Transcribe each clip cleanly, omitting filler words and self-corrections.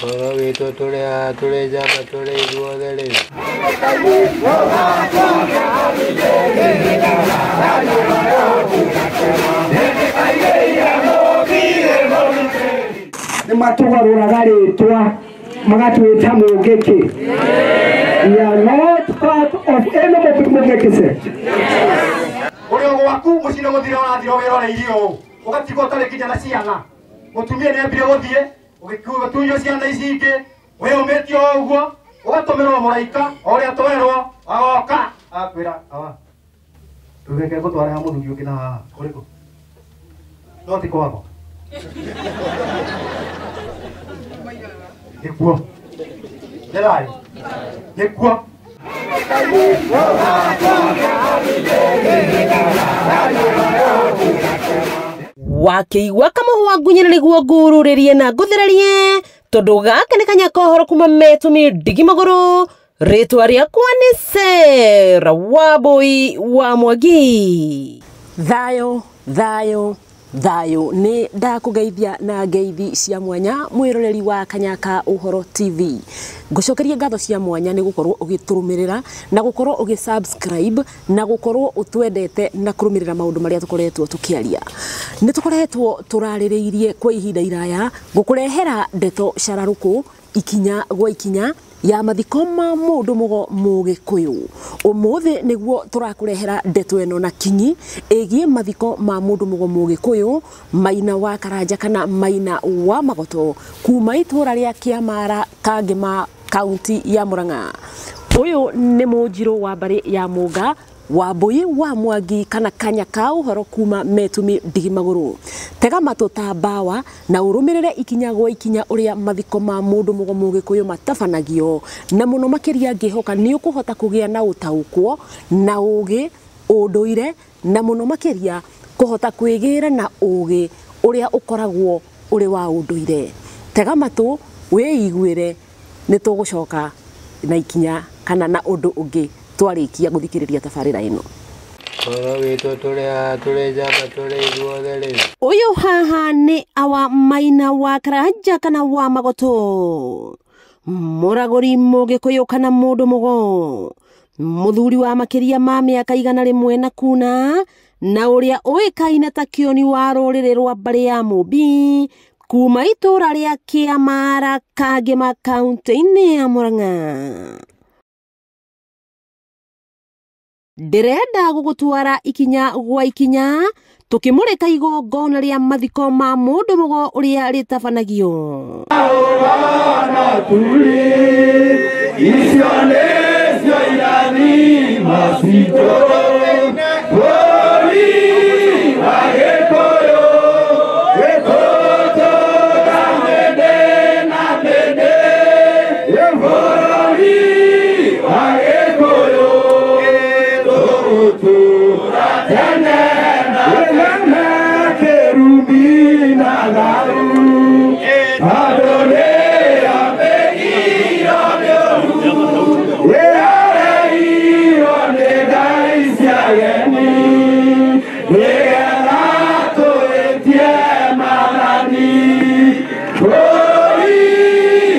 Ora vito tole jaba tole duodele. Ni matugarura garitwa magatwita mugeke. We are not part of any of mugeke. Uri waku mucine muthira urathira wira irio ugatigwo tare kijana ciana mutumia ni ambire guthie ugikuga tunyo ciana ici ingi we umetio uguo ugatumirwo muraika uria twerwo agoka akwira awa tugeke gutwara ha muthuri ungi na kuriku no ti kwako nikuo nderai nikuo Wakiigua kamuhwa ngunyira niguo ngururirie na nguthirarie tondu gaka ni kanya kohoro kuma metumi ndigi maguru ritwa riakwa ni Sera Wambui wa Mwangi. Thayo ni ndakugeithia na ngeithi cia mwanya mwiroreri wa Kanyaka Uhoro TV. Ngucokerie ngatho cia mwanya ni gukorwo ugiturumirira na gukorwo ugisubscribe na gukorwo utwendete na kurumirira maundu maria tukoretwo tukiaria. Ni tukoretwo turaririirie kwa ihinda iraya gukurehera ndeto shararuku ikinya gwa ikinya ya mathiko ma mundu mugo mugikuyu. Umuthi niguo turakurehera ndeto eno na kinyi egie mathiko ma mundu mugo mugikuyu Maina wa Karanja kana Maina wa Magoto kuma itura ria Kiamara Kangema kaunti ya Murang'a. Uyu ni Munjiru wa mbari ya Munga Wambui wa Mwangi kana Kanyaka Uhoro kuma metumi ndigi maguru. Tega matu ta bawa na urumirire ikinya gwa ikinya uria mathiko ma mundu mugo mugikuyu matabanagio na muno makiria ngihoka ni ukuhota kugia na utaukwo na ugi unduire na muno makiria kuhota kwigira na ugi uria ukoragwo uri wa unduire. Tega matu wiiguire ni tugucoka na ikinya kana na undu ungi twarikia guthikiriria tabarira ino. Ora vito tole jaba tole duodele. Uyu haha ni awa Maina wa Karanja kana wa Magoto muraguri mugikuyu kana mundu mugo muthuri wa makiria ma miaka 100 na kuna na uria uikaine ta kioni wa rurire rwa mbari ya Mumbi kuma itura ria Kiamara Kangema kaunti-ini ya Murang'a. Ndirenda gugutwara ikinya gwa ikinya tukimurika igongona ria mathiko ma mundu mugo uria ritabanagio.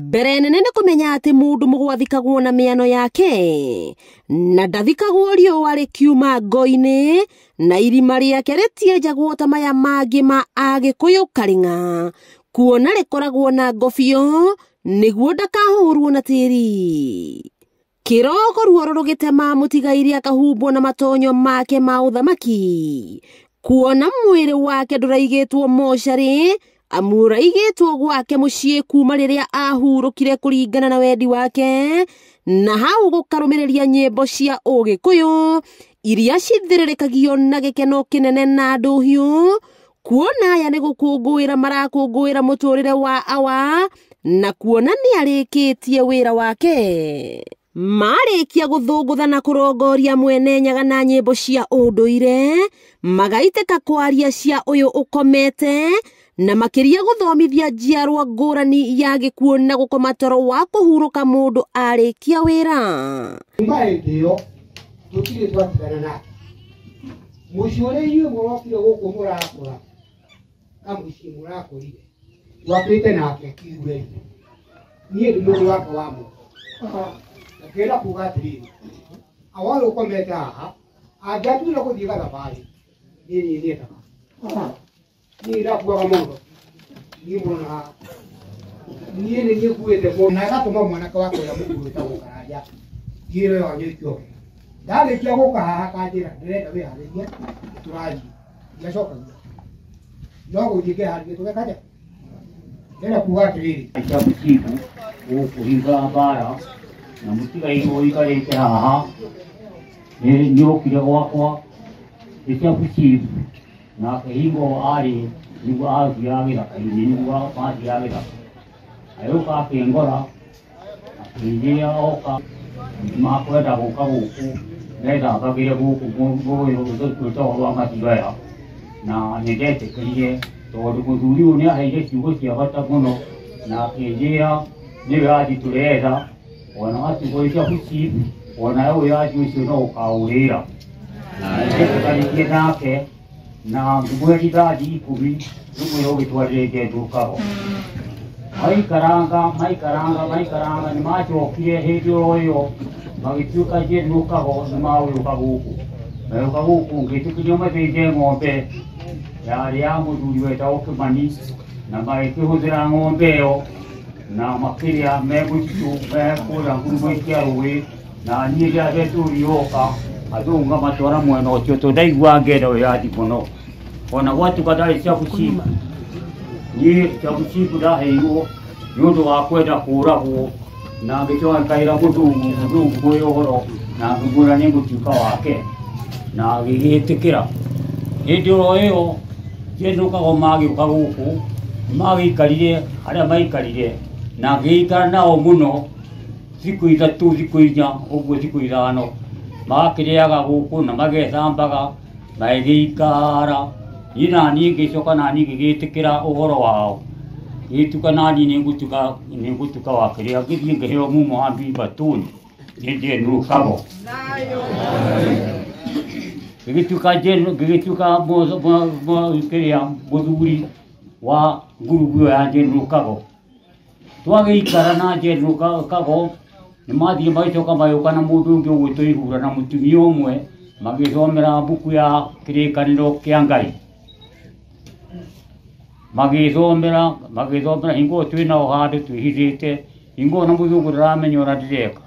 Berenene ne kumenya ati mundu mugo athikagwo na miano yake na ndathikagwo riũa rikiuma ngo-ini na irima riake ritienjagwo ta maya mangi ma Agikuyu Karing'a kuona rikoragwo na ngobio niguo ndakahurwo na tiri. Kiroko ruo rurugite ma mutigairi akahumbwo na matonyo make ma uthamaki kuona mwiri wake nduraigitwo mochari amuraigitwo gwake mucii kuma riria ahurukire kuringana na wendi wake na hau gukarumiriria nyimbo cia Ugikuyu iria cithiririkagio na gikeno kinene na nduhiu kuona aya ni gukungwira marakungwira muturire wa awa na kuona ni arikitie wira wake. Marikia guthungutha na kurongoria mwene nyaga na nyimbo cia unduire magaiteka kwaria cia uyu ukomete na makiria guthomithia njiarwa ngurani ya gikuo na gukoma toro wa kuhuruka mundu arikia wira. Mbaendio tutire twatigana nake. Muciore inyuĩ mũrokire gũkũ mũrakũra kamuciĩ mũrakũrire twakĩte nake kiuge niä ndä må ndå wake wa må na kä ra kuga atä rä awothe å komete haha angä atuire gå thiä gathabarä nä niä nä endaga niä ndakuaga må ndo niä må na niä nä niä kuä te må na gatå ma mwanake wakwa å rä a må guä tagwo karanja ngä ro ä yo nyå ikio ndarä kia gå ka haha kanjä ra ndä renda wä harä rie tå rathiä ndiacokagia no gå thiä ngeharä tå gekaja ndä kuga atä rä rä cia Busiku gũkũhinga mbara na mũtigairwo ikarĩte haha nĩ okire gwakwa nĩ cia Busiku nake hingo arĩ nĩguo athiaga gĩthaka-inĩ nĩguo mathiaga gĩthaka agĩũka akĩngora akĩnjĩra oka makwenda gũka gũkũ nĩgetha ngagĩre gũkũ rwĩtagwo rwa Mathioya na nĩ ndetĩkĩrire tondũ mũthuri ũyũ nĩ aheire ciugo cia bata mũno na akĩnjĩra nĩwe athi tũretha ona gatugũ cia Busiku ona ũyũ athi ũcio no ũkaũrĩra na ndetĩkanĩtie nake na ngĩmweri thathi 10 nĩmwĩra ũgĩtwarĩre Ngendũkago maikaranga nĩ macokire hĩndĩ o ĩyo magĩtuĩka Ngendũkago nĩ magũgĩũka gũkũ magĩũka gũkũ ngĩtĩkĩrio mathĩnje ng'ombe yarĩ ya mũthuri wetagwo Kĩmani na magĩkĩhũthĩra ng'ombe ĩyo na makĩrĩa megũtitũ mekũrĩa ngurumo cia rũĩ na niĩ ndiacetũri yoka athũngũ ngamatwara mwena ũcio tondũ ndaigua ngenda wĩyathi mũno ona gwatuĩka ndarĩ cia Busiku niĩ cia Busiku ndaheirwo nĩ ũndũ wa kwenda kũũragwo na ngĩcoka ngĩkaĩra mũthũngũ kwĩ ũhoro na ngĩmwĩra nĩ ngũtuĩka wake na agĩgĩtĩkĩra hĩndĩ o ĩyo Ngendũkago magĩũka gũkũ magĩikarire harĩa maikarire na ngĩikara nao mũno thikũ 3 thikũ 4 ũguo thikũ 5 magakĩrĩaga gũkũ na magethambaga magĩikara niĩ naniĩ ngĩcoka naniĩ ngĩgĩtĩkĩra ũhoro wao ngĩtuĩka naniĩ nĩ ngũtuĩka wa kĩrĩa ngĩthiĩ ngĩheo mumo wa Mbibatũni nĩ Ngendũkago ngĩgĩtuĩka kĩrĩa mũthuri wa ngurubu ĩyo ya Ngendũkago twagĩikara na Ngendũkago nĩ mathiĩ magĩcoka magĩũka na mũndũ ũngĩ ũgwĩtwo Ihura na mũtumia ũmwe magĩthomera mbuku ya kĩrĩkanĩro kĩa Ngai magĩthomera hingo twĩ nao handũ twĩhithĩte hingo na mũthũngũ ndaramenya ũrĩa ndĩreka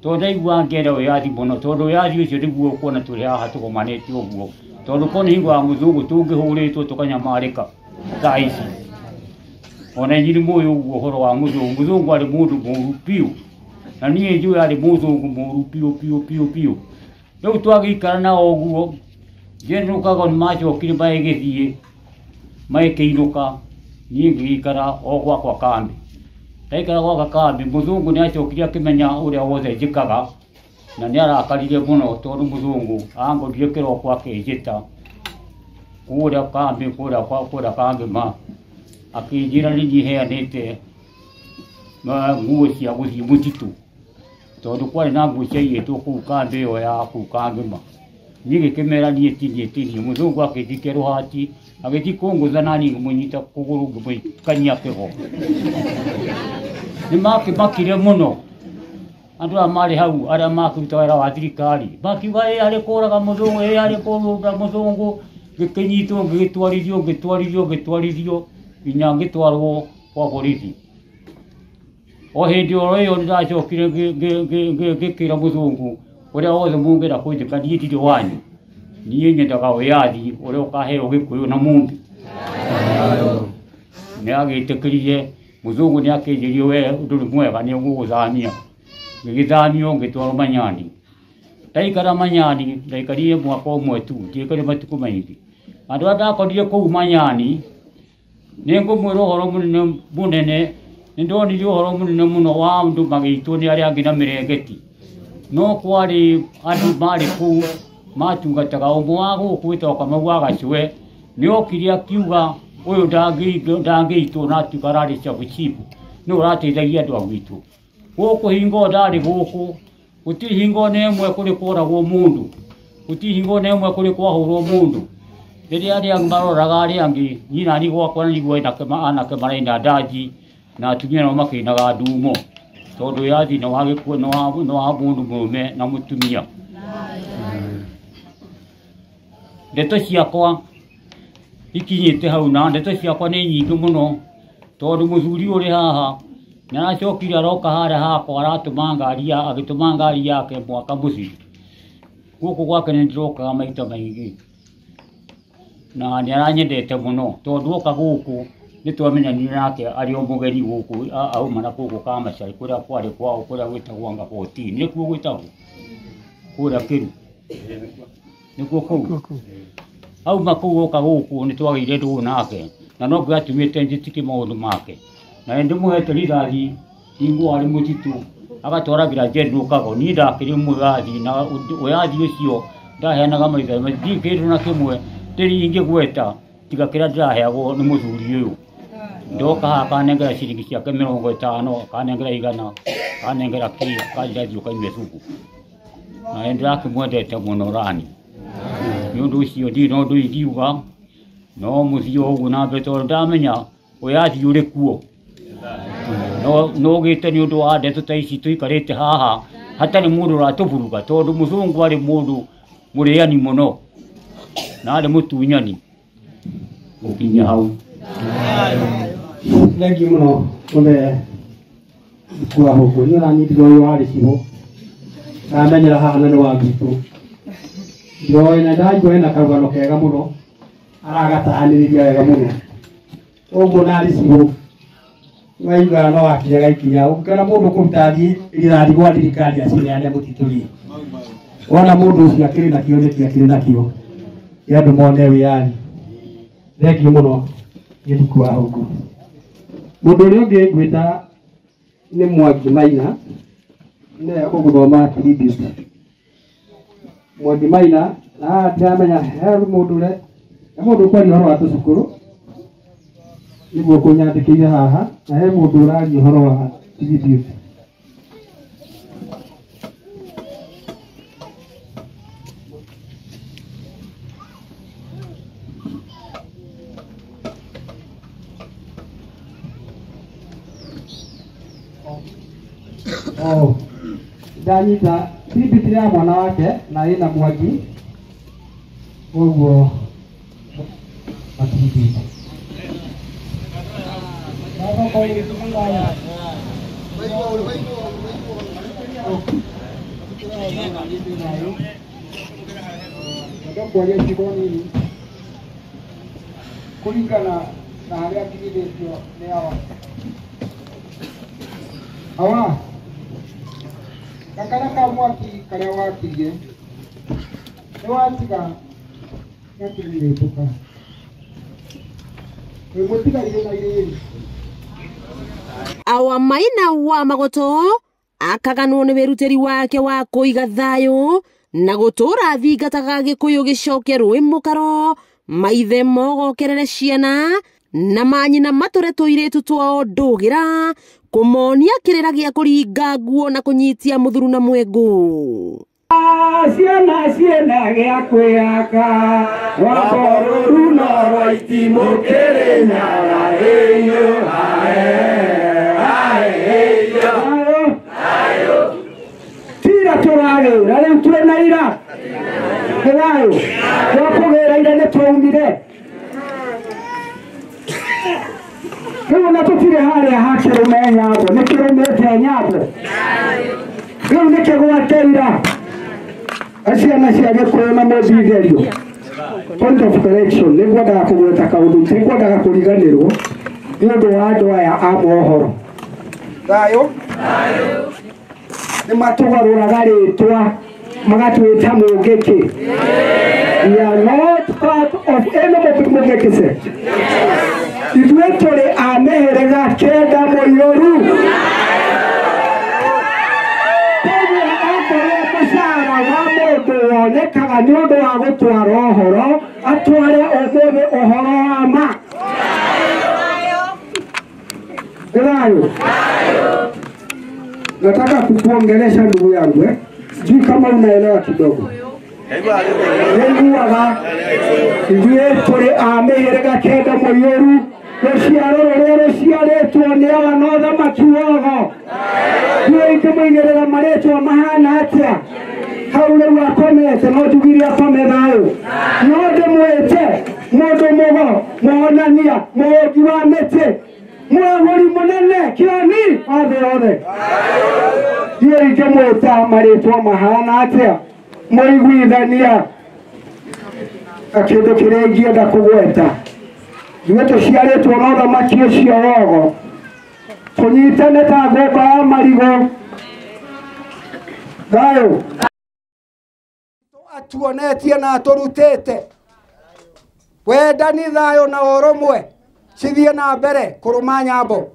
tondũ ndaigua ngenda wĩyathi mũno tondũ wĩyathi ũcio nĩguo kuona tũrĩ haha tũgomanĩte ũguo tondũ korwo nĩ hingo ya mũthũngũ tũngĩhũrĩtwo tũkanyamarĩka thaa ici ona inyuĩ nĩmũĩ ũguo ũhoro wa mũthũngũ arĩ mũndũ mũũru biũ na niĩ njũĩ arĩ mũthũngũ mũũru biũ rĩu twagĩikara nao ũguo Ngendũkago nĩ macokire magĩgĩthiĩ magĩkĩinũka niĩ ngĩgĩikara o gwakwa kambĩ ndaikara gwaka kambĩ mũthũngũ nĩ acokire akĩmenya ũrĩa wothe njĩkaga na nĩ arakarire mũno tondũ mũthũngũ angorire kĩroko akĩnjĩta kũrĩa kambĩ kũrĩa kangĩma akĩnjĩra nĩ niĩ heanĩte nguo cia gũthiĩ mũtitũ tondũ kwarĩ na nguo ciaiyĩtwo kũu kambĩ ĩyo ya kũu kangĩma niĩ ngĩkĩmera niĩ tinie mũthũngũ akĩnjikia rũhati agĩthiĩ kũngũtha naniĩ ngĩmũnyita kũgũrũ ngĩmũikania kĩgo nĩ makĩmakire mũno andũ aya marĩ hau arĩa makĩruta wĩra wa thirikari makiuga arĩ kũraga mũthũngũ arĩ kũruga mũthũngũ ngĩkĩnyitwo ngĩtwarithio nginya ngĩtwarwo kwa borithi o hĩndĩ o ĩyo nĩ ndacokire ngĩkĩra mũthũngũ ũrĩa wothe mũngĩenda kũnjĩka niĩ ndirĩ wanyu niĩ nyendaga wĩyathi ũrĩa ũkaheo Gĩkũyũ na Mũmbi nĩ agĩtĩkĩrire mũthũngũ nĩ akĩnjĩrie we ndũrĩ mwega nĩ ũgũgũthamia ngĩgĩthamio ngĩtwarwo Manyani ndaikara Manyani ndaikarire mwaka ũmwe tu ndiaikarire matukũ maingĩ andũ arĩa ndakorire kũu Manyani nĩ ngũmwĩra ũhoro mũnene nĩ ndonire ũhoro mũnene mũno wa andũ magĩitwo nĩ arĩa angĩ na mĩrengeti no kwarĩ andũ marĩ kũu matungataga ũmwe wa gũkũ wĩtagwo Kamau wa Gacũe nĩ okire akiuga ũyũ ndangĩitwo na atuĩka ararĩ cia Busiku nĩ ũrateithagia andũ a gwitũ gũkũ hingo ndarĩ gũkũ gũtirĩ hingo na ĩmwe kũrĩ kworagwo mũndũ gũtirĩ hingo na ĩmwe kũrĩ kwahũrwo mũndũ rĩrĩa arĩa angĩ maroraga arĩa angĩ niĩ nani gwakwa na nĩguo anake maraina ndanji na atumia no makinaga ndumo tondu yathi no wagikuo no wa mundu murume na mutumia ndeto ciakwa ikinyite hau na ndeto ciakwa ni nyingi muno tondu muthuri uri haha na acokire aroka hara hakwa aratuma ngari yake mwaka muciru guku gwake ni ndirokaga maita maingi na ni aranyendete muno tondu oka guku ni twamenyanire nake ari o mugeni guku auma na guku Kamacari kuria kwari kwao kuria gwitagwo anga 14 nikuo gwitagwo kuria Kiru nikuo kuu auma kuu oka guku ni twagire ndu nake na no ngatumite njitiki maundu make na ndi muhete rithathi ingu ari mutitu agatwaragira jendu kago ni ndakiri mugathi na uyathi ucio ndaheanaga maitha mathi kindu na kimwe ndiri ingi gweta tiga kira ndaheagwo ni muthuri uyu ndoka haka nengera ciringi ciake 50 kanengera 100 kanengera kiri kanjathi ukaimwe thuku na ndaki mwendete muno rani ni undu ucio ndi no ndu ingiuga no muthio ugu na beto ndamenya uyathi uri kuo no gite ni undu wa ndeto ta ici tuikarite haha hatari mundu ratuburuga tondu muthungu ari mundu muriani muno na ari mutunyani ukinya hau Legi muno ole kwa huko ni rani ndio wali sibo kamenyera haha na wa gitu ndio ina ndajwe na karugano kega muno aragatahaniriria wega muno uguo nari sibo waiga no akiaga ikinya ukana mundu kumtathi irathi gwa thirikari acineane mutituri wona mundu ucio akiri na kio niki akiri na kio yandu mone wiyani thengio muno githuku wa huko mundu uri ungi ngwita ni Mwangi Maina ne guthoma tribute Mwangi Maina na ndamenya he mundu ure na mundu kwari horo wa tucukuru niguo kunyandikiire haha na he mundu urari horo wa tribute ndanyita tribute ya mwana wake na ina Mwangi uguo matribute kulingana na hali ya kidetio ni hawa kakana ka mwaki karia wakirie ni watiga yakirire tuka mutigarire na iri Awa Maina wa Magoto akaganwo ni wirutiri wake wa kuiga thayu na gutura thingataga Gikuyu gicoke rui mukaro maithe mogokerere ciana na manyina mature tuiritu twao ndugira kumonia kirira gia kuringa nguo na kunyitia muthuru na mwengu ciana gia kwiyaka waboruru no roiti mukiri nyara hiyo tira turagira riu twina ira thayu twakugira ira ni twaumire riu na tutire haria hakirume nyambo ni kirumite nyambo riu ni kigwateira aciana cia Gikuyu na muthitherio point of correction ni ngwendaga kugweta kaundu ndigwendaga kuriganirwo ni undu wa andu aya a mohoro thayu ni matugaruraga ritwa magatwita mungiki we are not part of any mungiki sect ithuĩ tũrĩ a mĩhĩrĩga kenda mũiyũru koguo akorwo mũcara wa mũndũ wonekaga nĩ ũndũ wa gũtwara ũhoro atware ũmũthĩ ũhoro wa ma Thayu nataka kukuongelesha ndugu yangu sijui kama unaelewa kidogo Nenguaga ithuĩ tũrĩ a mĩhĩrĩga kenda mũiyũru Ruciaro ruria ruciaritwo ni aba no thamaki wogo ndio mwigirira maritwo mahana atia hau riu akomete no njugire akome thayo no ndimwite mundu mugo muonania muongi wa miti mwaguri munene kioni othe ndio ndimwita maritwo mahana atia muiguithania akindu kiria ingienda kugweta Iwe tuciaritwo no thamaki ucio wogo tunyitane ta ngomba ya marigo thayo atuonetie na turutite wendani thayo na urumwe cithie na mbere kuruma nyambo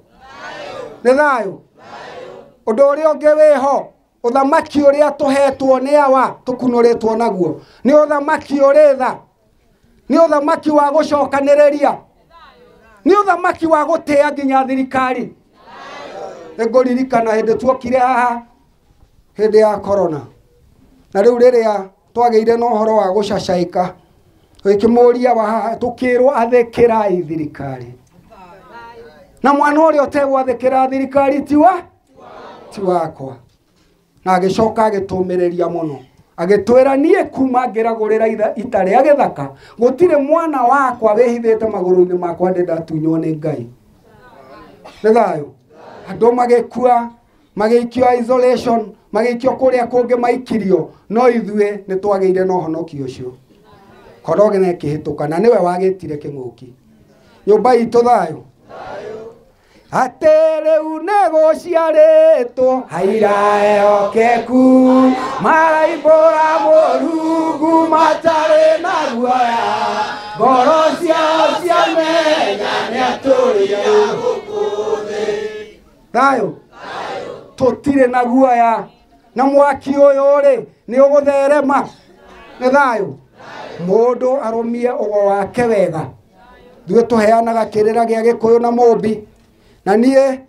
ni thayo undu uria ungi wiho uthamaki uria tuhetwo ni awa tukunuritwo naguo ni uthamaki uri tha ni uthamaki wa gucokaniriria ni uthamaki wa gutea nginya thirikari nguririkana hindi tuokire haha hindi ya corona na riu riria twageire no horo wa gucacaika ikimuria wa haha tukirwo athikirai thirikari na mwana uria utegwathikira thirikari ti wakwa na agicoka agitumireria muno agitwira nie kuma ngiragurira itare agithaka gutire mwana wakwa wehithite maguru-ini makwa ndatunywo ni Ngai ni thayo andu magikua magikio isolation magikio kuria kungi maikirio no ithue ni twageire no honokio ucio koroge ne kihitukana niwe wagitire king'uki nyumba itu thayo atereu negociaritwo hairaehokeku maraibora morugu matare na guaya ngoro ciao ciamenya nĩ atũria thayo tutire na guaya na mwaki ũyũ rĩ nĩ ũgũtherema nĩ thayo mũndũ arũmie ũgo wake wega ithuĩ tũheanaga kĩrĩra gĩa Gĩkũyũ na Mũmbi na nie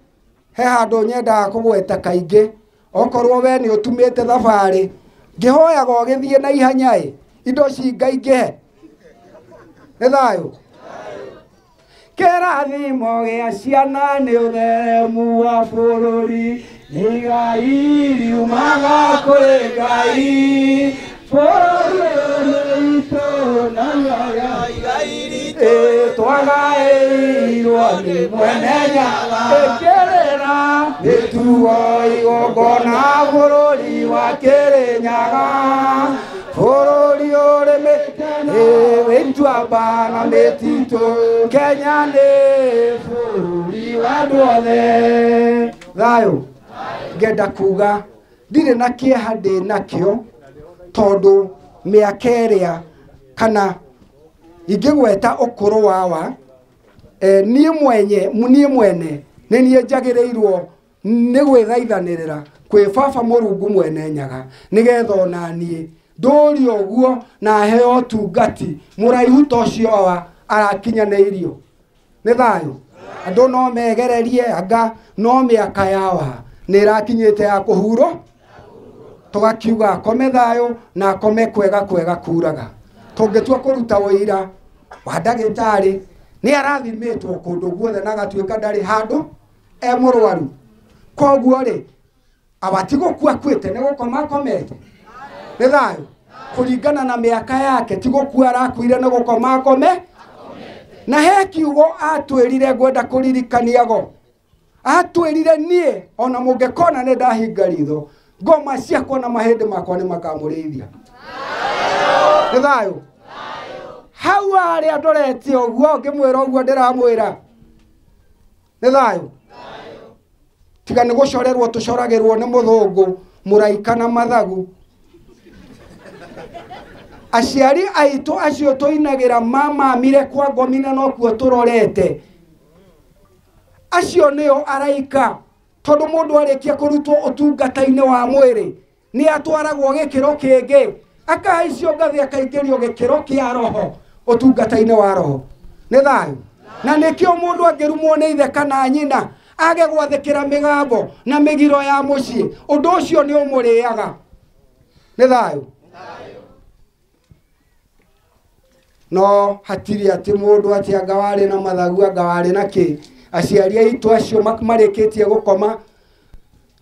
he handu nyendaga kugweta kaingi okorwo we ni utumite thabari ngihoyaga ugithie na ihanya indo cingaingihe ni thayo kirathimo gia ciana ni utheremu wa bururi ni Ngai riumaga kuri Ngai bururi itu na Ngai twagaĩirwo nĩ mwenenya ĩkĩrĩra mĩtugo igongona bũrũri wa Kĩrĩnyaga bũrũri ũrĩ wĩituamba na mĩtitũ Kenya nĩ bũrũri wa andũ othe thayo ngenda kuga ndirĩ na kĩeha ndĩ nakĩo tondũ mĩaka ĩrĩa kana ingigweta ukuru wawa nie mwene nie njagirirwo ni gwithaithanirira kwi baba Murungu mwene nyaga nigetha ona nie nduri uguo na heo tungati muraihu tocio wa arakinyanirio ni thayo andu no megererie anga no miaka yawa ni rakinyite ya kuhuro tugakiuga akome thayo na akome kwega kuraga tungetua kuruta wira wa ndagitari ni arathimitwo kundu guothe na gatuika ndari handu murwaru koguo ri abatigukua kwite ni gukoma akomete ni thayo kuringana na miaka yake tigukua arakuire ni gukoma akome na he kiugo atwirire ngwenda kuririkaniago atwirire nie ona mungekona ni ndahinga ritho ngoma ciakwa na mahindi makwa ni makamurithia ni thayo hau aria ndorete uguo ngimwira uguo ndiramwira ni thayo tiga ni gucorerwo tucoragirwo ni muthungu muraika na mathagu aciari aitu acio tuinagira mama mire kwa ngomina no kuo turorete acio nio araika tondu mundu arikia kurutwo utungata-ini wa mwiri ni atwaragwo gikiro kingi akaicio ngathi akaingirio gikiro kia roho utungata-ini wa roho ni thayo na nikio mundu angirumwo ni ithe kana nyina age gwathikira migambo na migiro ya mucii undu ucio ni umuriaga ni thayo no hatiri ati mundu ati anga wari na mathagu anga wari na ki aciari aitu acio marikitie gukoma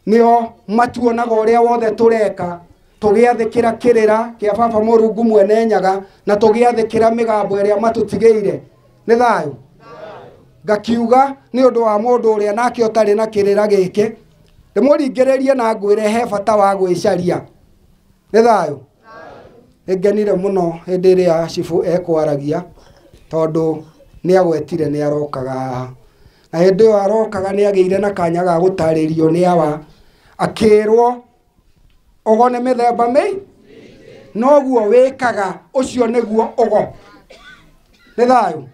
nio matuonaga uria wothe tureka tugiathikira kirira kia baba Murungu mwene nyaga na tugiathikira migambo iria matutigeire ni thayu ngakiuga ni undu wa mundu uria nake utari na kirira giki ndimuringiririe na ngwire he bata wa gwicaria ni thayu egenire muno hindi iria cibu ekwaragia tondu ni agwetire ni arokaga na hindi yo arokaga ni ageire na kanya ga gutaririo ni awa akirwo ogone mithemba mei noguo wikaga ucio niguo ogo ni thayu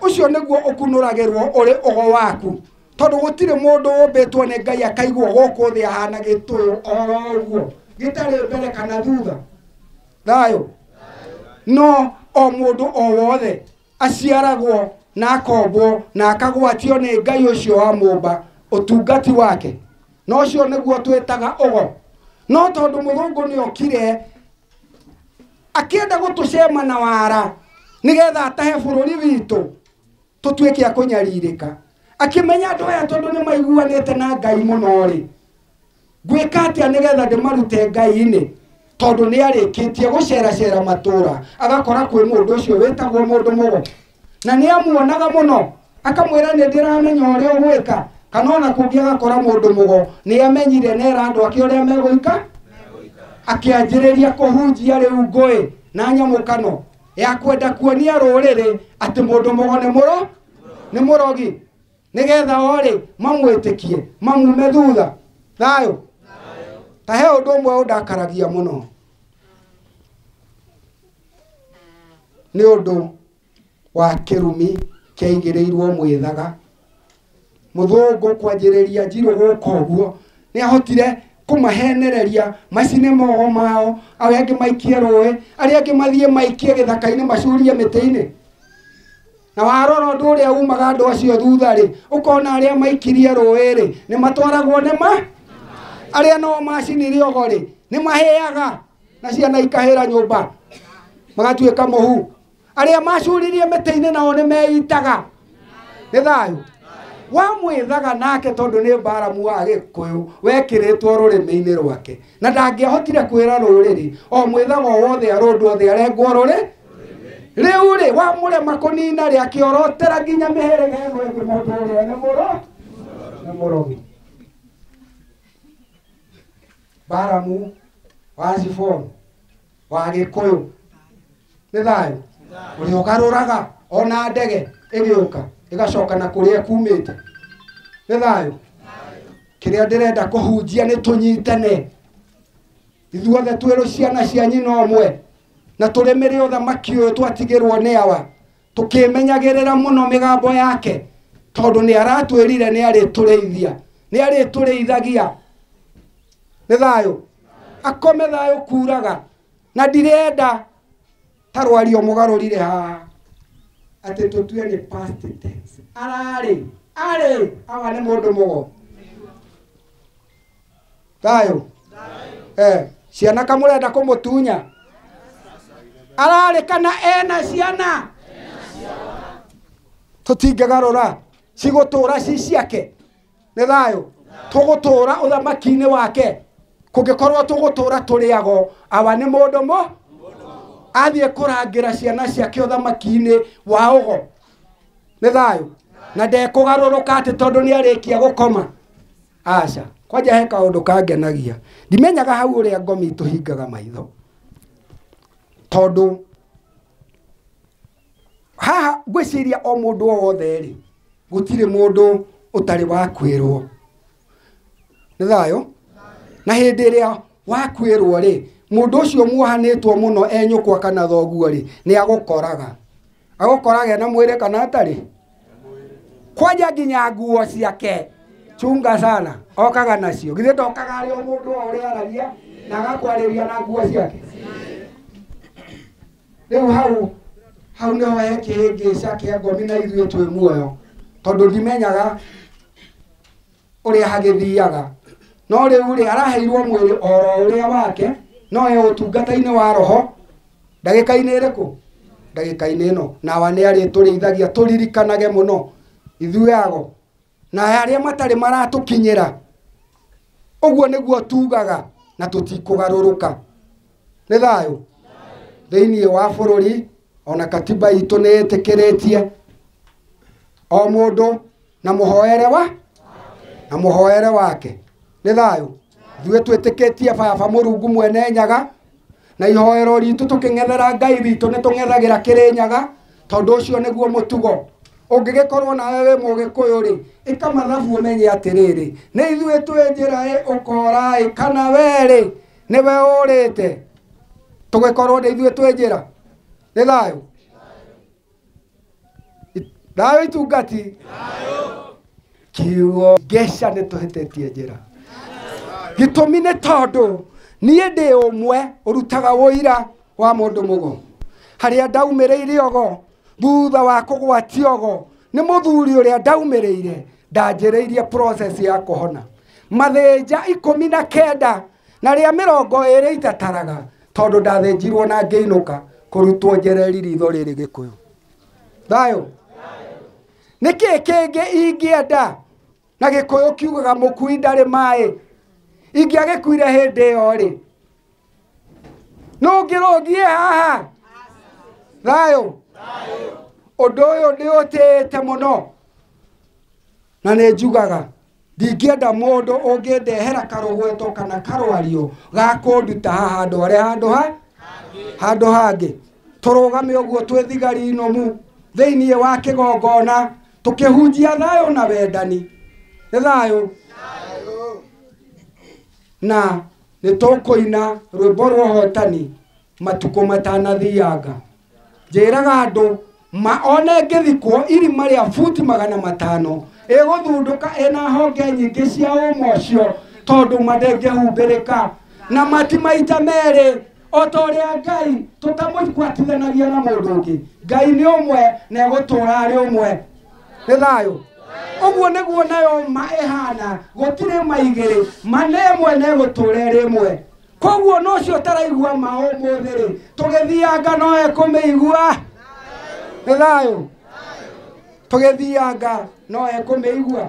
ucio niguo ukunuragirwo uri ogo waku tondu gutire mundu umbitwo ni Ngai akaigwo guku thi ahana gituyo oroguo gitari mbere kana thutha thayu no o mundu o wothe aciaragwo na akombwo na akagwatio ni Ngai ucio wa mumba utungati wake no ucio niguo twitaga ogo no tondu Murungu ni okire akienda gutucema na wara nigetha atahe bururi witu tutuike akunyaririka akimenya andu aya tondu ni maiguanite na Ngai muno ri gwika atia nigetha ndimarute Ngai-ini tondu ni arikitie gucera matura agakora kwi mundu ucio witagwo mundu mugo na ni amuonaga muno akamwira ni ndiramenya uria ugwika kana ona kungi agakora mundu mugo ni amenyire nera andu ake uria meguika akianjiriria kuhunjia riu ngui na nyamukano ya kwenda kuonia ruriri ati mundu mugo ni murogi nigetha ori mamwitikie mamume thutha thayu tahe undu umwe undakaragia muno ni undu wa kirumi kiaigiriirwo mwithaga muthungu kwanjiriria njiru guko guo ni ahotire kumahenereria macine mogo mao aria angi maikie rui aria angi mathie maikie githaka-ini macurie miti-ini na warora undu uria umaga andu acio thutha ri ukona aria maikirie rui ri ni matwaragwo ni aria no macini ogo ri ni maheaga na ciana ikahira nyumba magatuika muhu aria macuririe miti-ini nao ni meitaga ni thayu wa mwithaga nake tondu ni mbaramu wa Gikuyu wekiritwo rurimi-ini rwake na ndangiahotire kwira ruriri o mwithaga wothe arundu othe arengwo ruri riu ri wa murema kunina ri akiorotera nginya miherege ino ingi mundu uria ni murogi mbaramu wa Sifon wa Gikuyu ni thayu uri ugaruraga ona ndege igiuka igacoka na kuria kumite ni thayu kiria ndirenda kuhunjia ni tunyitane ithuothe twiru ciana cia nyina omwe na turimire uthamaki uyu twatigirwo ni awa tukimenyagirira muno migambo yake tondu ni aratwirire ni ariturithia ni ariturithagia ni thayu akome thayu kuraga na ndirenda tarwario mugarurire ha ati tutue ni past tense arari awa ni mundu mugo thayu ciana kamurenda kumutunya arari kana ena ciana tutingigarura cigutura ci ciake ni thayu tugutura uthamaki-ini wake kungikorwo tugutura turiago awa ni mundu athie kurangira ciana ciake uthamaki-ini wa ugo ni thayu na ndekugaruruka ati tondu ni arikia gukoma aca kwanja he kaundu kangenagia ndimenyaga hau uria ngomi tuhingaga maitho tondu haha gwiciria o mundu wothe ri gutire mundu utari wa kwirwo ni thayu na hindi iria wa kwirwo ri mundu ucio muohanitwo muno enyukwa kana thoguo ri ni agukoraga na mwire kana atari kwanja nginya nguo ciake chunga sana okaga nacio githe ndokaga ari o mundu uria aragia na agakwariria na nguo ciake riu hau niho hekihingica kia ngomi na ithuĩ twĩ muoyo tondu ndimenyaga uria hagithiaga no riu ri araheirwo mwiri oro uria wake no e utungata-ini wa roho ndagika-ini iriku ndagika-inĩ ĩno na wa nĩ arĩ tũrĩithagia tũririkanage mũno ithuago na arĩa matarĩ maratũkinyĩra ũguo nĩguo tugaga na tũtikũgarũrũka nĩ thayũ thĩinĩ wa bũrũri ona katiba itũ nĩ ĩtĩkĩrĩtie o mũndũ na mũhoere wake nĩ thayũ ithuĩ twĩtĩkĩtie baba Mũrungu mwene Nyaga na ihoero ritũ tũkĩng'ethera Ngai witũ nĩ tũng'ethagĩra Kĩrĩnyaga tondũ ũcio nĩguo mũtugo ũngĩgĩkorwo nawe wĩ Mũgĩkũyũ rĩ ĩka mathabu ũmenye atĩrĩrĩ nĩ ithuĩ twĩ njĩra ũkora kana werĩ nĩwe ũrĩte tũgĩkorwo nĩ ithuĩ twĩ njĩra nĩ thayũ thayũ itungati kiugo Ngeca nĩ tũhĩtĩtie njĩra gĩtũmi nĩ tondũ niĩ ndĩ ũmwe ũrutaga wũira wa mũndũ mũgo harĩa ndaumĩrĩire ogo thutha wa kũgwatio ogo nĩ mũthuri ũrĩa ndaumĩrĩire ndanjĩrĩirie process ya kũhona mathĩnja 19 na rĩa 20 itataraga tondũ ndathĩnjirwo na ngĩinũka kũrutwo njereri ritho rĩrĩ Gĩkũyũ thayũ nĩkĩ kĩngĩ ingĩenda na Gĩkũyũ kiugaga mũkui ndarĩ maĩ ingĩagĩkuire hĩndĩ ĩyo rĩ nũngĩrũngie haha thayũ ũndũ ũyũ ndĩũtĩĩte mũno na nĩ njugaga ndingĩenda mũndũ ũngĩndehera karũgweto kana karwario gakũnduta haha handũ hangĩ tũrũgame ũguo twĩ thigari nũmu thĩinĩ wa kĩgongona tũkĩhunjia thayũ na wendani nĩ thayũ na nĩ tũkũina rwĩmbo rwa ũhotani matukũ matanathianga njĩraga andũ one ngĩthikwo irima rĩa futi 500 ĩgũthundũka ĩna honge nyingĩ cia ũmwe ũcio tondũ mandĩngĩhumbĩrĩka na mati maita merĩ o ta ũrĩa Ngai tũtamũkwatithanagia na mũndũ ũngĩ Ngai nĩ ũmwe na egũtũũra arĩ ũmwe nĩ thayũ ũguo nĩguo nayo ma ĩhana gũtirĩ maigĩrĩ mana ĩmwe na egũtũũra ĩrĩ ĩmwe koguo no cio taraigua ma ũmũthĩ rĩ tũgĩthianga no ekũmĩigua nĩ thayũ tũgĩthianga no ekũmĩigua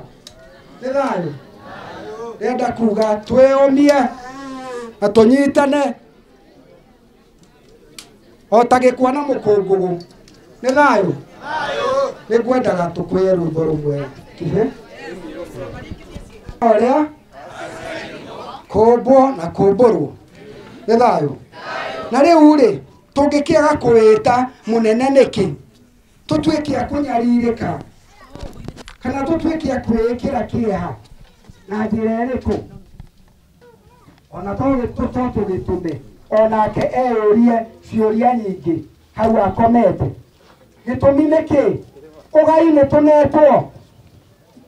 nĩ thayũ ndenda kuga twĩyũmie na tũnyitane o ta gĩkwa na mũkũngũgũ nĩ thayũ nĩ ngwendaga tũkwĩye rwĩmbo rũmwe ũrĩa kũmbwo na kũmbũrwo nĩ thayũ na rĩu rĩ tũngĩkĩaga kũwĩta mũnene nĩkĩ tũtuĩke a kũnyarirĩka kana tũtuĩke a kwĩĩkĩra kĩeha na njĩra ĩrĩkũ ona tũgĩtũme onake eyũrie ciũria nyingĩ hau akomete gĩtũmi nĩkĩ ũgai nĩ tũnetwo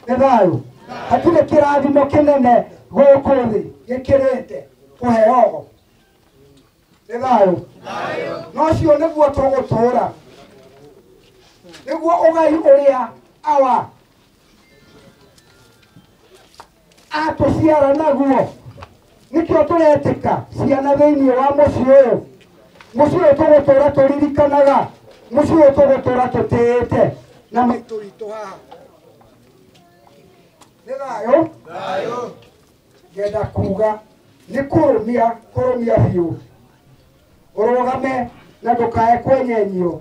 nĩ thayũ hatirĩ kĩrathimo kĩnene gũkũ thĩ gĩkĩrĩte kũheogo nĩ thayũ no cio nĩguo tũgũtũũra nĩguo ũgai ũrĩa awa atũciara naguo nĩkĩo tũretĩka ciana thĩinĩ wa mũciĩ ũyũ tũgũtũũra tũririkanaga mũciĩ ũyũ tũgũtũũra tũtĩĩte na maitũ witũ haha nĩ thayũ ngenda kuga nĩ kũrũmia biũ ũrũgame na ndũkae kwenyenyio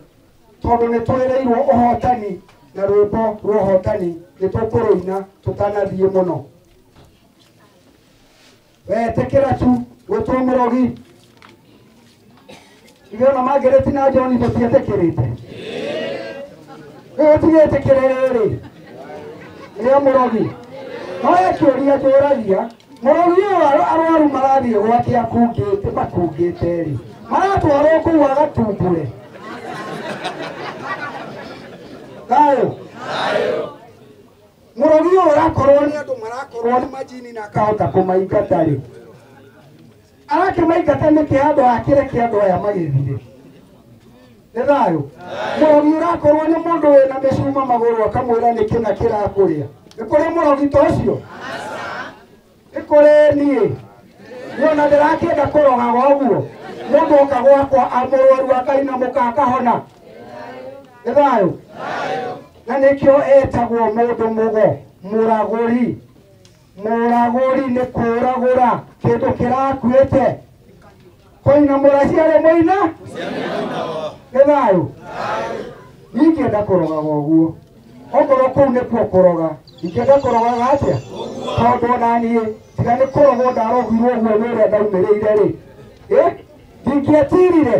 tondũ nĩ twĩrĩirwo ũhotani na rwĩmbo rwa ũhotani nĩ tũkũrũina tũtanathiĩ mũno wetĩkĩra tu gwĩtwo mũrogi ithuĩ ona Margaret na John tũtietĩkĩrĩte rĩu tũgetĩkĩre rĩrĩ rĩa mũrogi no ekĩũria njũragia mũrogi ũyũ arwaru marathiĩ gwake makungĩte rĩ maratwarwo kũu agatumbũre thayũ mũrogi ũyũ ũrakorwo nĩ andũ marakorwo nĩ majini na akahota kũmaingata rĩ arakĩmaingata nĩkĩ handũ akĩreke andũ aya magĩthire nĩ thayũ mũrogi ũrakorwo nĩ mũndũ wĩna mĩcuma magũrũ akamwĩra nĩkĩ na kĩrakũrĩa nĩ kũrĩ mũrogi ta ũcio nĩ kũrĩ niĩ niona ndĩrakĩenda kũrogaga ũguo mũndũ oka gwakwa amũrwaru akainamũka akahona nĩ thayũ na nĩkĩo etagwo mũndũ mũgo mũragũri nĩ kũragũra kĩndũ kĩrakuĩte koina mũraciarĩ mũina nĩ thayũ ingĩenda kũrogaga ũguo okorwo kũu nĩkuo kũroga ingĩenda kũrogaga atĩa tondũ ona niĩ tiga nĩ kũrogwo ndarogirwo ũguo nĩ ũrĩa ndaumĩrĩire rĩ ndingĩetirire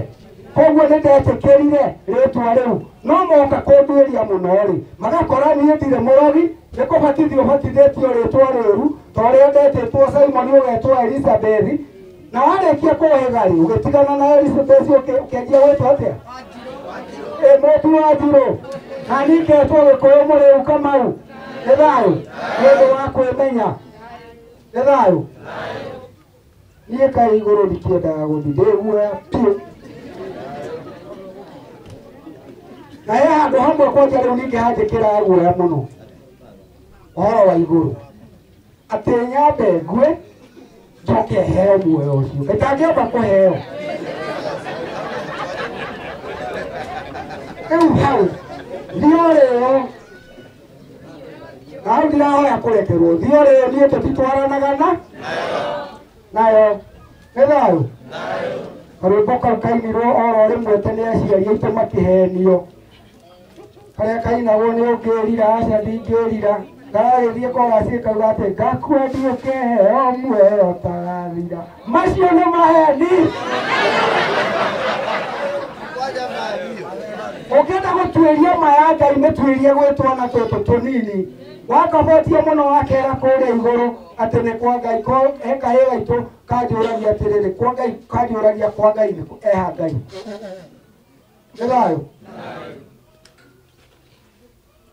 koguo nĩ ndetĩkĩrire rĩtwa rĩu no moka kũnduĩria mũno rĩ magakora niĩ ndirĩ mũrogi nĩ kũbatithio batithĩtio rĩtwa rĩũru ta ũrĩa ndetĩtwo Simon ũgetwo Elizabeth na warĩkia kũhĩga rĩ ũgĩtigana na Elizabeth ũkĩanjia gwĩtwo atĩa mũtu wa njirũ na ningĩtwo Gĩkũyũ mũrĩu Kamau nĩ thayũ nĩ ũndũ wa kwĩmenya nĩ thayũ niĩ kaĩ igũrũ ndikĩendaga gũthiĩ ndĩ guoya piũ na he handũ hamwe kwanja rĩu ningĩ hanjĩkĩra guoya mũno ũhoro wa igũrũ atĩ nyambe ngue njoke heo muoyo ũcio ĩtangĩamba kũheo rĩu hau thiũ rĩo na hau ndirahoya kũrekerwo thiũ rĩo niĩ tũtitwaranaga nayo nĩ thayũ karwĩmbo kau kainirwo oro rĩmwe tene aciari aitũ makĩhenio karĩa kainagwo nĩ ũngĩrira aca ndingĩrira ndagĩthiĩ korasi kauga atĩ ngakua ndiũkeheo muoyo ũtagathira macio nĩ maheni ũngĩenda gũtuĩria maya Ngai mĩtuĩrie gwĩ twana tũtũ tũnini wakabotie mũno wakera kũrĩa igũrũ atĩ nĩ kwa Ngai kahĩ gaitũ kanjũragia atĩrĩrĩ kwa Ngai kanjũragia kwa Ngai eha Ngai nĩ thayũ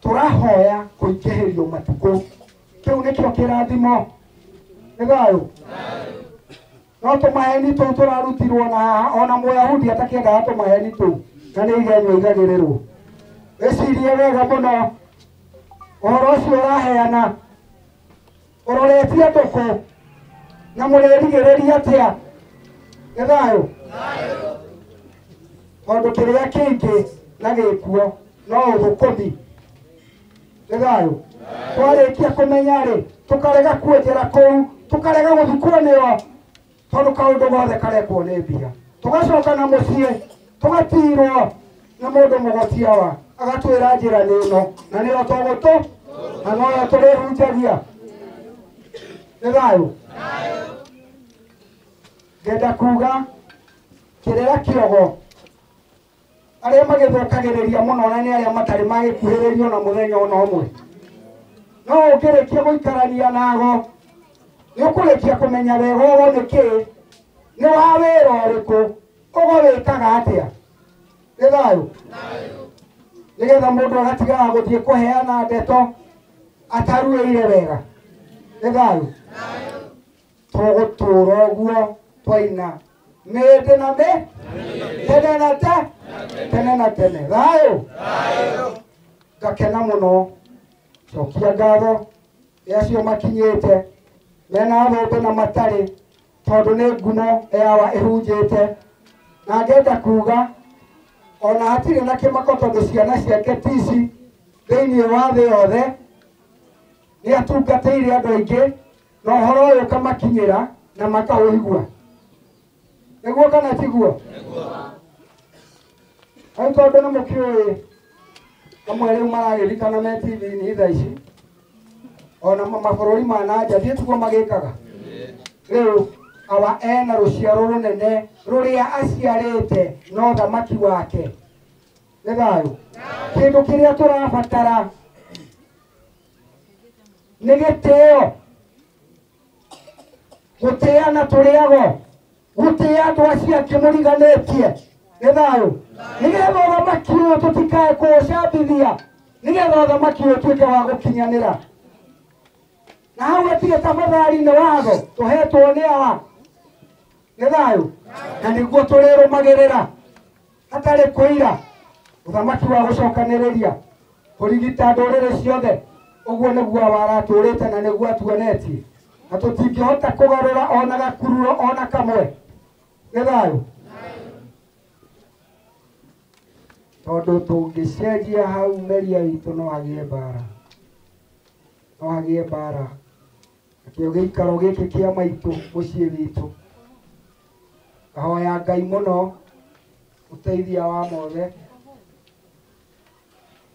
tũrahoya kũingĩhĩrio matukũ kĩu nĩkĩo kĩrathimo nĩ thayũ no tũmaheni tũu tũrarutirwo na haha ona Mũyahudi atakĩendaga tũmaheni tũu na nĩ igenyo igagĩrĩrwo ĩcirie wega mũno ũhoro ũcio ũraheana ũroretie ndũkũ na mũrerigĩrĩria atĩa nĩ thayũ tondũ kĩrĩa kĩingĩ na gĩkuo no ũthũkũmi nĩ thayũ twarĩkia kũmenya rĩ tũkarega kuonjera kũu tũkarega gũthikwo nĩo tondũ kaũndũ gothe karekwo nĩ mbia tũgacoka na mũciĩ tũgatirwo na mũndũ mũgotiawa agatwĩra njĩra nĩ ĩno na nĩyo tũgũtũ na noyo tũrĩhunjagia nĩ thayũ ngenda kuga kĩrĩra kĩogo arĩa magĩthũkagĩrĩria mũno na nĩ arĩa matarĩ magĩkuhĩrĩrio na mũthenya ona ũmwe no ũngĩrĩkia gũikarania nago nĩ ũkũrĩkia kũmenya wega ũgo nĩkĩ nĩ wa wĩra ũrĩkũ ũgo wĩkaga atĩa nĩ thayũ nĩgetha mũndũ agatigaga gũthiĩ kũheana ndeto ataruĩire wega nĩ thayũ tũgũtũra ũguo twaina mĩndĩ na tene na tene na tene thayũ ngakena mũno cokia ngatho nĩ acio makinyĩte mena thũmbĩ na matarĩ tondũ nĩ ngumo yawa ĩhunjĩte na ngenda kuga ona hatirĩ na kĩmako tondũ ciana ciake tici thĩinĩ wa thĩ yothe nĩ atungatĩire andũ aingĩ na ũhoro ũyũ ũkamakinyĩra na makaũigua nĩguo kana tiguo hau tondũ nĩ mũkĩũĩ amwe rĩu maragĩthikana me TV-inĩ thaa ici ona mabũrũri ma nanja thiĩ tiguo magĩkaga rĩu awa ena rũciaro rũnene rũrĩa aciarĩte no thamaki wake nĩ thayũ kĩndũ kĩrĩa tũrabatara nĩ gĩtĩo gũtĩana tũrĩago gũtĩa andũ acio akĩmũriganĩtie nĩ thayũ nĩgetha ũthamaki ũyũ tũtikae kũũcambithia nĩgetha ũthamaki ũyũ ũtuĩke wa gũkinyanĩra na hau atirĩ tafadhali-inĩ watho tũhetwo nĩ awa nĩ thayũ na nĩguo tũrĩrũmagĩrĩra hatarĩ kũira ũthamaki wa gũcokanĩrĩria kũrigita ndũrĩrĩ ciothe ũguo nĩguo waratũrĩte na nĩguo atuonetie na tũtingĩhota kũgarũra ona gakururo ona kamwe nĩ thayũ tondu tungicenjia hau meria witũ no hagie mbara, no hagie mbara. Nakĩo gĩikaro gĩkĩ kĩa maitũ mũciĩ witũ, ngahoya Ngai mũno ũteithia wa mothe,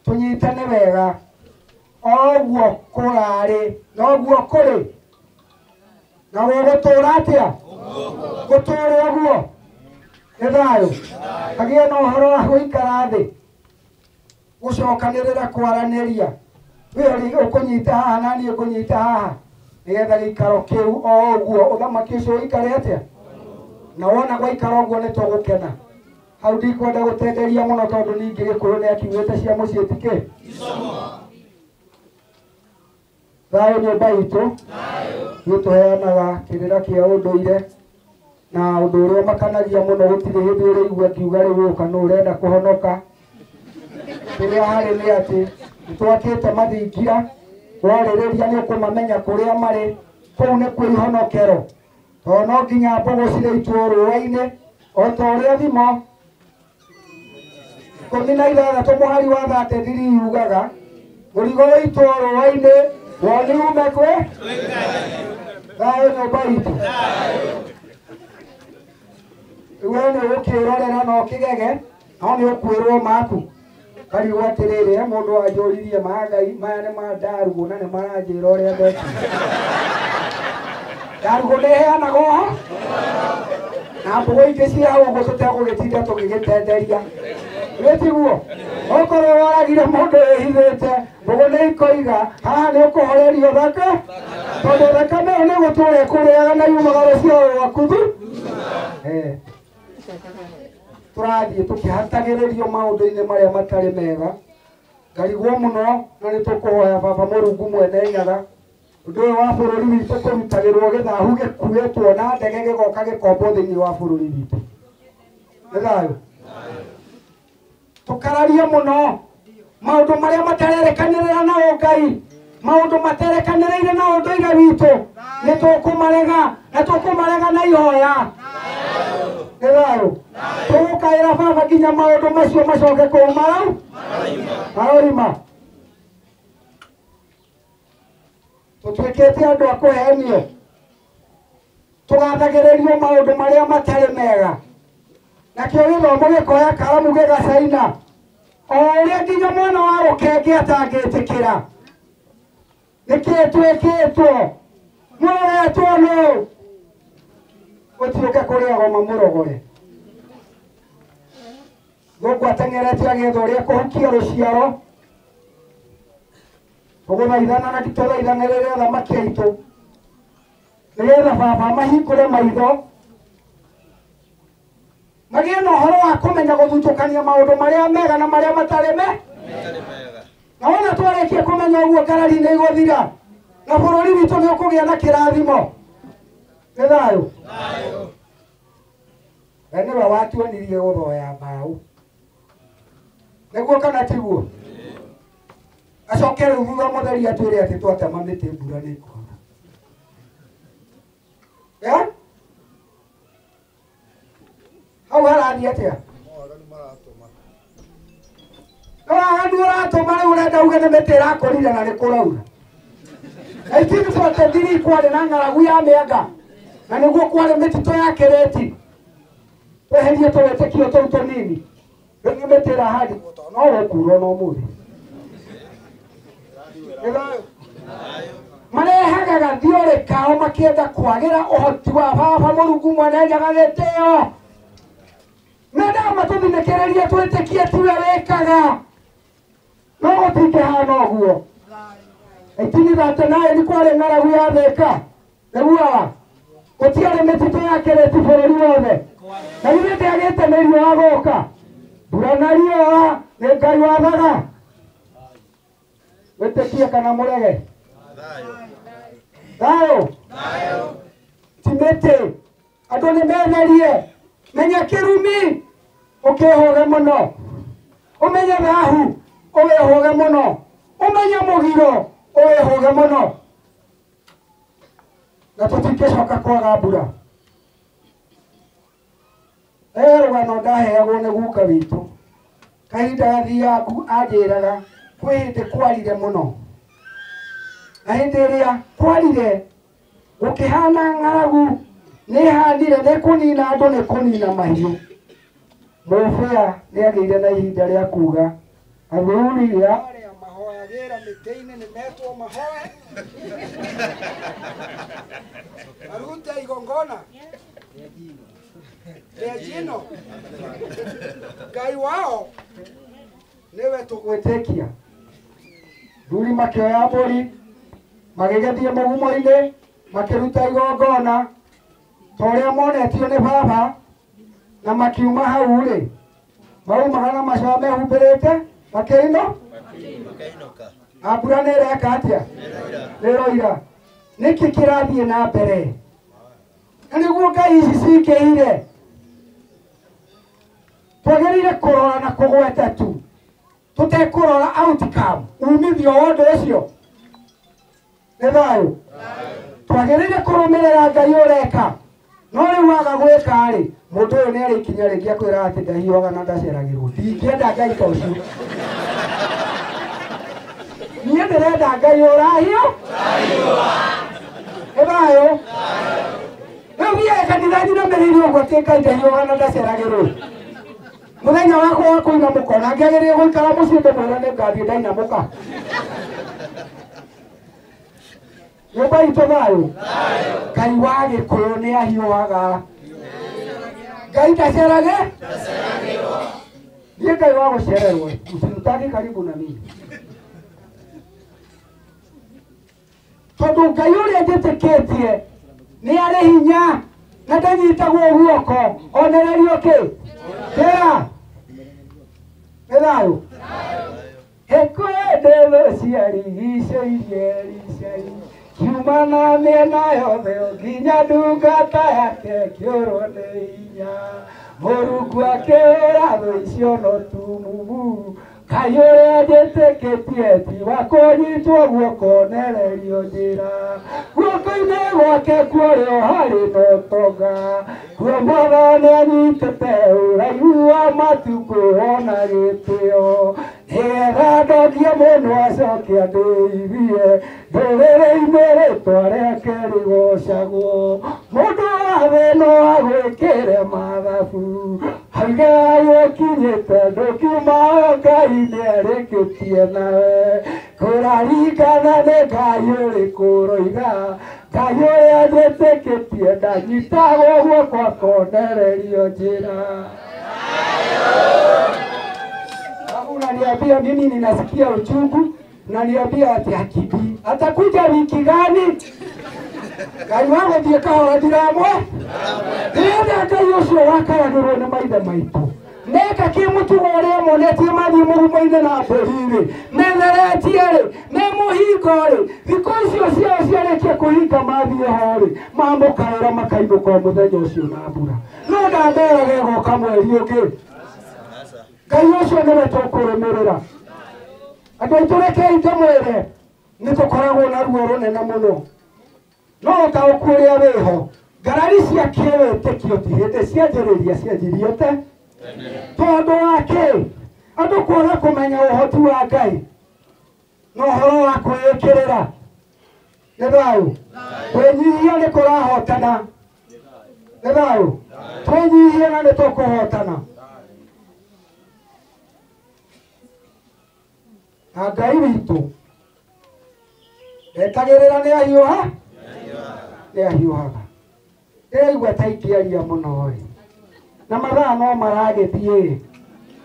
tũnyitane wega, oguo kũrarĩ noguo kũrĩ, na gũgũtũra atĩa, gũtũra ũguo nĩ thayũ, hagĩe na ũhoro wa gũikara thĩ, gũcokanĩrĩra kwaranĩria, wĩ ũkũnyita haha na niĩ ngũnyita haha, nĩgetha gĩikaro kĩu o ũguo ũthamaki ũcio ũikare atĩa, na wona gwaikara ũguo nĩ tũgũkena. Hau ndikwenda gũtenderia mũno tondũ ningĩ Gĩkũyũ nĩ akiugĩte cia mũciĩ tikĩ thayũ nyũmba itũ, nĩ tũheanaga kĩrĩra kĩa ũndũire na ũndũ ũrĩa makanagia mũno, gũtirĩ hĩndĩ ũrĩigua ngiuga rĩu ũka nĩ ũrenda kũhonoka. Kĩrĩa harĩ nĩ atĩ nĩ twakĩte mathingira, warĩrĩria nĩ ũkũmamenya kũrĩa marĩ, kũu nĩ kwĩ ihonokero, tondũ no nginya mbogo cirĩitwo rũĩ-inĩ, o ta ũrĩa thimo 16 mũhari wa 33 yugaga, mũrigo wĩitwo rũĩ-inĩ woni ume kwĩ thayũ nyũmba itũ. Rĩu we nĩ ũgũkĩrorera na ũkĩgege, no nĩ ũkwĩrwo maku. Karigwo atĩrĩrĩ, mũndũ anjũririe Ngai maya nĩ mandarugũ na nĩ maranjĩra ũrĩa ndekire. Ndarugũ nĩ heanagwo ho na mbũgũ ingĩ cia hau ũguo tũtegũgĩtinda tũgĩgĩtenderia, gĩtiguo okorwo waragire mũndũ wĩhithĩte, mbũgũ nĩ ikoiga haha nĩ ũkũhorerio thaka, tondũ thakame ĩyo nĩ gũtũra ĩkũrĩaga na yumaga rũciaro rwaku thu. Tũrathiĩ tũkĩhatagĩrĩrio maũndũ-inĩ marĩa matarĩ mega, ngarigwo mũno na nĩ tũkũhoya Baba Mũrungu mwene nyaga, ũndũ ũyũ wa bũrũri witũ kũrutagĩrwo gĩthahu gĩkuĩtwo na ndege gĩgoka gĩkombo thĩinĩ wa bũrũri witũ, nĩ thayũ. Tũkararia mũno maũndũ marĩa matarerekanĩrĩra na Ngai, maũndũ materekanĩrĩire na ũndũire witũ, nĩ tũkũmarega na tũkũmarega na ihoya, nĩ thayũ. Tũgũkaĩra Baba nginya maũndũ macio macoke kũu marima. Tũtuĩkĩte andũ a kũhenio, tũgathagĩrĩrio maũndũ marĩa matarĩ mega, nakĩo gĩthomo gĩkoya karamu gĩgacaina, o ũrĩa nginya mwana wa rũkenge atangĩtĩkĩra. Nĩkĩĩ twĩkĩtwo, mũroretwo nũ, gũtiũke kũrĩa goma mũrogore. Gũkũ ateng'erete agĩetha ũrĩa kũhukia rũciaro, tũgũthaithana na tũthaithanĩrĩre athamaki aitũ, nĩgetha Baba mahingũre maitho, magĩe na ũhoro wa kũmenya gũthutũkania maũndũ marĩa mega na marĩa matarĩ mega. Na wona twarĩkia kũmenya ũguo ngarari nĩ igũthira, na bũrũri witũ nĩ ũkũgĩa na kĩrathimo, nĩ thayũ. We nĩwe watuonirie gũthoya mbaũ, nĩguo kana tiguo? Acoke rĩu thutha mũtheri atwĩre atĩ twatema mĩtĩ mbura nĩ ikũhora. Hau harathiĩ atĩa? Waganu ũratũma rĩu ũrenda uge nĩ mĩtĩ ĩrakũrire na nĩ kũraura. 1843 kwarĩ na ng'aragu ya mĩanga, na nĩguo kwarĩ mĩtitũ ya Kĩrĩti. Tweherie tũwĩtĩkio tũu tũnini, rĩu mĩtĩ ĩrahandwo no gũkurwo no mũthĩ. Marehaga gathiũrĩ kao makĩenda kwagĩra ũhoti wa Baba Mũrungu mwene njaga gĩtĩo. Mendaga matũthinĩkĩrĩrie twĩtĩkie tiwe wĩkaga, no gũtingĩhana ũguo. 1839 nĩ kwarĩ ng'aragu ya Thĩka, nĩguo gũtiarĩ mĩtitũ ya Kĩrĩti bũrũri wothe, na githĩ ndĩagĩte nĩ riũa gũka, mbura na riũa nĩ Ngai wathaga. Wĩtĩkie kana mũrege? Thayũ ti mĩtĩ, andũ nĩ metherie. Menya kĩrumi ũkĩhũge mũno, ũmenye thahu ũwĩhũge mũno, ũmenye mũgiro ũwĩhũge mũno, na tũtingĩcoka kwaga mbura. Rũgano ndaheagwo nĩ guka witũ, kahinda gathiaku anjĩraga kwĩ hĩndĩ kwarire mũno, na hĩndĩ ĩrĩa kwarire gũkĩhana ng'aragu, nĩ handire nĩ kũnina andũ nĩ kũnina mahiũ. Mũbĩa nĩ agĩire na ihinda rĩa kuga athuri arĩa mahoyagĩra mĩtĩ-inĩ nĩ metwo mahoe arute igongona rĩa njino Ngai wao nĩwe tũgwĩtĩkia. Thuri makĩoya mbũri magĩgĩthiĩ mũgumo-inĩ makĩruta igongona ta ũrĩa monetio nĩ baba, na makiuma hau rĩ maumaga na macoa mehumbĩrĩte makĩinũka. Mbura nĩ ĩreka atĩa? Nĩ ĩroira. Nĩkĩ kĩrathiĩ na mbere? Na nĩguo Ngai ici cikĩire twagĩrĩire kũrora na kũgweta tu, tũtekũrora outcome, umithio wa ũndũ ũcio. Nĩ thayũ? Twagĩrĩire kũrũmĩrĩra Ngai ũreka, no rĩu waga gwĩka rĩ, mũndũ ũyũ nĩ arĩ ikinya rĩngĩ akwĩra atĩ ndahiũhaga na ndaceragĩrwo. Ndingĩenda Ngai ta ũcio. Niĩ ndĩrenda Ngai ũrahiũ. Nĩ thayũ? Rĩu thiĩ kanitha-inĩ na mĩrĩire ũguo atĩ Ngai ndahiũhaga na ndaceragĩrwo. Mũthenya wakwa wa kũinamũka na ngĩagĩrĩire gũikara mũciĩ ndĩmwĩra nĩ ngathiĩ ndainamũka. Nyũmba itũ thayũ? Ngai wa Gĩkũyũ nĩ ahiũhaga. Ngai ndacerage? Niĩ Ngai wa gũcererwo usinitaki karibu na mimi. Tondũ Ngai ũrĩa njĩtĩkĩtie nĩ arĩ hinya na ndanyitagwo guoko onererio kĩ? Kĩra? Nĩ thayũ? Hĩkwende thũ ciarigicĩirie ricai kiuma na mĩena yothe nginya ndungata yake kĩũrwo nĩ hinya. Mũrungu akĩũra thũ icio no tumumu, Ngai ũrĩa njĩtĩkĩtie ti wa kũnyitwo guoko onererio njĩra. Guoko-inĩ gwake kuorĩo harĩ na ũtonga, kuo Mwathani nĩ anyitĩte ũraihu wa matukũ ona gĩtĩo, nĩgetha ndongie mũndũ acoke andĩithie ndũrĩrĩ-inĩ rĩtwa rĩake rĩgocagwo. Mũndũ wa thĩ no agwĩkĩre mathabu auge agũkinyĩte ndũkiuma Ngai nĩ arĩkĩtie nawe. Kũraringana nĩ Ngai ũrĩkũ ũroiga, Ngai ũrĩa njĩtĩkĩtie ndanyitagwo guoko akonererio njĩra. Unaniambia mimi ninasikia uchungu, unaniambia ati hakibi atakuja wiki gani? Ngai wangu ndiye kahora ndiramwe nĩenda Ngai ũcio wakaragĩrwo nĩ maithe maitũ neka kĩmũtugo ũrĩa monetie mathiĩ mũgumo-inĩ na mbũri-rĩ metheretie-rĩ me mũhingo-rĩ thikũ icio ciao ciarĩkia kũhinga mathiĩ ho-rĩ mamũkaĩra makainũka o mũthenya ũcio na mbura. No ndameraga ĩgoka mweri ũngĩ. Ngai ũcio nĩwe tũkũrũmĩrĩra. Andũ aitũ rekei tũmwĩre nĩ tũkoragwo na ruo rũnene mũno, no ũtaũku ũrĩa wĩho ngarari cia kĩwĩtĩkio ti hĩndĩ cianjĩrĩria cianjirie te tondũ wa kĩ? Andũ kwaga kũmenya ũhoti wa Ngai na ũhoro wa kwĩĩkĩrĩra. Nĩ thayũ? Kwĩnyihia nĩ kũrahotana. Nĩ thayũ? Twĩnyihie na nĩ tũkũhotana. Na Ngai witũ etagĩrĩra nĩ ahiũha? Nĩ ahiũhaga. Ndĩraigua ta ingĩaria mũno-rĩ na mathaa no maragĩthiĩ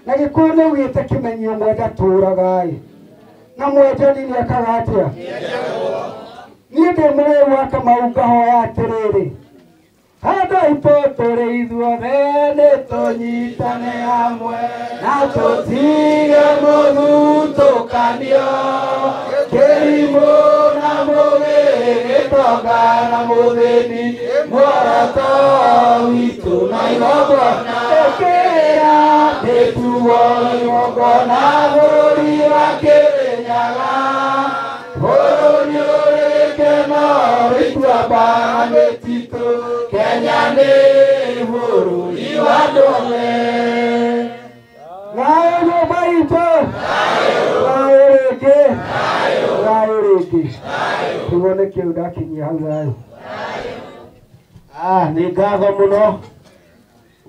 na Gĩkũyũ nĩ ugĩte kĩmenyi ũmwe ndatũraga-ĩ na mwenjani nĩ ekaga atĩa? Niĩ ndĩ mũrĩu wa Kamau ngahoya atĩrĩrĩ, handũ aitũ tũrĩ ithuothe nĩ tũnyitane hamwe na tũtige mũthutũkanio, kĩrimũ na mũgĩ, gĩtonga na mũthĩni, muoroto witũ na igongona ĩkĩra mĩtugo igongona bũrũri wa Kĩrĩnyaga, bũrũri ũrĩ gĩkeno wĩituamba na mĩtitũ, Kenya nĩ bũrũri wa ndũme. Nayo nyũmba Tugone kä u ndakinyia hau thayå. Nä ngatho må no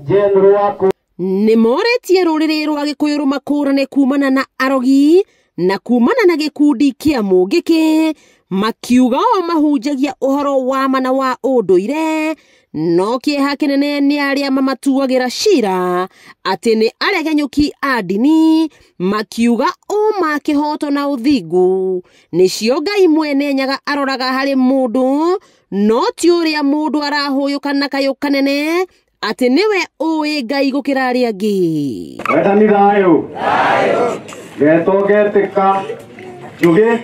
General waku nä moretie rũrĩrĩ rwa Gĩkũyũ rũmakũrane kumana na arogi na kumana na gĩkundi kĩa mũngĩkĩ, makiuga o mahunjagia ũhoro wa mana wa ũndũire, no kĩeha kĩnene nĩ arĩa mamatuagĩra cira atĩ nĩ aregenyũki a ndini, makiuga uma kĩhoto na ũthingu nĩcio Ngai mwene nyaga aroraga harĩ mũndũ, no ti ũrĩa mũndũ arahũyũka na kayũ kanene atĩ nĩwe ũĩ Ngai gũkĩra arĩa angĩ. wendani thayũ getwo getĩka Njũgĩ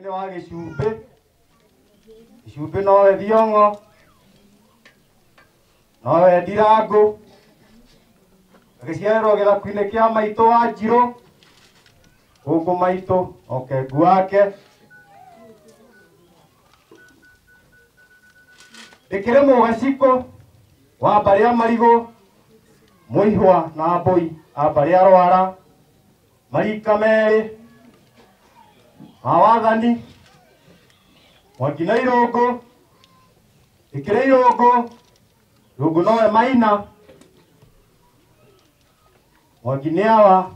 nĩ wa Gĩcumbĩ, Gĩcumbĩ nowe Thiong'o, nowe Ndirangũ, agĩciarĩrwo gĩthaku-inĩ kĩa maitũ wa Njirũ gũkũ maitũ Okengu wake. Ndĩkĩrĩ mũgacikũ wa mbarĩ ya Marigũ, Mũihwa na Mbũi a mbarĩ ya Rwara, marika merĩ ma wathani Mwangi na Irũngũ. Ndĩkĩrĩ Irũngũ nowe Maina, Mwangi nĩ awa,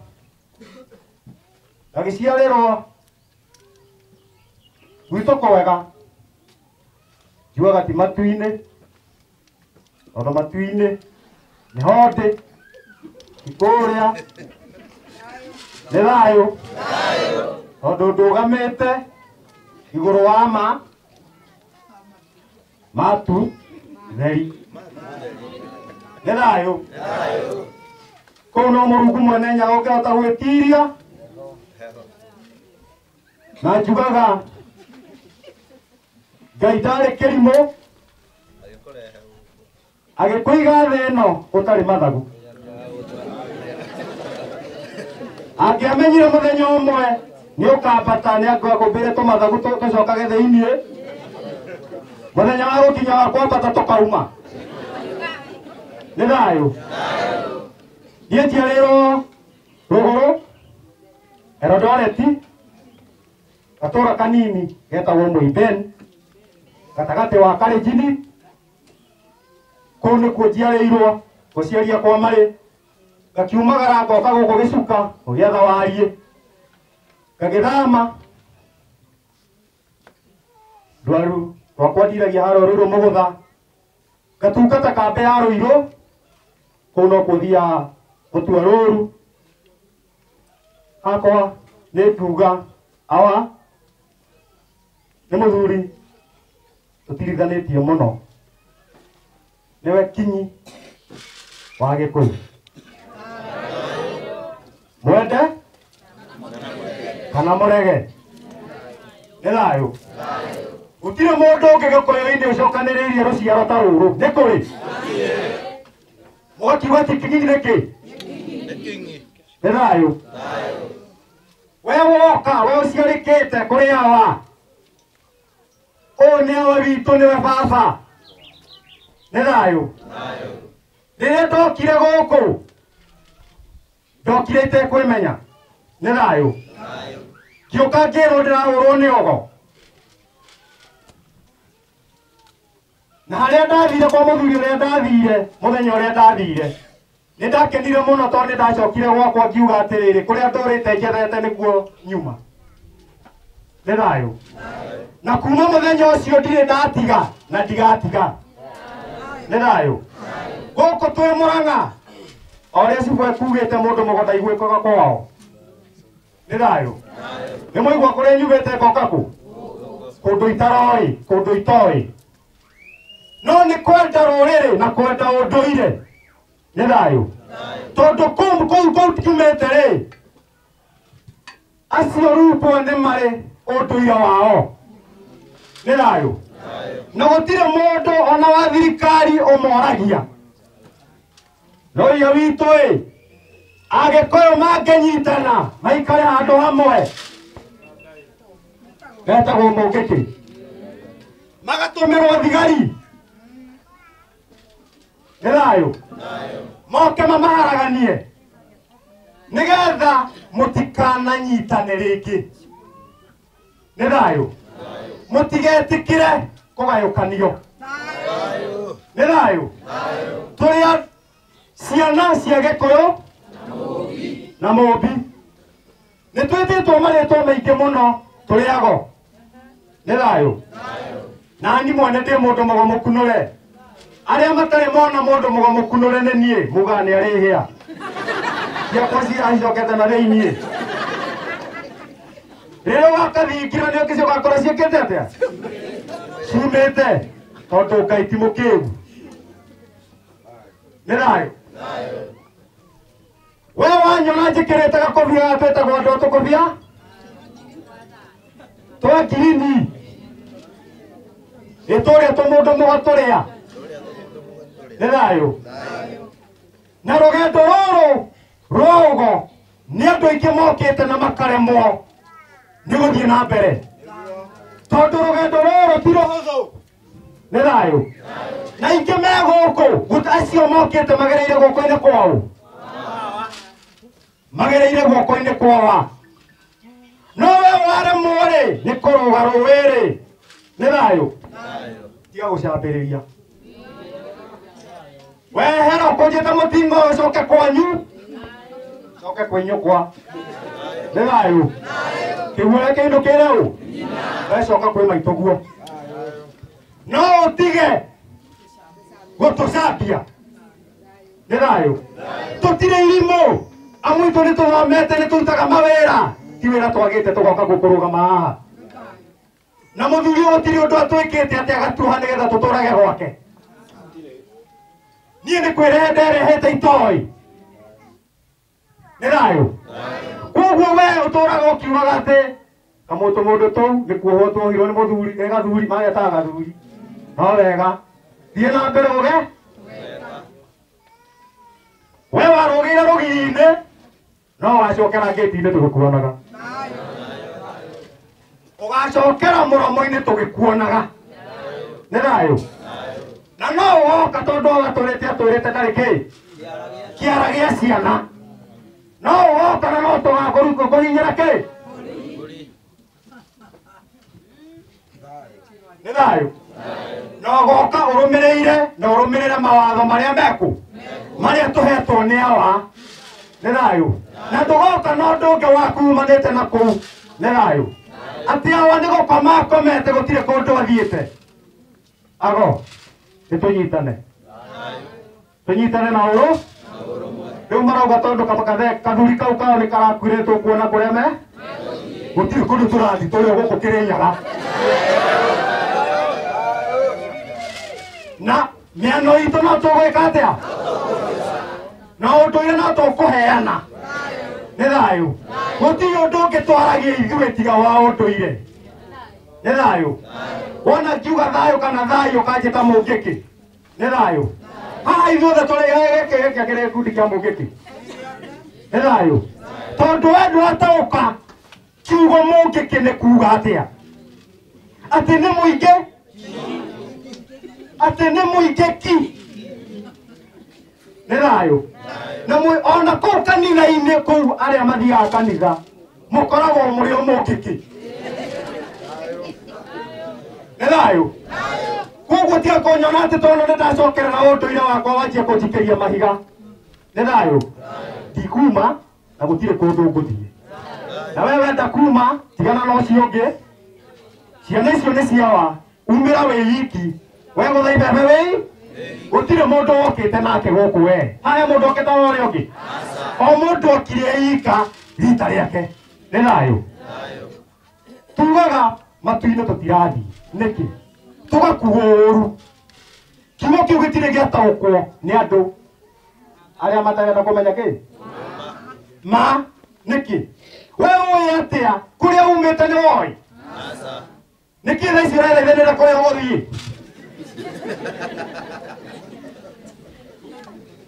gagĩciarĩrwo gwitũ kwega, njuaga ti matu-inĩ, tondũ matu-inĩ nĩ hondĩ, ti kũrĩa nĩ thayũ, tondũ ndũgamĩte igũrũ wa matu theri, nĩ thayũ. Kũu no Mũrungu mwene nyaga ũngĩhota gwĩtiria, na njugaga Ngai ndarĩ kĩrimũ agĩkũiga thĩ ĩno ũtarĩ mathagu. Angĩamenyire mũthenya ũmwe nĩ ũkambata nĩ angĩakũmbĩre tũmathagu tũcokage thĩiniĩ, mũthenya wa gũkinya wa kwambata tũkauma, nĩ thayũ. Niĩ njiarĩirwo Rũgũrũ Erodoreti, gatũũra kanini getagwo Mũimben, gatagatĩ wa Kalenjin. Kũu nĩkuo njiarĩirwo, gũciaria kwa marĩ, ngakiumagara ngoka gũkũ Gĩcuka gũgĩetha wariĩ, ngagĩthama ndwaru rwakwa ndiragia harĩa Rũirũ Mũgũtha, ngatungata kambĩ ya Rũirũ. Kũu no kuo thiaga gũtua rũũru hakwa, nĩ nguga awa nĩ mũthuri tũtirithanĩtie mũno, nĩwe Kinyi wa Gĩkũyũ, mwende kana mũrege, nĩ thayũ. Gũtirĩ mũndũ ũngĩ Gĩkũyũ-inĩ ũcokanĩrĩirie rũciaro ta rũrũ, nĩ kũrĩ? Mũgakiuga ti Kinyi nĩkĩ? Nĩ thayũ. We woka we ũciarĩkĩte kũrĩ awa, ũyũ nĩwe witũ, nĩwe baba, nĩ thayũ. Rĩrĩa ndokire gũkũ ndokire itekwĩmenya, nĩ thayũ. Ngĩũka ngĩrwo ndĩrahũrwo nĩ ogo, na harĩa ndathire kwa mũthuri ũrĩa ndathire, mũthenya ũrĩa ndathire nĩ ndakenire mũno, tondũ nĩ ndacokire gwakwa ngiuga atĩrĩrĩ, kũrĩa ndũrĩte njethete nĩguo nyuma, nĩ thayũ. Na kuma mũthenya ũcio ndirĩ ndatiga na ndigatiga, nĩ thayũ. Gũkũ twĩ Mũrang'a, o ũrĩa cibũ ekugĩte mũndũ mũgũnda igwĩkaga kwao, nĩ thayũ. Nĩ mũigua kũrĩa nyugĩte ngoka kũ? Kũndũ itaroĩ, kũndũ itoĩ, no nĩ kwenda rũrĩrĩ na kwenda ũndũire, nĩ thayũ. Tondũ kũu tiumĩte rĩ, acio rutwo nĩ marĩ ũndũire wao, nĩ thayũ. Na gũtirĩ mũndũ ona wa thirikari ũmoragia. No iria witũ ĩ, Agĩkũyũ mangĩnyitana maikare handũ hamwe, getagwo mũngĩkĩ, magatũmĩrwo thigari, nĩ thayũ. Moke mamaharaganie nĩgetha mũtikananyitane rĩngĩ, nĩ thayũ mũtigetikire kũgayũkanio nĩ thayũ tũrĩa ciana cia Gĩkũyũ na Mũmbi nĩ twĩtĩtwo marĩtwa maingĩ mũno tũrĩago nĩ thayũ nani mwene ndĩ mũndũ mũgomũkunũre arĩa matarĩ mona mũndũ mũgomũkunũre nĩ niĩ muga nĩ arĩ hĩa ciakwa ciracokete na thĩiniĩ rĩrĩa wakathingira nĩ ũkĩcoka gũkora ciĩkĩte atĩa ciumĩte tondũ Ngai ti mũkĩgu nĩ thayũ we wanyona njĩkĩrĩte gakobia gaka twĩtagwo andũ tũkobia twa ngirini ĩtũrĩa tũmũndũ mũgatũrĩa nĩ thayũ na rũgendo rũrũ rwogo nĩ andũ aingĩ mokĩte na makaremwo nĩ gũthiĩ na mbere tondũ rũgendo rũrũ ti rũhũthũ nĩ thayũ na aingĩ me gũkũ acio mokĩte magereire guoko-inĩ kwao magereire guoko-inĩ kwawa no we waremwo-rĩ nĩ kũrũga rũĩ-rĩ nĩ thayũ tiga gũcambĩrĩria wehera ũkũnjĩte mũtingo ũcoke kwanyu coke kwĩ nyũkwa nĩ thayũ kĩguoya kĩndũ kĩrĩ ũ wecoka kwĩ maitũguo no ũtige gũtũcambia nĩ thayũ tũtirĩ irimũ amu itũ nĩ tũthomete nĩ tũrutaga mawĩra ti wĩra twagĩte tũgoka gũkũrũgama haha na mũthuri ũyũ gũtirĩ ũndũ atwĩkĩte atĩ agatuha nĩgetha tũtũrage gwake niĩ nĩ kwĩrehe nderehete itoĩ nĩ thayũ koguo we ũtũraga ũkiugaga atĩ kamũtũ mũndũ tũu nĩ kuohwo tuohirwo nĩ mũthuri nĩ gathuri magetaga gathuri no wega thiĩ na mbere ũge we warũgĩire rũgiri-inĩ no wacokera ngĩti-inĩ tũgĩkuonaga ũgacokera mũromo-inĩ tũgĩkuonaga nĩ thayũ na no woka tondũ agatũrĩte atwĩrĩte ndarĩ kĩ kĩara gĩa ciana no woka na no tũgakũrũka kũhinyĩra kĩ nĩ thayũ no goka ũrũmĩrĩire na ũrũmĩrĩre mawatho marĩa meku marĩa tũhetwo nĩ awa nĩ thayũ na ndũgoka na ũndũ ũngĩ wakuumanĩte na kũu nĩ thayũ atĩ awa nĩ gũkoma akomete gũtirĩ kũndũ athiĩte ago nĩ tũnyitane na ũrũ rĩu marauga tondũ kathuri kau kao nĩ karakuire tũkuona kũrĩa me gũtirĩ kũndũ tũrathi tũrĩa gũkũ Kĩrĩnyaga na mĩano itũ no tũgwĩka atĩa na ũndũire no tũkũheana nĩ thayũ gũtirĩ ũndũ ũngĩ twaragia ithuĩ tiga wa ũndũire nĩ thayũ wona kiuga thayũ kana thayũ kanjĩta mũngĩkĩ nĩ thayũ haha ithuothe tũrĩ gĩkĩ kĩrĩ gĩkundi kĩa mũngĩkĩ nĩ thayũ tondũ we ndwataũka kiugo mũngĩkĩ nĩ kuuga atĩa atĩ nĩ mũingĩ atĩ nĩ mũingĩ ki nĩ thayũ na ona kũu kanitha-inĩ kũu arĩa mathiaga kanitha mũkoragwo mũrĩ o mũngĩkĩ nĩ thayũ koguo tiga kũnyona atĩ tondũ nĩ ndacokerera ũndũire wakwa wanjia kũnjikĩria mahiga nĩ thayũ ndikuma na gũtirĩ kũndũ ngũthiĩ na we wenda kuma tigana na ũcio ũngĩ ciana icio nĩ ciawa umĩra wĩ wiki we gũtha ibebe wĩ gũtirĩ mũndũ wokĩte nake gũkũ we harĩa mũndũ okĩte wa ũrĩa ũngĩ o mũndũ okire ika rita rĩake nĩ thayũ tugaga matu-inĩ tũtirathiĩ nĩkĩ tũgakuo ũru kiugo kĩu gĩtirĩ gĩataũkwo nĩ andũ arĩa matarenda kũmenya kĩ ma nĩkĩ we ũĩ atĩa kũrĩa umĩte nĩ woĩ nĩkĩ thaa ici ũrethaithanĩra kũrĩa gũthiĩ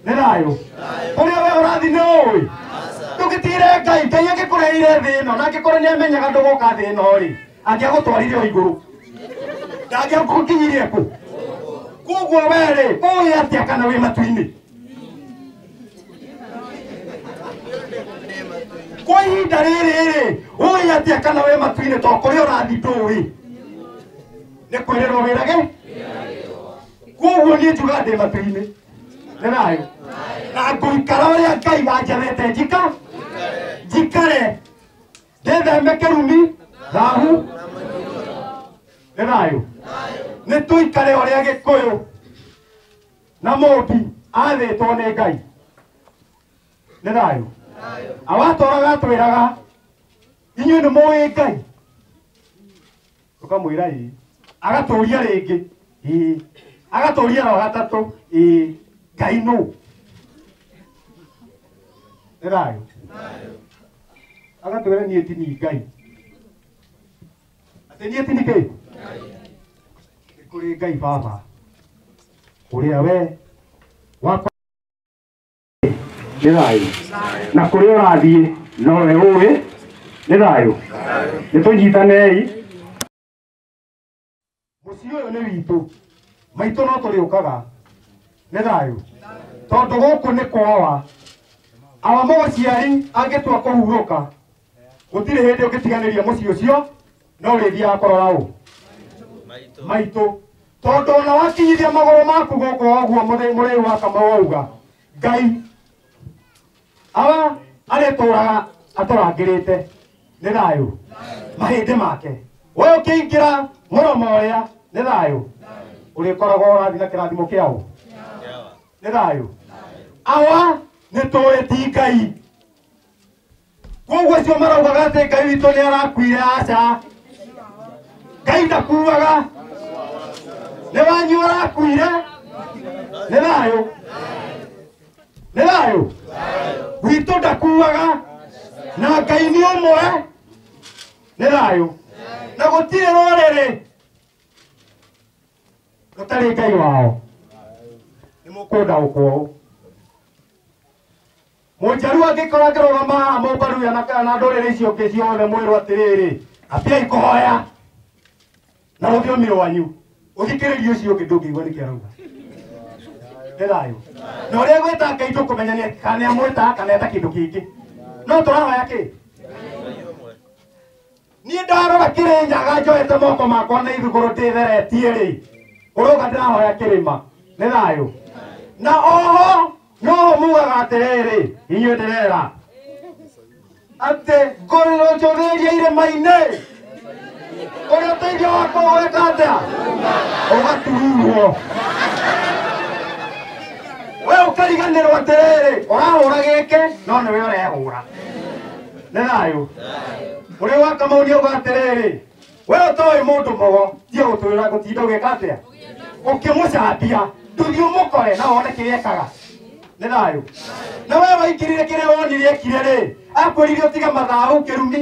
nĩ thayũ kũrĩa we ũrathiĩ nĩ ũĩ ndũgĩtigĩre Ngai Ngai angĩkũreheire thĩ ĩno na angĩkorwo nĩ amenyaga ndũgoka thĩ ĩno-rĩ angĩagũtwarire o igũrũ ndangĩagũkinyirie kũ koguo we-rĩ ũĩ atĩa kana wĩ matu-inĩ kwa ihinda rĩrĩ ũĩ atĩa kana we matu-inĩ to kũrĩa ũrathi ndũĩ nĩ kwĩrĩrwo wĩrage koguo niĩ njuga ndĩ matu-inĩ nĩ thayũ na ngũikara ũrĩa Ngai anjathĩte njikare ndĩtheme kĩrumi thahu nĩ thayũ nĩ tũikare ũrĩa Gĩkũyũ na Mũmbi athĩtwo nĩ Ngai nĩ thayũ awatoraga twĩraga inyuĩ nĩ mũĩ Ngai tũkamwĩra ĩĩ agatũria rĩngĩ ĩĩ agatũria ro gatatũ ĩĩ Ngai nũ nĩ thayũ agatwĩra niĩ ti ni Ngai atĩ niĩ ti ni kĩ nĩ kũrĩ Ngai Baba ũrĩa we wakwa nĩ thayũ na kũrĩa ũrathiĩ nowe ũĩ nĩ thayũ nĩ tũnyitanei mũciĩ ũyũ nĩ witũ maitũ no tũrĩũkaga nĩ thayũ tondũ gũkũ nĩ kwawa awa mũciari angĩtua kũhurũka gũtirĩ hĩndĩ ũngĩtiganĩria mũciĩ ũcio no ũrĩthiaga kũrora ũ maitũ tondũ ona wakinyithia magũrũ maku gũkũ ũguo mũrĩu wa Kamau auga Ngai awa arĩtũraga atũrangĩrĩte nĩ thayũ mahĩndĩ make we ũkĩingĩra mũromo ũrĩa nĩ thayũ ũrĩkoragwo ũrathi na kĩrathimo kĩaũ nĩ thayũ awa nĩ tũĩ ti Ngai koguo acio maraugaga atĩ Ngai witũ nĩ arakuire aca Ngai ndakuaga nĩ wanyu arakuire nĩ thayũ nĩ thayũ witũ ndakuaga na Ngai nĩ ũmwe nĩ thayũ na gũtirĩ rũrĩrĩ rũtarĩ Ngai wao nĩ mũkũnda ũkũũ mũnjaru angĩkora ngĩrũgama haha mũmbaruya na ndũrĩrĩ icio ũngĩ ciothe mwĩrwo atĩrĩrĩ ambiai kũhoya na rũthiomi rwanyu ũthikĩrĩrie ũcio ũngĩ ndũngĩigua nĩkĩ arauga nĩ thayũ na ũrĩa gwĩta Ngai ndũkũmenya kana nĩ amwĩta kana eta kĩndũ kĩngĩ no tũrahoya kĩ niĩ ndarora Kĩrĩnyaga njoete moko makwa na ithũgũrũ ndĩtheretie rĩ ũrauga ndĩrahoya kĩrĩma nĩ thayũ na oho no mugaga atĩrĩrĩ inyuĩ ndĩrera atĩ ngũrĩrwo njũthĩria irĩma-inĩ ũrĩa ũteithio wakwa ũgeka atĩa ũgatururwo we ũkariganĩrwo atĩrĩrĩ ũrahũra gĩkĩ no nĩwe ũrehũra nĩ thayũ ũrĩa wa Kamau nĩ auga atĩrĩrĩ we ũtoĩ mũndũ mũgo tie gũtwĩra gũtinda ũgeka atĩa ũkĩmũcambia nduthi ũmũkore na wone kĩrĩa ekaga nĩ thayũ na we waingĩrire kĩrĩa wonire ekire rĩ akwĩrire ũtige mathaũ kĩrumi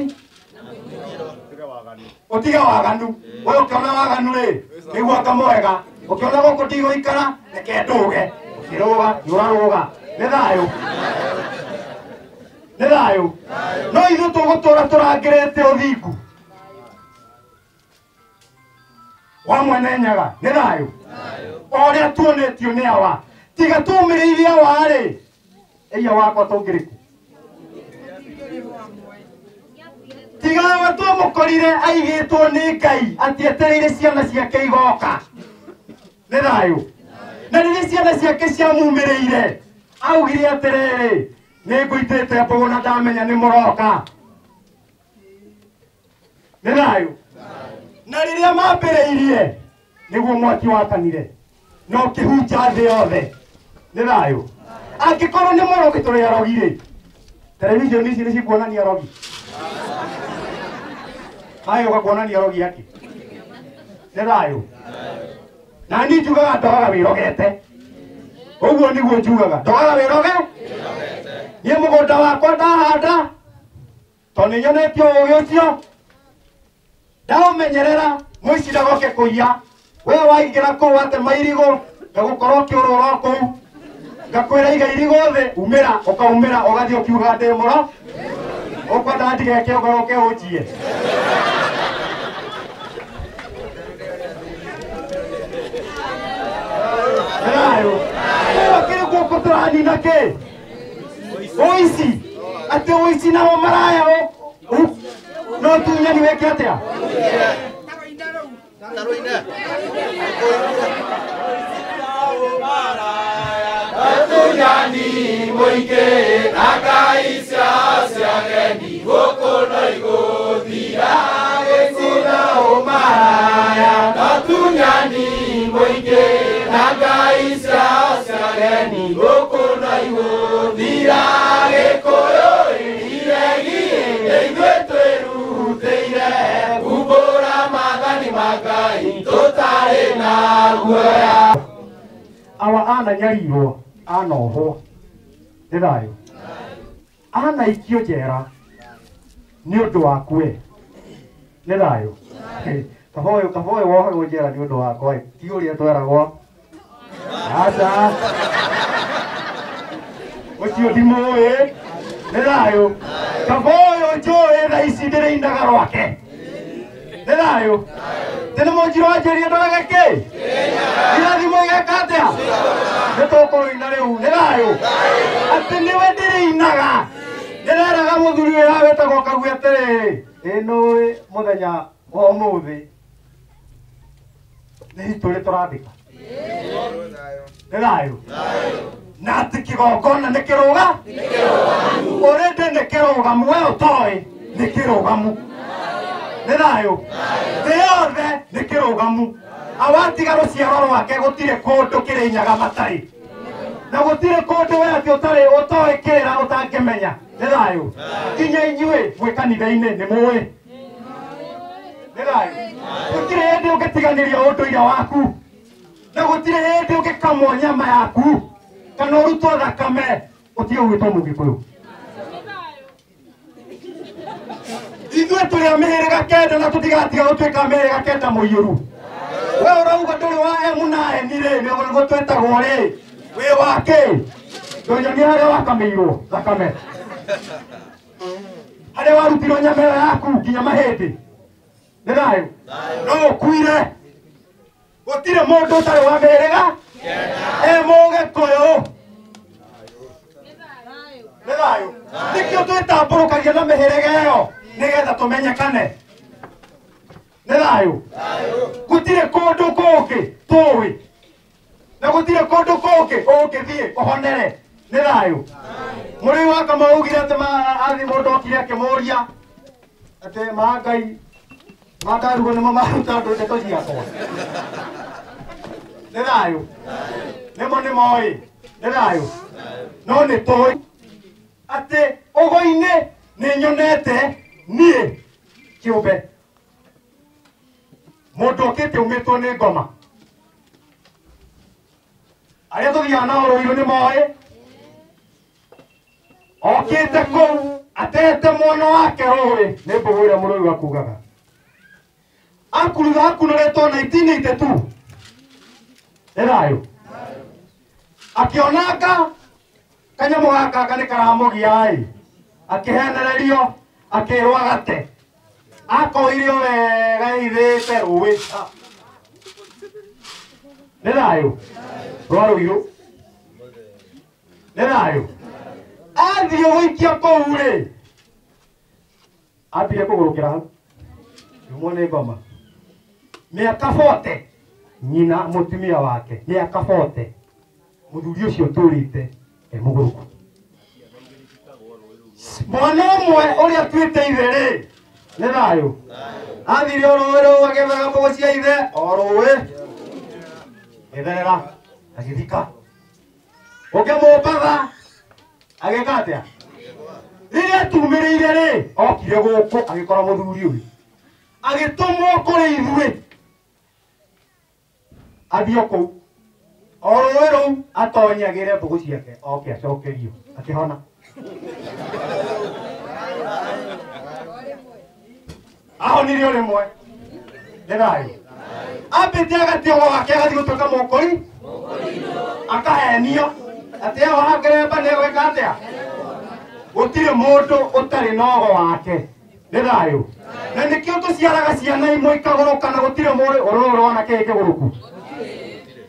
ũtige waganu we ũkĩona waganu rĩ nĩguo akamwega ũkĩona gũkũ ndigũikara reke ndũge ũkĩrũga nĩũrarũga nĩ thayũ nĩ thayũ no ithuĩ tũgũtũra tũrangĩrĩte ũthingu wa Mwene Nyaga nĩ thayũ ũrĩa tuonetio nĩ awa tiga tumĩrĩirie awa-rĩ ĩia wakwa tũngĩrĩku tiga we twamũkorire aigĩtwo nĩ Ngai atietereire ciana ciake igoka nĩ thayũ na rĩrĩa ciana ciake ciamumĩrĩire augire atĩrĩrĩ nĩ ngũitĩte mbũgũ na ndamenya nĩ mũroka nĩ thayũ na rĩrĩa mambĩrĩirie nĩguo mwaki wakanire no kĩhunja thĩ yothe nĩ thayũ angĩkorwo nĩ mũrogi tũrĩ arogi-rĩ televisheni ici nĩ cikuonania arogi haya ũgakuonania arogi ake nĩ thayũ na niĩ njugaga ndogaga wĩrogete ũguo nĩguo njugaga ndogaga wĩroge niĩ mũgũnda wakwa ndahanda tondũ nĩ nyonetio ũgĩ ũcio ndaũmenyerera mũici ndagoke kũiya we waingĩra kũu atema irigũ ngagũkorwo ũkĩũrũra kũu ngakwĩra iga irigũ thĩ umĩra ũkaumĩra ũgathiĩ ũkiuga ndĩ mũro ũkwenda ndigeke ũgaroke ũnjie thayũ ũkĩrĩ guoko tũranina kĩ ũici ati uici nao maraya no tunya ni weke atia Tunyani muingi na ngai ciageni guku no iguthira gĩcina ũmaraya. Tunyani muingi na ngai ciageni guku no iguthira gĩkũyũ iregi ithuĩ twĩrutĩire kumbũra maathani ma Ngai tũtarĩ na guoya. awa ana nyarirwo anohwo nĩ thayũ anaikio njera nĩ ũndũ wakwe nĩ thayũ kaboyo wohagwo njera nĩ ũndũ wakwa ti ũrĩa tweragwo aca ũcio ndimũĩ nĩ thayũ kaboyo njũĩ thaa ici ndĩrĩinaga rwake nĩ thayũ tene mũnjiro wanjĩria ndorage kĩ irathimo igeka atĩa nĩtũkũrũina rĩu nĩ thayũ atĩ nĩwe ndĩrĩinaga ndĩreraga mũthuri ũyũ wĩtagwo Kagu atĩrĩrĩ ĩnũĩ mũthenya wa ũmũthĩ nĩ history tũrandĩka nĩ thayũ na atĩ kĩgongona nĩ kĩrũga already nĩ kĩrũgamu we ũtoĩ nĩ kĩrũgamu nĩ thayũ thĩ yothe nĩ kĩrũgamu awatiga rũciaro rwake gũtirĩ kũndũ kĩrĩnyaga matarĩ na gũtirĩ kũndũ we atĩ ũtoĩ kĩra ũtangĩmenya nĩ thayũ nginya inyuĩ mwĩ kanitha-inĩ nĩ mũĩ nĩ thayũ gũtirĩ hĩndĩ ũngĩtiganĩria ũndũire waku na gũtirĩ hĩndĩ ũngĩkamwo nyama yaku kana ũrutwo thakame ũtige gwĩtwo Mũgĩkũyũ. Ithuĩ tũrĩ a mĩhĩrĩga kenda na tũtigatiga gũtuĩka mĩhĩrĩga kenda mũiyũru. We ũrauga ndũrĩ wa emu na eni rĩ nĩguo twĩtagwo rĩ wĩ wakĩ ndũnyonia harĩa wakamĩirwo thakame harĩa warutirwo nyama ĩyo yaku nginya mahĩndĩ nĩ thayũ no ũkuire gũtirĩ mũndũ ũtarĩ wa mĩhĩrĩga Mũgĩkũyũ nĩ thayũ nĩkĩo twĩtambũrũkagia na mĩhĩrĩga ĩyo nĩgetha tũmenyekane nĩ thayũ gũtirĩ kũndũ kũngĩ tũĩ na gũtirĩ kũndũ kũngĩ ũngĩthiĩ ũhonere nĩ thayũ. Mũrĩu wa Kamau augire atĩ athi mũndũ okire akĩmũria atĩ Ngai mandarugo nĩmo maruta andũ ndeto ciakwa nĩ thayũ nĩmo nĩmoĩ nĩ thayũ no nĩ tũĩ atĩ ũgo-inĩ nĩ nyonete niĩ kĩũmbe mũndũ okĩte umĩtwo nĩ ngoma arĩa tũthiaga nao rũirũ nĩ moĩ okĩte kũu atete mwana wake rũĩ nĩ mbũgũ ĩrĩa mũrũi akugaga akunũrĩtwo 1982 nĩ thayũ akĩonanga kanyamũ gaka nĩ karamũgia akĩhenererio akĩrwo agate akoirio wega ithĩte rũĩ nĩ thayũ rwa rũirũ nĩ thayũ athiĩ gũikia kũu rĩ ambire kũgũrũkĩra hau yumwo nĩ ngoma mĩaka 40 nyina mũtumia wake mĩaka 40 mũthuri ũcio tũrĩte mũgũrũku mwana ũmwe ũrĩa tuĩte ithe rĩ nĩ thayũ athire o rũĩ rũu agĩethaga mbũgũ cia ithe o rũĩ gĩtherera agĩthika ũngĩ Mũmbatha agĩka atĩa rĩrĩa tumĩrĩire rĩ okire gũkũ agĩkora mũthuri ũyũ agĩtũmwo kũrĩ ithuĩ athiĩ o kũu o rũĩ rũu atonye agĩre mbũgũ ciake oke acokerio akĩhona ahonire o rĩmwe nĩ thayũ ambĩte agatĩogo gake agathiĩ gũtuĩka mũkũri akahenio atĩ ĩyo hangĩremba nĩ gwĩka atĩa gũtirĩ mũndũ ũtarĩ na ogo wake nĩ thayũ na nĩkĩo tũciaraga ciana imwe ikagũrũka na gũtirĩ mũndũ ũrona kĩĩ kĩgũrũku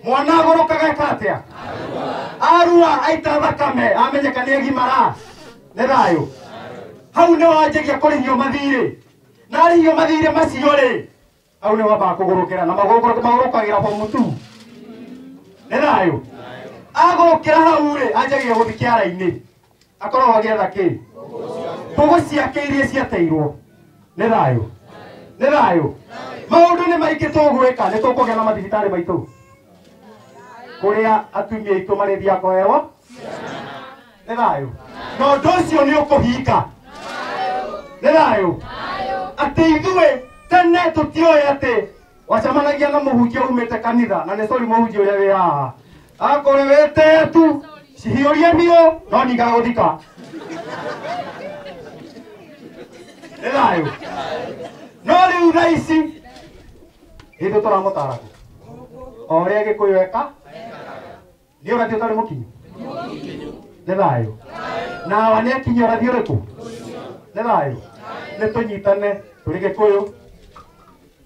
mwana agũrũkaga eka atĩa arua aita thakame amenyeka nĩ egimara nĩ thayũ hau nĩ wanjagia kũrĩhio mathirĩ na arĩhio mathirĩ macio rĩ hau nĩ wambaga kũgũrũkĩra na magũrũkagĩra bomu tu nĩ thayũ agũrũkĩra hau rĩ anjagia gũthiĩ kĩara-inĩ akoragwo agĩetha kĩ mbũgũ ciake iria ciateirwo nĩ thayũ nĩ thayũ maũndũ nĩ maingĩ tũgwĩka nĩ tũkũgĩa na mathibitarĩ maitũ kũrĩa atumia aitũ marĩthiaga kũheo nĩ thayũ na ũndũ ũcio nĩ ũkũhinga nĩ thayũ atĩ ithuĩ tene tũtioĩ atĩ wacemanagia na mũhunjia umĩte kanitha na nĩ sorry mũhunjia ũrĩa wĩ haha akũrĩ wĩtetu cihiũrie biũ no ningagũthika nĩ thayũ no rĩu thaa ici hĩndĩ tũramũtara o ũrĩa Gĩkũyũ eka nĩ ũrathi ũtarĩ mũkinyu nĩ thayũ nawa nĩ akinyi ũrathi ũrĩkũ nĩ thayũ nĩ tũnyitane tũrĩ Gĩkũyũ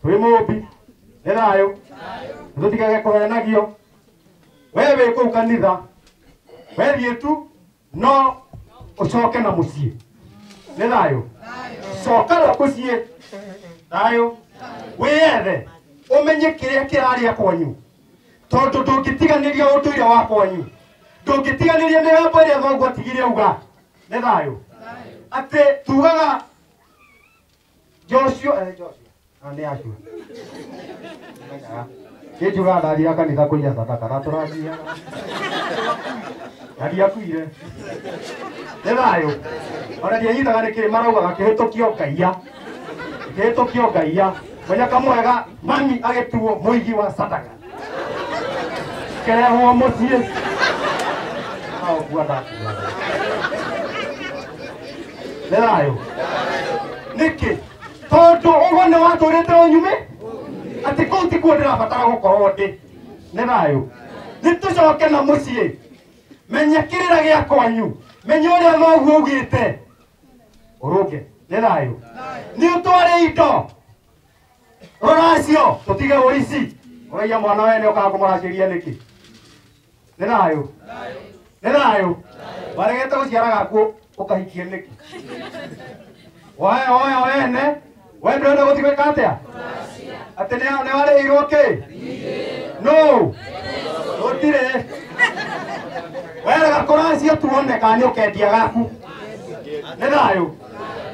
tũrĩ Mũmbi nĩ thayũ nĩ tũtigage kũhenagio we wĩ kũu kanitha wethiĩ tu no ũcoke na mũciĩ nĩ thayũ coka na mũciĩ thayũ wĩyethe ũmenye kĩrĩa kĩrarĩa kwanyu tondũ ndũngĩtiganĩria ũndũire wa kwanyu ndũngĩtiganĩria mĩgambo ĩrĩa thoguo atigire auga nĩ thayũ atĩ tugaga Joshua nĩ Ashua kĩnjuga ndathira kanitha kũiya sadaka na tũrathiaga na ndiakuire nĩ thayũ ona ndianyitaga nĩkĩ maraugaga kĩhĩtũkio ngaia mũnyaka mwega mami agĩtuo mũigi wa sadaka kĩrehwo mũciĩ nĩ thayũ nĩkĩ tondũ ũguo nĩ watũrĩte ũnyume atĩ kũu tikuo ndĩrabatara gũkorwo ndĩ nĩ thayũ nĩ tũcoke na mũciĩ menya kĩrĩra gĩa kwanyu menya ũrĩa thoguo augĩte ũrũnge nĩ thayũ nĩ ũtware indo rũracio tũtige ũici ũraiya mwana wene ũkaga kũmũracĩria nĩkĩ nĩ thayũ nĩ thayũ waregete gũciara gakuo ũkahikie nĩkĩ oya wene we ndũrenda gũthiĩ gwĩka atĩa atĩ nĩ warĩhĩirwo kĩ no gũtirĩ werega kũracio tuone kana nĩ ũkendia gaku nĩ thayũ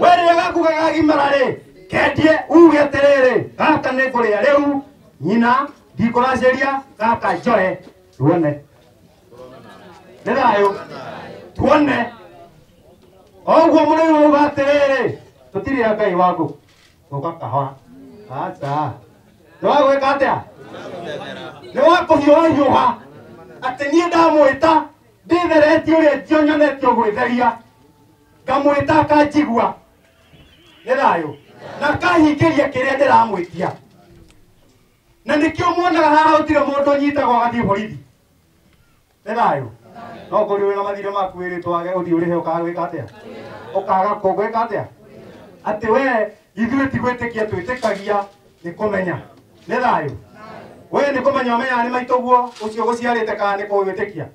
werĩra gaku gagagimara rĩ kendie uge atĩrĩrĩ gaka nĩ kũrĩa rĩu nyina ndikũracĩria gaka njoe tuone nĩ thayũ tuone oguo mũrĩu auga atĩrĩrĩ tũtirĩ Ngai wakũ ũka kahora aca nĩ wagwĩka atĩa nĩ wakũhiũha atĩ niĩ ndamwĩta ndĩtheretie ũrĩa nyonetio gwĩtheria ngamwĩta akanjigua nĩ thayũ na akahingĩria kĩrĩa ndĩramwĩtia na nĩkĩo muonaga haha gũtirĩ mũndũ ũnyitagwo agathiĩ borithi nĩ thayũ no kũrĩ wĩna mathirĩ maku wĩrĩtwo wage gũthiĩ ũrĩhe ũkaga gwĩka atĩa ũkaga kũgwĩka atĩa atĩ we ithuĩ ti gwĩtĩkia twĩtĩkagia nĩ kũmenya nĩ thayũ we nĩ kũmenya ũmenyaga nĩ maitũguo ũcio gũciarĩte kana nĩ kũwĩtĩkia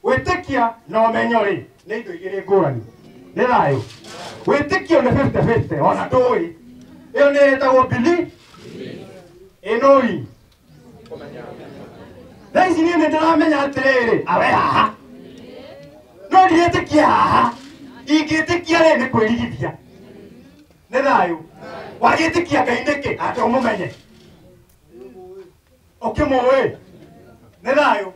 wĩtĩkia na ũmenyo rĩ nĩ indo igĩrĩ ngũrani nĩ thayũ wĩtĩkio nĩ 50-50 ona ndũĩ ĩyo nĩ ĩtagwo belief ĩnũi thaa ici niĩ nĩ ndĩramenya atĩrĩrĩ awe haha no ndirĩtĩkia haha ingĩtĩkia rĩ nĩ kwĩrigithia nĩ thayũ wagĩtĩkia Ngai nĩkĩ atĩ ũmũmenye ũkĩmũĩ nĩ thayũ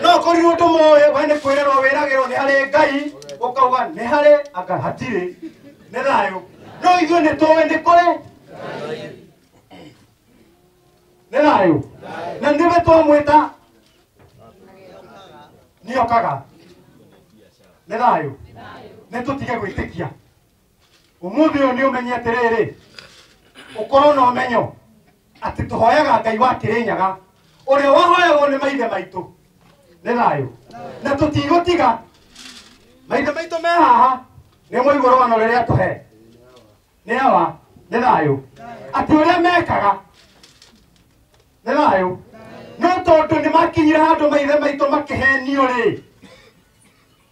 no kũrirwo ndũmũĩ we nĩ kwĩrĩrwo wĩragĩrwo nĩ harĩ Ngai ũkauga nĩ harĩ anga hatirĩ nĩ thayũ no ithuĩ nĩ tũĩ nĩ kũrĩ nĩ thayũ na nĩwe twamwĩta nĩ okaga nĩ thayũ nĩ tũtige gwĩtĩkia ũmũthĩ ũyũ nĩ ũmenye atĩrĩrĩ ũkorwo na ũmenyo atĩ tũhoyaga Ngai wa Kĩrĩnyaga ũrĩa wahoyagwo nĩ maithe maitũ nĩ thayũ na tũtigũtiga maithe maitũ me haha nĩ mũigua rũgano rĩrĩa tũhe nĩ hawa nĩ thayũ atĩ ũrĩa mekaga nĩ thayũ no tondũ nĩ makinyire handũ maithe maitũ makĩhenio rĩ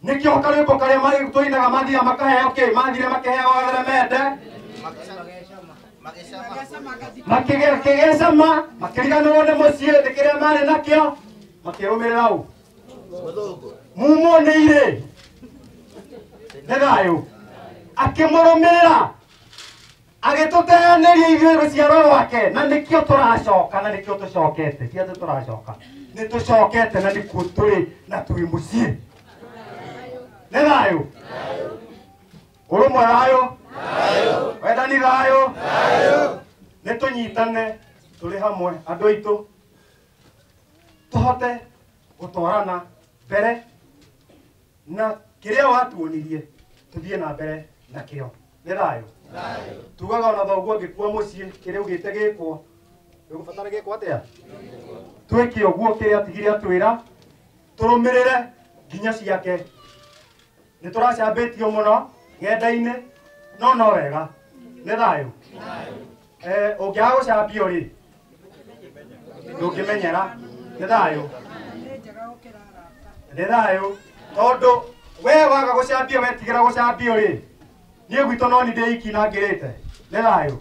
nikio kariko kare mai tuinaga mathia makahe okay mathire makahe wagere mende makigecama makiriganirwo nĩ mũciĩ nĩ kĩrĩa marĩ nakĩo makĩrũmĩrĩra u mumonĩire nĩ thayũ akĩmũrũmĩrĩra agĩtũteanĩria ithuĩ rũciaro rwake na nĩkĩo tũracoka na nĩkĩo tũcokete ti atĩ tũracoka nĩ tũcokete na nĩkuo tũrĩ na tũrĩ mũciĩ nĩ thayũ ũrũmwe thayũ wendani thayũ nĩ tũnyitane tũrĩ hamwe andũ aitũ tũhote gũtwarana mbere na kĩrĩa watuonirie tũthiĩ na mbere nakĩo nĩ thayũ tugaga ona thoguo angĩkua mũciĩ kĩrĩa ugĩte gĩkwo gĩgũbatara gĩkwo atĩa twĩke ũguo kĩrĩa atigire atwĩra tũrũmĩrĩre nginya ciake nĩ tũracambĩtio mũno ng'enda-inĩ no wega nĩ thayũ ũngĩaga gũcambio rĩ ndũngĩmenyera nĩ thayũ nĩ thayũ tondũ we waga gũcambio wetigĩra gũcambio rĩ niĩ gwitũ no nĩ ndĩiki na ngĩrĩte nĩ thayũ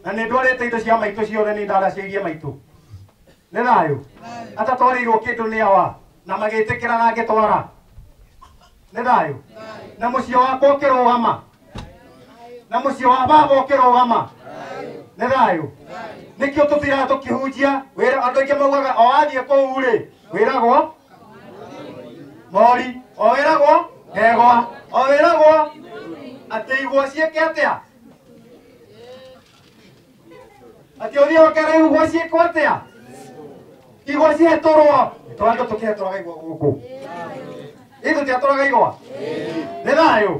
na nĩ ndwarĩte indo cia maitũ ciothe nĩ ndaracĩirie maitũ nĩ thayũ atatwarĩirwo kĩndũ nĩ awa na magĩtĩkĩra na ngĩtwara nĩ thayũ na mũciĩ wakwa ũkĩrũgama na mũciĩ wa baba ũkĩrũgama nĩ thayũ nĩkĩo tũtiraga tũkĩhunjia wĩra andũ aingĩ maugaga o wathiĩ kũu rĩ wĩragwo mori o wĩragwo ndegwa o wĩragwo atĩ igwa ciĩke atĩa atĩ ũthiĩ ũkere igwa ciĩkwo atĩa igwa cihetũrwo tondũ tũkĩhetũraga igwa gũkũ ithu tiatũraga igwa nĩ thayũ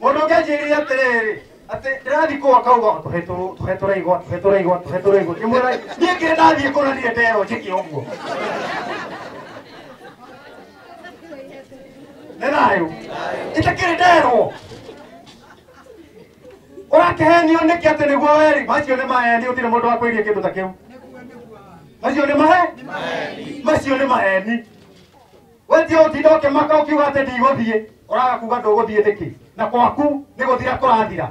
mũndũ ũngĩ anjĩrire atĩrĩrĩ atĩ ndĩrathiĩ kũu akauga tũhetũre igwa tũhetũre igwa tũhetũre igwa ngĩmwĩra niĩ ngĩrĩ ndathiĩ kũronire nderwo njĩke ũguo nĩ thayũ itakĩrĩ nderwo ũrakĩhenio nĩkĩ atĩ nĩguo weri macio nĩ maheni ũtirĩ mũndũ wa kwĩria kĩndũ ta kĩu macio nĩ macio nĩ maheni wetie ũtinda ũkĩmaka ũkiuga atĩ ndigũthiĩ ũraga kuga ndũgũthiĩ nĩkĩ na kwaku nĩ gũthira kũrathira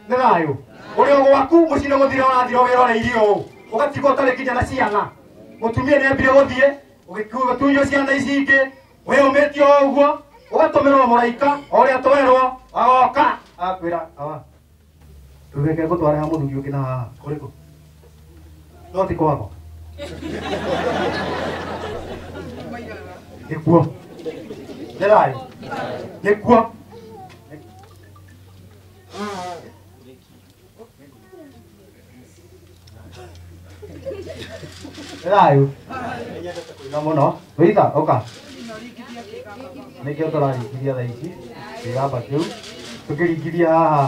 nĩ thayũ ũrĩ gwaku mũciĩ nĩ gũthira ũrathira wĩroreirio ũũ ũgatigwo ũtarĩ nginya na ciana mũtumia nĩ ambire gũthiĩ ũgĩtunywo ciana ici ingĩ wĩyũmĩtio o ũguo ũgatũmĩrwo mũraika o ũrĩa twerwo agoka akwĩra awa tũreke ngũtware ha mũthuri ũngĩ na haha ũrĩkũ no ti kwako nĩkuo nĩ thayũ nĩkuo nĩ thayũ na mũno wĩita ũka nĩkĩo tũraringithia thaa ici kĩgamba kĩu tũkĩringithia haha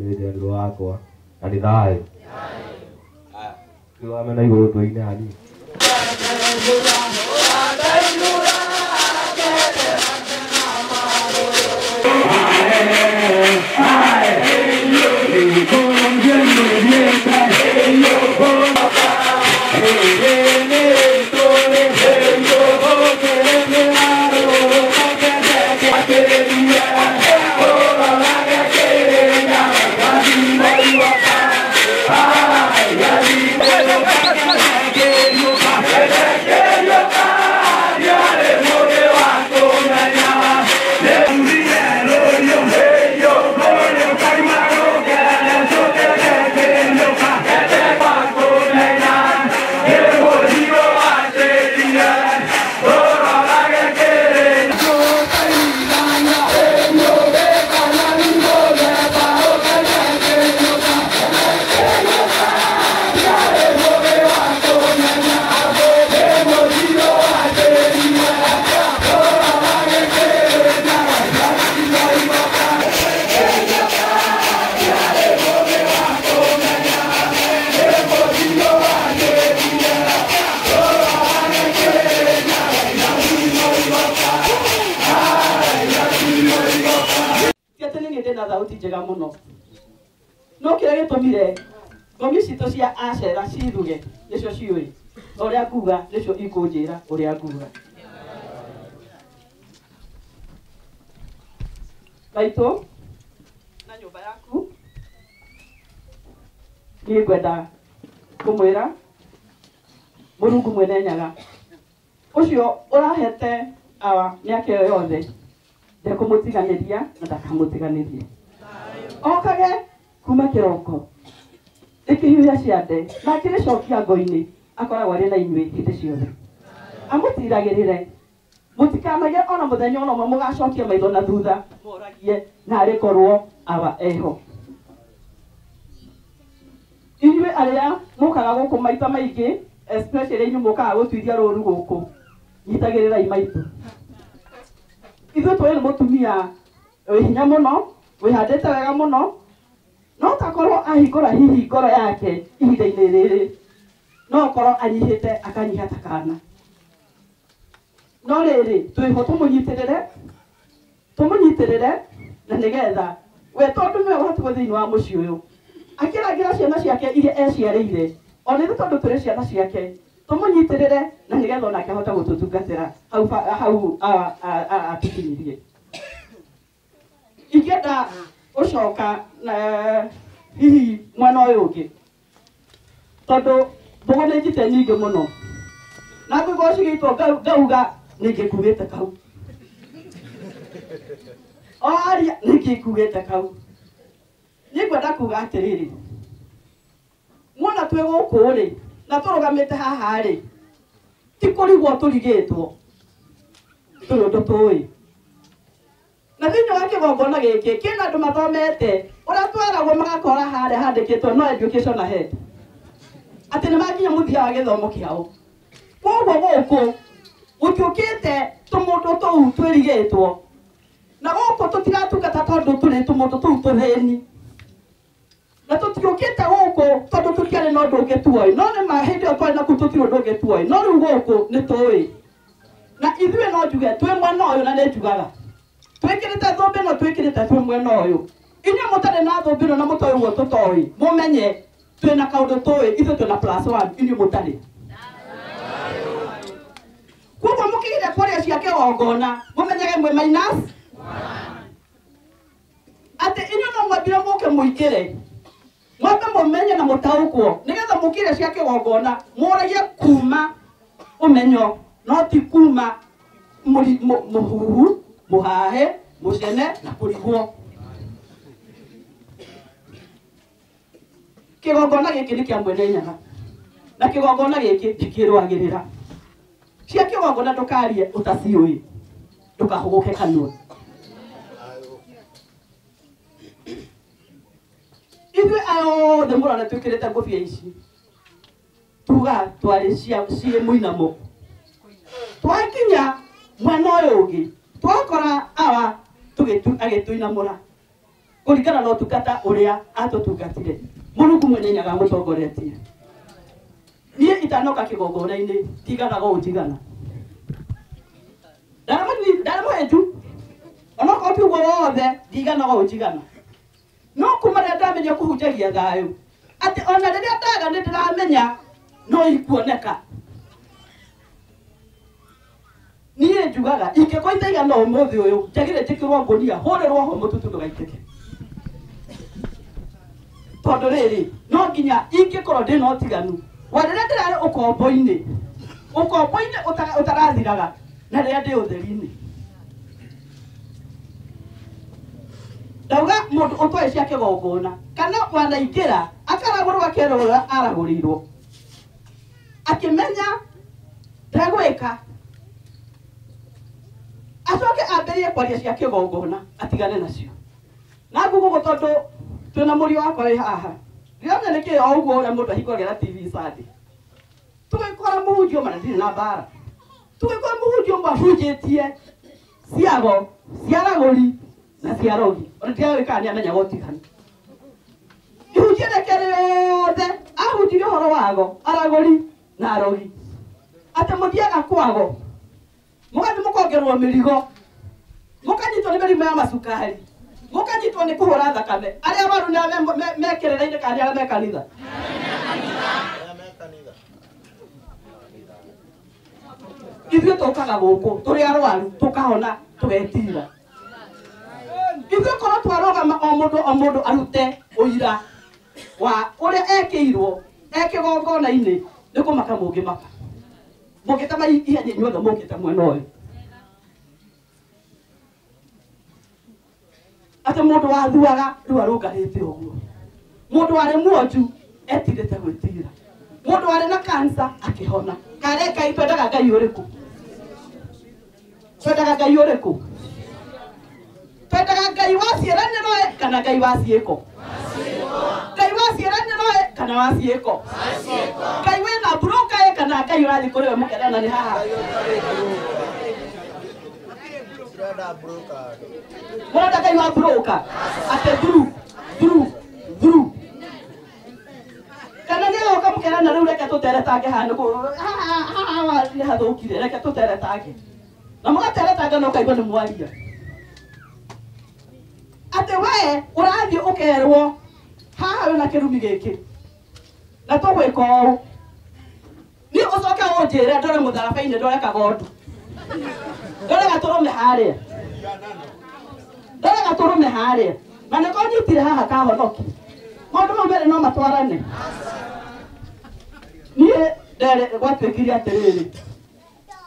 nĩ ndendwo wakwa na nĩ thayũ kĩwamena igũrũ tũine hanini njega muno no kire gitumire ngomi citũ cia acera cithuge nicio ciũĩ ũrĩa nguga nicio ikunjĩra ũrĩa nguga gaitũ na nyũmba yaku niĩ ngwenda kũmwĩra Mũrungu mwene nyaga ũcio ũrahete mĩaka ĩyo yothe ndekũmũtiganĩria na ndakamũtiganĩrie okage kuma kĩroko ĩkĩhiũhia ciande na akĩrĩcokia ngo-inĩ akoragwo arĩ na inyuĩ hĩndĩ ciothe amũtiragĩrĩre mũtikamage ona mũthenya ona ũmwe mũgacokia maitho na thutha mũragie na arĩkorwo eho inyuĩ arĩa mũkaga gũkũ maita maingĩ especially inyuĩ mũkaga gũtuithia rũru gũkũ nyitagĩrĩrai maitũ ithuĩ tũrĩ nĩ mũtumia wĩ hinya mũno wĩhandĩte wega mũno no takorwo ahingũra hihi ngoro yake ihinda-inĩ rĩrĩ no korwo anyihĩte akanyiha ta kana no rĩrĩ twĩho tũmũnyitĩrĩre na nĩgetha we tondũ nĩwe ũhatuo thĩinĩ wa mũciĩ ũyũ akĩrangĩra ciana ciake iria eciarĩire ona ithuĩ tondũ tũrĩ ciana ciake tũmũnyitĩrĩre na nĩgetha onake ahota gũtũtungatĩra hau atũkinyirie ingĩenda gũcoka hihi mwena ũyũ ũngĩ tondũ mbũgũ nĩ njite nyingĩ mũno na ngũigua cigĩitwo ngauga nĩ ngĩkuĩte kau oaria nĩ ngĩkuĩte kau nĩ ngwenda kuga atĩrĩrĩ muona twĩ gũkũ rĩ na tũrũgamĩte haha rĩ ti kũrigwo tũrigĩtwo tũrũndũ tũĩ na thĩinĩ wa kĩgongona gĩkĩ kĩna andũ mathomete ũrĩa tweragwo magakora harĩa handĩkĩtwo no education ahead atĩ nĩ makinya mũthia wa gĩthomo kĩao koguo gũkũ gũtiũkĩte tũmũndũ tũu twĩrigĩtwo na gũkũ tũtiratungata tondũ tũrĩ tũmũndũ tũu tũthĩni na tũtiũkĩte gũkũ tondũ tũtiarĩ na ũndũ ũngĩ tuoĩ no nĩ ma hĩndĩ ĩyo twarĩ naku tũtirĩ ũndũ ũngĩ tuoĩ no rĩu gũkũ nĩ tũĩ na ithuĩ no njuge twĩ mwena ũyũ na nĩ njugaga twĩkĩrĩte thũmbĩ no twĩkĩrĩte twĩ mwena ũyũ inyuĩ mũtarĩ na thũmbĩ no na mũtoĩ ũguo tũtoĩ mũmenye twĩna kaũndũ tũĩ ithuĩ twĩna +1 inyuĩ mũtarĩ koguo mũkĩgire kũrĩa cia kĩgongona mũmenyage mwĩ minus atĩ inyuĩ no mwambire mũke mũingĩre mwambe mũmenye na mũtaũkwo nĩgetha mũkĩre cia kĩgongona mũragie kuma ũmenyo no ti kuma mũhuhu mũhahe mũcene na kũrigwo kĩgongona gĩkĩ nĩ kĩa mwene nyaga na kĩgongona gĩkĩ ndĩkĩrũagĩrĩra cia kĩgongona ndũkarie ũtaciũĩ ndũkahũgũke kanua ithuĩ ayothe mũrona twĩkĩrĩte ngũbia ici tuga twarĩ ciĩ mũinamo twakinya mwena ũyũ ũngĩ twakora agĩtũinamũra kũringana na ũtungata ũrĩa atũtungatire Mũrungu mwene nyaga mũtongoretie niĩ itanoka kĩgongona-inĩ tiganaga ũnjigana ndaramũhĩnju onokorwo tiuguo wothe ndiganaga ũnjigana no kuma rĩrĩa ndamenya kũhunjagia thayũ atĩ ona rĩrĩa ndaga nĩ ndĩramenya no ikuoneka niĩ njugaga ingĩkorwo itaigana ũmũthĩ ũyũ njagĩrĩire njĩkĩrwo ngũnia hũrĩrwo ho mũtutu ndũgaitĩke tondũ rĩrĩ no nginya ingĩkorwo ndĩna ũtiganu wa rĩrĩa ndĩrarĩ ũkombo-inĩ ũtarathiraga na rĩrĩa ndĩ ũtheri-inĩ ndauga mũndũ ũtoĩ cia kĩgongona kana wanaingĩra akaragũrwo akerwo ũrĩa aragũrĩirwo akĩmenya ndegwĩka acoke ambĩrĩrie kwaria cia kĩgongona atigane nacio na ngũgũ tondũ twĩna mũriũ wakwa wĩ haha ndĩramenya nĩkĩĩ o ũguo ũrĩa mũndũ ahingũragĩra TV Sunday tũgĩkora mũhunjio mana ndirĩ na mbara tũgĩkora mũhunjio mahunjĩtie ciago cia ragũri na cia rogi ona ndigagĩkaga nĩ amenyaga ũtiganu ihunjia rĩake rĩothe ahunjirie ũhoro wago aragũri na arogi atĩ mũthiaga kwago mũgathiĩ mũkongerwo mĩrigo mũkanyitwo nĩ mĩrimũ ya macukari mũkanyitwo nĩ kũhũra thakame arĩa maru nĩ mekĩrĩra-inĩ kana arĩa me kanitha ithuĩ tũkaga gũkũ tũrĩ arwaru tũkahona tũgetira ithuĩ korwo twarũgama o mũndũ arute ũira wa ũrĩa ekĩirwo ekĩgongona-inĩ nĩ kũmaka mũngĩmaka mũngĩtama ihenya inyuothe mũngĩte mwena ũyũ atĩ mũndũ wathuaga rĩu arũngarĩte ũguo mũndũ warĩ mwonju etirĩte gwĩtira mũndũ warĩ na kansa akĩhona karĩ Ngai twendaga Ngai ũrĩkũ twendaga Ngai ũrĩkũ twendaga Ngai wa ciĩranĩro kana Ngai wa ciĩko Ngai wa ciĩranĩro kana wa ciĩko Ngai wĩna broka kana Ngai ũrathiĩ kũrĩ we mũkenana nĩ haha mũrenda Ngai wa broka atĩ thuru kana nĩ oka mũkenana rĩu reke tũteretange haha nĩ hathũkire reke tũteretange na mũgateretanga no kaigua nĩ mwaria atĩ we ũrathiĩ ũkerwo haha wĩna kĩrumi gĩkĩ na tũgwĩka ũũ niĩ ũcoke ũnjĩre ndore mũtharaba-inĩ ndore kagondu ndore gatũrũme harĩa ndore gatũrũme harĩa na nĩko nyitire haha kahonoki maũndũ mau merĩ no matwarane niĩ gwatuĩkire atĩrĩrĩ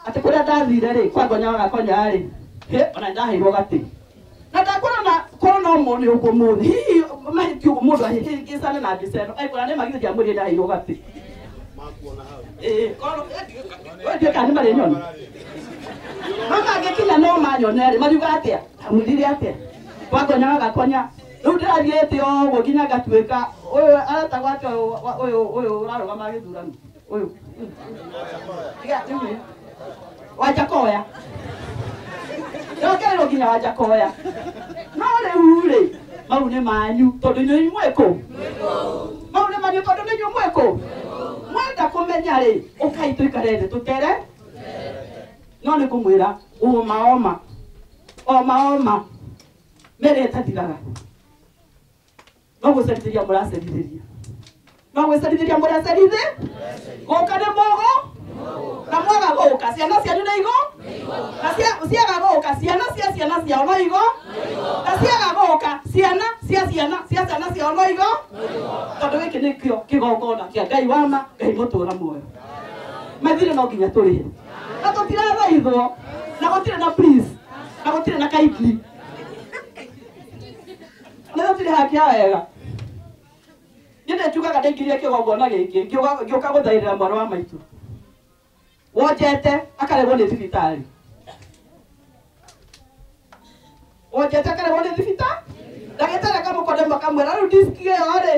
atĩ kũrĩa ndathire-rĩ kwa Ngonya Wagakonya-rĩ ona ndaheirwo gatĩ na ndakorana korona ũmũthĩ ũguo mũthĩ hihi mahĩtia ũguo mũndũ ahĩhĩngĩcane na mbica ĩno aikora nĩ magithĩ ndiamwĩrire ndaheirwo gatĩ nduĩka nĩ marĩ nyoni no mangĩkinya no manyone-rĩ mariuga atĩa amwĩrire atĩa kwa Ngonya Wagakonya rĩu ndĩrathiĩte ũguo nginya ngatuĩka ũyũ aretagwo atĩa ũyũ ũrarũgama gĩthurano ũyũ Wajakoya nĩongererwo nginya Wajakoya no rĩu-rĩ mau nĩ manyu tondũ inyuĩ mwĩkũ mau nĩ manyu tondũ nĩ inyuĩ mwĩkũ mwenda kũmenya-rĩ ũkai tũikare thĩ tũtere no nĩ kũmwĩra oma mĩrĩ ĩtathiraga no gũcerithĩria mũracerithĩria no gwĩcerithĩria mũracerithĩ gũka nĩ mũgo na mwaga gũka ciana cianyu nĩ igũ na ciaga gũka ciana cia ciana ciao no igũ na ciaga gũka ciana cia ciana ciao no igũ tondũ gĩkĩ nĩkĩo kĩgongona kĩa Ngai wa ma Ngai mũtũra muoyo mathirĩ no nginya tũrĩhe na tũtirathaithwo na gũtirĩ na please na gũtirĩ na kindly na gũtirĩ hakia wega nĩ njugaga ndaingĩrire kĩgongona gĩkĩ ngĩũka gũthaithĩra mwana wa maitũ wonjete akarehwo nĩ thibitarĩ wonjete akarehwo nĩ thibitarĩ ndagĩtarĩ akamũkonde makamwĩra rĩu diski ĩyo-rĩ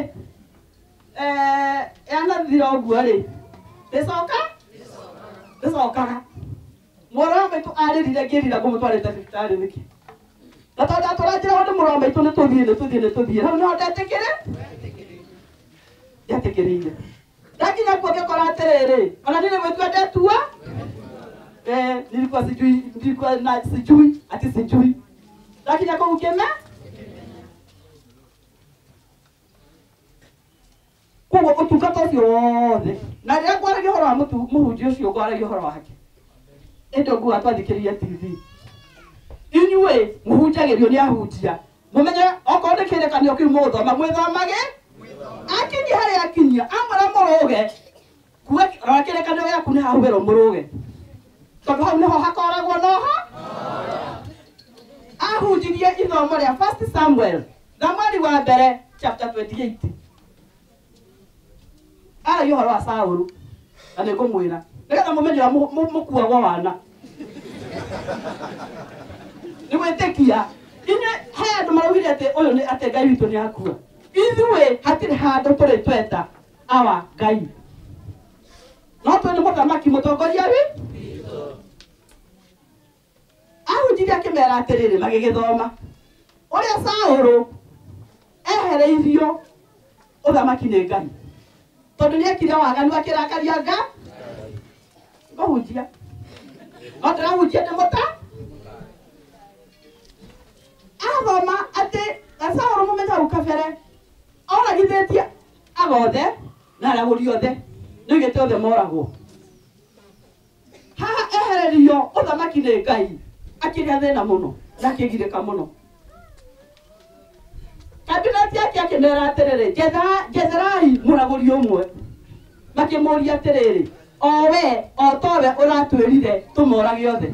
yanathira ũguo-rĩ ndĩcokaga mwana wa maitũ arĩrire ngĩrira ngũmũtwarĩte thibitarĩ nĩkĩ na tondũ atũranjĩra nĩ mũrũ wa maitũ nĩ tũthiĩ hau nĩho ndetĩkĩrĩire ndakinya kuo ngĩkora atĩrĩrĩ ona nĩ gwĩtua ndetua nilikuwa sijui ati sijui ndakinya kũu ngĩme koguo ũtungata ũcio wothe na rĩrĩa kwaragia ũhoro wa mũhunjia ũcio kwaragia ũhoro wake ĩndĩ nguga twathikĩrĩrie TV inyuĩ mũhunjagĩrio nĩ ahunjia mũmenye okorwo nĩ kĩrĩkanĩro kĩu mũgũthoma mwĩthomage akinyia harĩa akinyia amwĩra mũrũge kuga rora kĩrĩkanĩro gĩaku nĩ hahũthĩrwo mũrũge tondũ hau nĩho hakoragwo noho ahunjirie ithomo rĩa 1 Samuel thamweri wa mbere chapter 28 aragia ũhoro wa Saũlũ na nĩ ngũmwĩra nĩgetha mũmenye mũkuagwo wana nĩ gwĩtĩkia inyuĩ he andũ maraugire atĩ ũyũ nĩ atĩ Ngai witũ nĩ akua ithuĩ hatirĩ handũ tũrĩ tweta awa Ngai no twĩ nĩ mũthamaki mũtongoria witũ ahunjirie akĩmera atĩrĩrĩ magĩgĩthoma ũrĩa Saũlũ ehereirio ũthamaki nĩ Ngai tondũ nĩ ekire waganu akĩrakaria Ngai ngahunjia no ndĩrahunjia ndĩ mũta athoma atĩ Saũlũ mũmenye hau kabere oragithĩtie agothe na aragũri othe nĩoigĩte othe moragwo haha ehererio ũthamaki nĩ Ngai akĩrĩa thĩna mũno na akĩgirĩka mũno akĩmera atĩrĩrĩ njetherai mũragũri ũmwe makĩmũria atĩrĩrĩ o we o towe ũratwĩrire tũmorage othe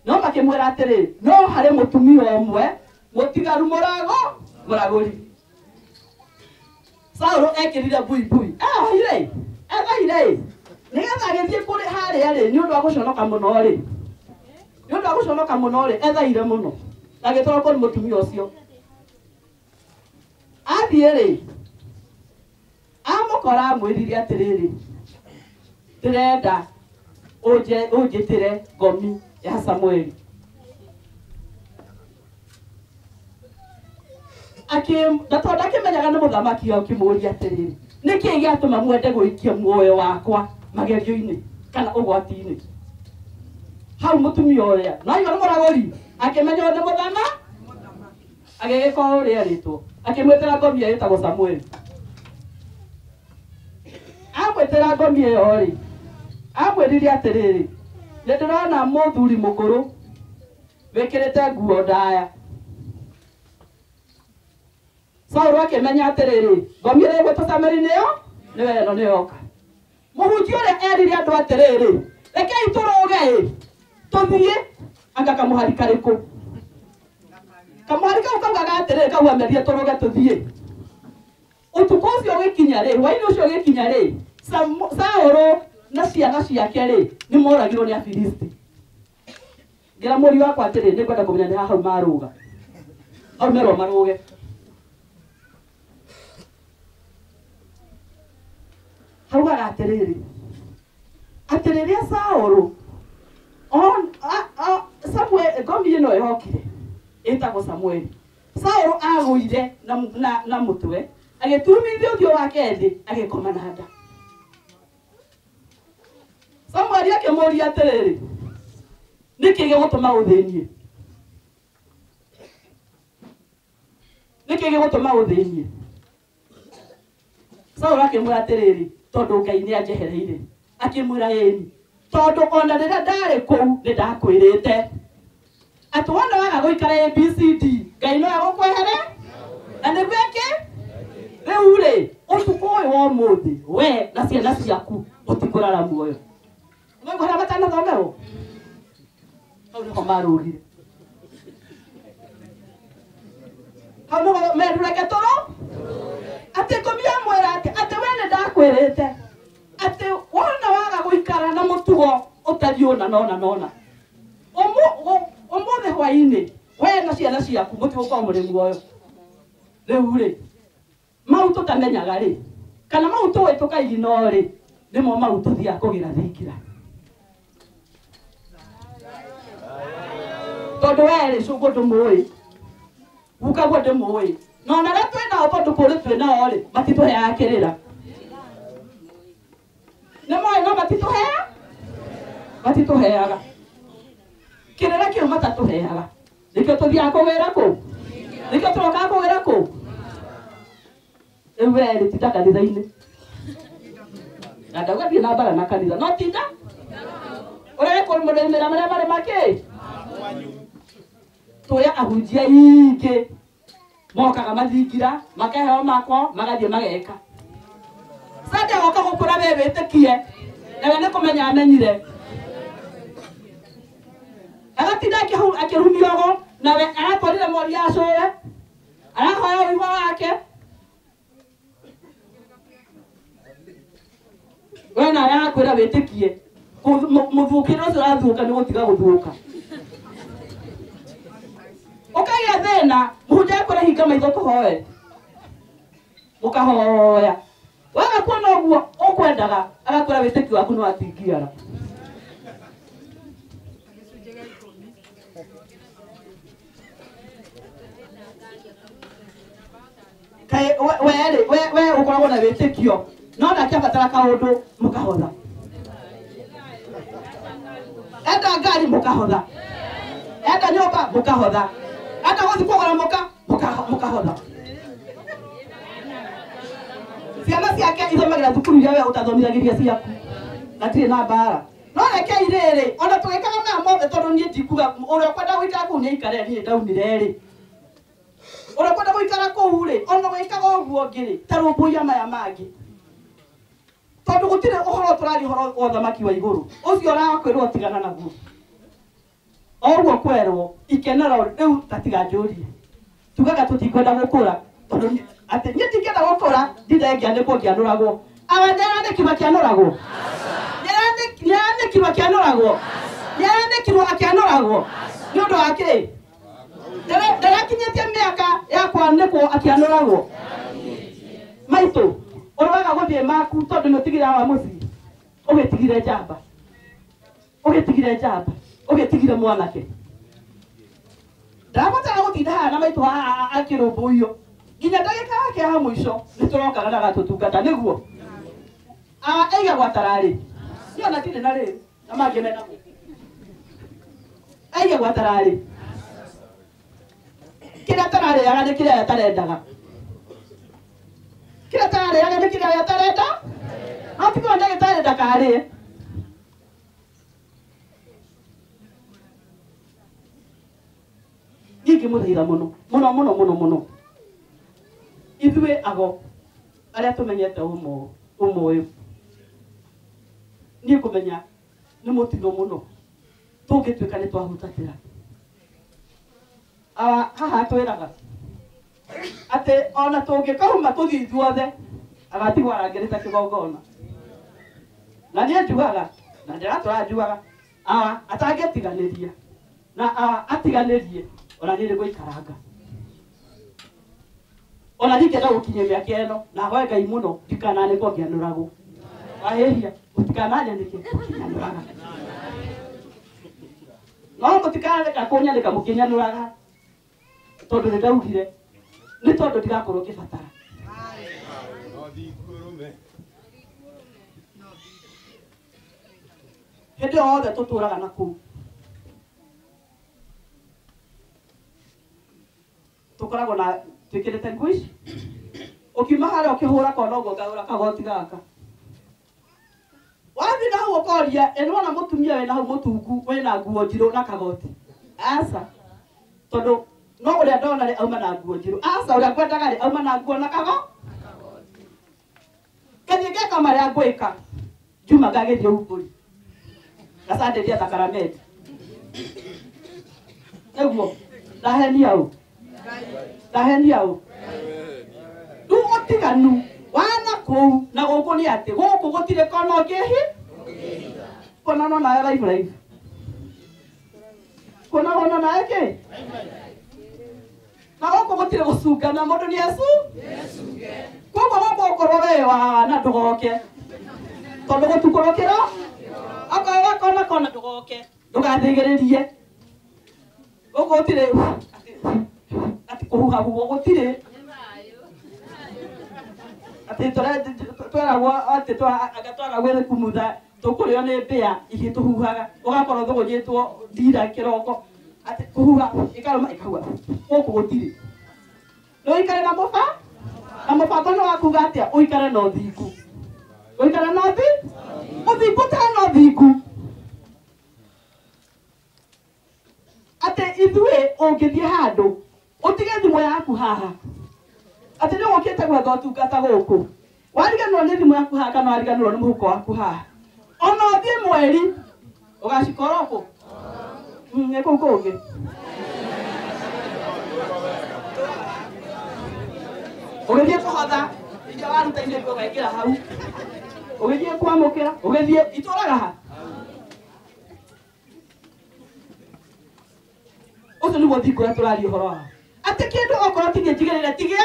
no makĩmwĩra atĩrĩrĩ no harĩ mũtumia ũmwe mũtigaru mũragũri Saũlũ ekĩrire buibui ethaire nĩgetha agĩthiĩ kũrĩ harĩa rĩ nĩ ũndũ wa gũconoka mũno rĩ ethaire mũno agĩtwarwo kũrĩ mũtumia ũcio athiĩ rĩ amũkora amwĩrire atĩrĩrĩ ndĩrenda ũnjĩtĩre ngomi ya Samũeli na tondũ akĩmenyaga nĩ mũthamaki akĩmũria atĩrĩrĩ nĩkĩ gĩatũma mwende gũikia muoyo wakwa magerio-inĩ kana ũgwati-inĩ hau mũtumia ũrĩa no igo nĩ mũragũri akĩmenya nĩ mũthama agĩgĩka ũrĩa rĩtwo akĩmwĩtĩra ngomi ĩyo ĩtagwo Samũeli amwĩtĩra ngomi ĩyo rĩ amwĩrire atĩrĩrĩ nĩ ndĩrona mũthuri mũkũrũ wĩkĩrĩte nguo ndaya Saũlũ akĩmenya atĩrĩrĩ ngomi ĩrĩa ĩgwĩtwo Samũeli nĩyo ĩno nĩyoka mũhunjia ũrĩa erire andũ atĩrĩrĩ rekei tũrũge tũthiĩ anga kamũhari karĩkũ kamũhari kau kaugaga atĩrĩrĩ kau amerie tũrũge tũthiĩ ũtukũ ũcio ũgĩkinya rĩ hwaĩ-inĩ ũcio ũgĩkinya rĩ Saũlũ na ciana ciake rĩ nĩ moragirwo nĩ Afilisti ngira mũriũ wakwa atĩrĩrĩ nĩ ngwenda kũmenya nĩ hau marũga hau merwo marũge haugaga atĩrĩrĩ Saũlũ ngomi ĩno ĩhokire ĩtagwo Samũeli Saũlũ agũire na mũtwe agĩturumithia ũthiũ wake thĩ agĩkoma na nda Samũeli akĩmũria atĩrĩrĩ nĩkĩ gĩgũtũma ũthĩnie Saũlũ akĩmwĩra atĩrĩrĩ tondũ Ngai nĩ anjehereire akĩmwĩra ĩni tondũ ona rĩrĩa ndarĩ kũu nĩ ndakwĩrĩte atĩ wona waga gũikara ABCD Ngai no agũkwehere na nĩguo rĩu rĩ ũtukũ ũyũ wa ũmũthĩ we na ciana ciaku mũtikũrara muoyo mwaigua harĩa matanathomerwo hau nĩho marũgire hau nĩho merureke tũrũ atĩ ngomi amwĩra atĩ we nĩ ndakwĩrĩte atĩ wona waga gũikara na mũtugo ũtariĩ ũna nona ũmũthĩ hwaĩ-inĩ we na ciana ciaku mũtigũkorwo mũrĩ muoyo rĩu rĩ mau tũtamenyaga rĩ kana mau tũĩ tũkaigino rĩ nĩmo mau tũthiaga kũgĩra thingira tondũ we rĩ cũguo ndũmũĩ gukaguo ndũmũĩ na ona arĩa twĩnao tondũ kũrĩ twĩnao rĩ matitũheaga kĩrĩra nĩ moĩ no matitũheaga kĩrĩra kĩu matatũheaga nĩkĩo tũthiaga kũgĩra kũ nĩkĩo tũrokaga kũgĩra kũ rĩu we rĩ tinda kanitha-inĩ na ndauga thiĩ na mbara na kanitha no tinda ũrĩa kũrũmĩrĩra marĩa marĩ makĩ tũya ahunjia ingĩ mokaga mathingira makaheo makwa magathiĩ mageka sande goka gũkũra we wĩtĩkie nawe nĩ kũmenya amenyire agatinda akĩrumiogo nawe aratwarire moria acũwe arahoya ũigua wake we nawe arakwĩra wĩtĩkie mũthũkĩre ũcio ũrathũka nĩ gũtiga gũthũka ũkagĩa thĩna mũhunjia akwĩra hinga maitho tũhoe mũkahoya waga kuona ũguo ũkwendaga agakwĩra wĩtĩkio waku nĩ watingiara we ũkoragwo na wĩtĩkio no ndakĩabatara kaũndũ mũkahotha enda ngari mũkahotha enda nyũmba mũkahotha enda gũthiĩ kũgũra mũkahotha ciana ciake ithomagĩra thukuru iria we ũtathomithagĩria ciaku na tirĩ na mbara no rekei rĩrĩ ona tũgĩkaga maya mothe tondũ niĩ ndikuga ũrĩa ũkwenda gũikara kũu nĩ aikare niĩ ndaunire rĩ Unakwenda guikara kuu ri, ona wikaga uguo ngiri, ta rumbuia maya mangi. Tondu gutire uhoro turari uhoro wa thamaki wa iguru. Ucio urakwirwo tigana naguo. Oguo kwerwo ikenero riu tatiga njurie. Tugaga tutikwenda gukura. Tondu ati nie tikenda gukura, ndithengia ni kungianuragwo. Abandera kiba kianuragwo. Nyane kiba kianuragwo. Nyane kiba kianuragwo. Ni undu wake. Ndarakinyetie miaka yakwa niko akianuragwo. Maitu uraga guthie maku tondu nutigira wa muci. Ugitigire njamba. Ugitigire njamba. Ugitigire mwanake. Ndabata gutinda hana maitu akirumbuyo. Nginya ndagika yake ha mwisho niturokaga na gatutungata niguo. Aiga gwatarari. Sio na tinde na ri. Na magene na. Aiga gwatarari. Kira tarari yaga ni kira yatarendaga. Kira tarari yaga ni kira yatarenda. Atiko ndagitari ndakari. Giki muthira muno. Ithwe ago aria tumenyete umoyo. Ni kumenya ni mutino muno. Tungituika ni twahutatira. Haha twiraga ate ona tungikauma tuthi ithuothe agatigwa arangirita kigongona. Na nie njugaga na ndiratura njugaga atangetiganiria na atiganirie ona ni guikaranga. Ona ndikenda gukinyia miaka ino na hoe Ngai muno ndikanane ko ngianuragwo. Wahehia utikananya niki ngianuraga. No mutikane ka kunyandika mukinyanuraga. Tondu ni ndaugire ni tondu ndigakorwo ngibatara. Hindi yothe tuturaga na kuu. Tukoragwo na twikirite nguo ici. Ukiuma haria ukihura kono uguo ngaura kagoti gaka. Wathi na hau ukoria enona mutumia we na hau mutungu we na nguo njiru na kagoti. Asa. Tondu no uria ndona ri auma na nguo njiru. Asa uria kwendaga ri auma na nguo na kagoti. Kathie ngeka maria ngwika. Juma ngagithie uburi. Gasande dia Sacramento. Eguo. Ndahenia u. Ndahenia u. Du otiganu wana kou na guku ni ati guku gutire kono ngihi. Kona no na live. Kona na eke. Na guku gutire gucunga na mundu ni Yesu. Koguo guku ukorwo we na ndugoke. Tondu gutukorokera akona kona ndugoke ndugathigiririe ugutire ati kuhuha huo gutire ati twaragwo ati agatwara gwethe kumutha tukurio ni mbia ihi tuhuhaga ugakorwo thugunyitwo ndira kiroko ati kuhuha ikaruma ikahuha guku gutire no ikare na mubango no akuga atia uikare no thingu uikare no thingu uthingu ta no thingu ate ithwe ungithie handu utige thimu yaku haha ati ni ukite gwetha utungata guku wariganwo ni thimu yaku haha kana wariganwo ni muhuko waku haha ona uthie mweri ugacikoroko ni kuu kungi ugithie kuhotha ija waruta ile ugaikira hau ugithie kwamukira ugithie ituraga ha ucio ni guthingu uria turari uhoro wa ati kindu okorwo tingi njigirire tigia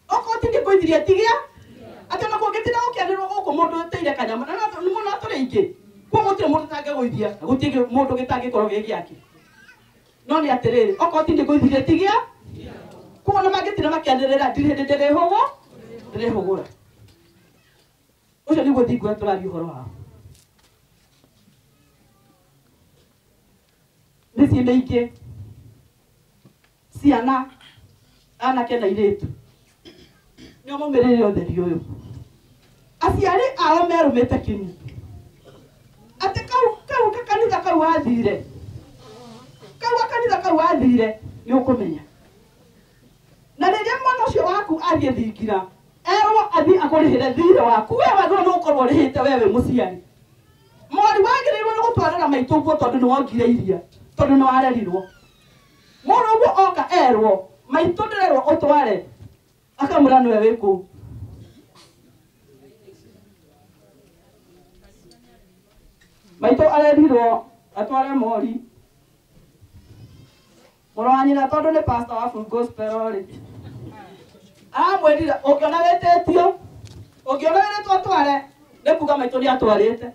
okorwo tingi kuithirie tigia ati ona kungitina gukianirwo guku mundu teire kanyama na muno turi ingi kwa gutire mundu tangiguithia gutingi mundu gitangikorwo gigiake no ni atiriri okorwo tingi kuithirie tigia kwa na magitira makianirira ndiri ndirihugura ucio ni guthingu uria turari uhoro wa mĩciĩ mĩingĩ ciana anake na airĩtu nĩo maumĩrĩire ũtheri ũyũ aciari ao merũmĩte kĩni atĩ kau kanitha kau wathire nĩ ũkũmenya na rĩrĩa mwana ũcio waku athiĩ thingira erwo athiĩ akũrĩhĩre thirĩ waku we wagĩrĩirwo nĩ gũkorwo ũrĩhĩte we wĩ mũciari mori wagĩrĩirwo nĩ gũtwarĩra maitũ ũguo tondũ nĩ wongire iria tondũ nĩ warerirwo mũndũ ũguo oka erwo maitũ ndĩrerwo ũtware akamwĩra nĩwe wĩ kũu maitũ arerirwo atware mori mũrũ wa nyina tondũ nĩ pastor wa Full Gospel rĩ aramwĩrire ũngĩona wĩtĩtio ũngĩona wĩrĩtwo atware nĩ kuga maitũ nĩ atwarĩte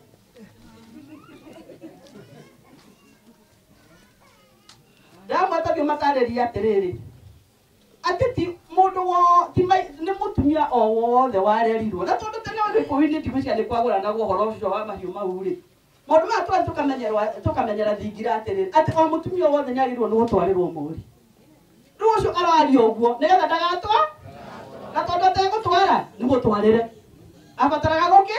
ndamwĩtagio matarĩria atĩrĩrĩ atĩ ti mũndũ nĩ mũtumia o wothe warerirwo na tondũ tene Gĩkũyũ-inĩ ndigwĩciria nĩ kwagũranagwo ũhoro ũcio wa mahiũ mau rĩ maũndũ maya twathiĩ tũkamenyera thingira atĩrĩrĩ atĩ o mũtumia wothe nĩ agĩrĩirwo nĩ gũtwarĩrwo mũri rĩu ũcio araria ũguo nĩgetha ndagatwa na tondũ ategũtwara nĩ gũtwarĩre abataraga gũkĩ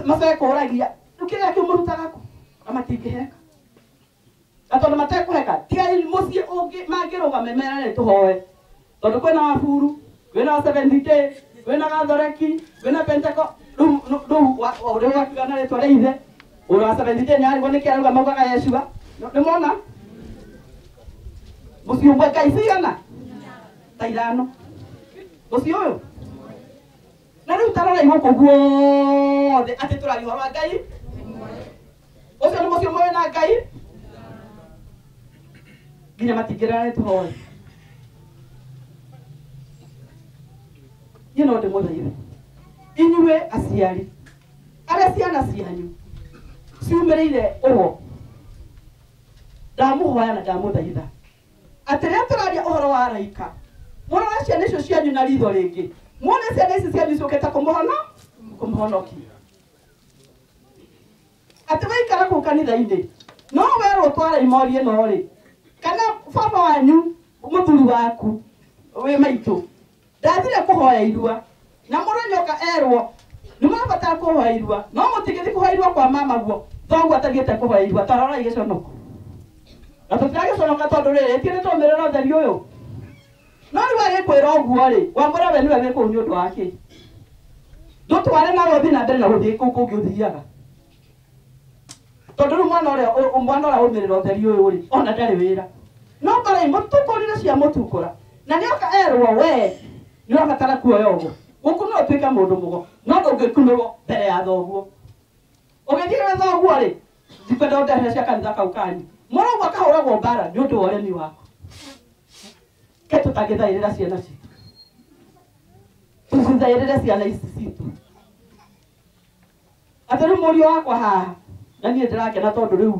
macekũragia rĩu kĩrĩa kĩu mũrutaga kũ na matingĩheka na tondũ matekũheka tigai mũciĩ ũngĩ mangĩrũgame merane tũhoe tondũ kwĩna Waburu kwĩna wa 70K kwĩna Gathoreki kwĩna Penteko rĩu ũrĩa wakiuga na rĩtwa rĩa ithe ũrĩa wa 70K nĩ arigwo nĩkĩ arauga maugaga Yeshua nĩmona mũciĩ ũmwe Ngai cigana ta ithano mũciĩ ũyũ na rĩu tarora igũkũ guothe atĩ tũraria ũhoro wa Ngai ũcio nĩ mũciĩ ũmwe wĩna Ngai nginya matingĩrara tũhoe you know ndĩmũthaithe inyuĩ aciari arĩa ciana cianyu ciumĩrĩire ũho ndamũhoya na ndamũthaitha atĩ rĩrĩa tũraria ũhoro wa araika mũrore ciana icio cianyu na ritho rĩngĩ muone ciana ici cianyu ciũkĩte kũmũhonokia atĩ waikara kũu kanitha-inĩ no werwo twara imori ĩno rĩ kana baba wanyu mũthuri waku wĩ maitũ ndathire kũhoya irua na mũthenya ũka erwo nĩ mũrabatara kũhoya irua no mũtigĩthiĩ kũhoya irua kwa mama guo thoguo atagĩte kũhoya irua tarora igĩconoko na tũtiragĩconoka tondũ rĩrĩ ti nĩ tũmĩrĩra ũtheri ũyũ no rĩu agĩkwĩra ũguo rĩ wamwĩra we nĩwe wĩ kũu nĩ ũndũ wake ndũtware na ũthiĩ na mbere na gũthiĩ kũu kũngĩ ũthiaga tondũ rĩu mwana ũrĩa ũmĩrĩra ũtheri ũyũ rĩ ona ndarĩ wĩra no mbarĩ mũtũkũrire cia mũtukũra na nĩ oka erwo we nĩ ũrabatara kuoya ũguo gũkũ no ũtuĩke mũndũ mũgo no ndũngĩkunũrwo mbere ya thoguo ũgĩthiĩ na thoguo rĩ ndikwenda ũndehere cia kanitha kau kanyu mũrauga akahũragwo mbara nĩ ũndũ wa ũremi waku ke tũtangĩthaĩrĩra ciana citũ tũcithaĩrĩre ciana ici citũ atĩ rĩu mũriũ wakwa haha na niĩ ndĩrakena tondũ rĩu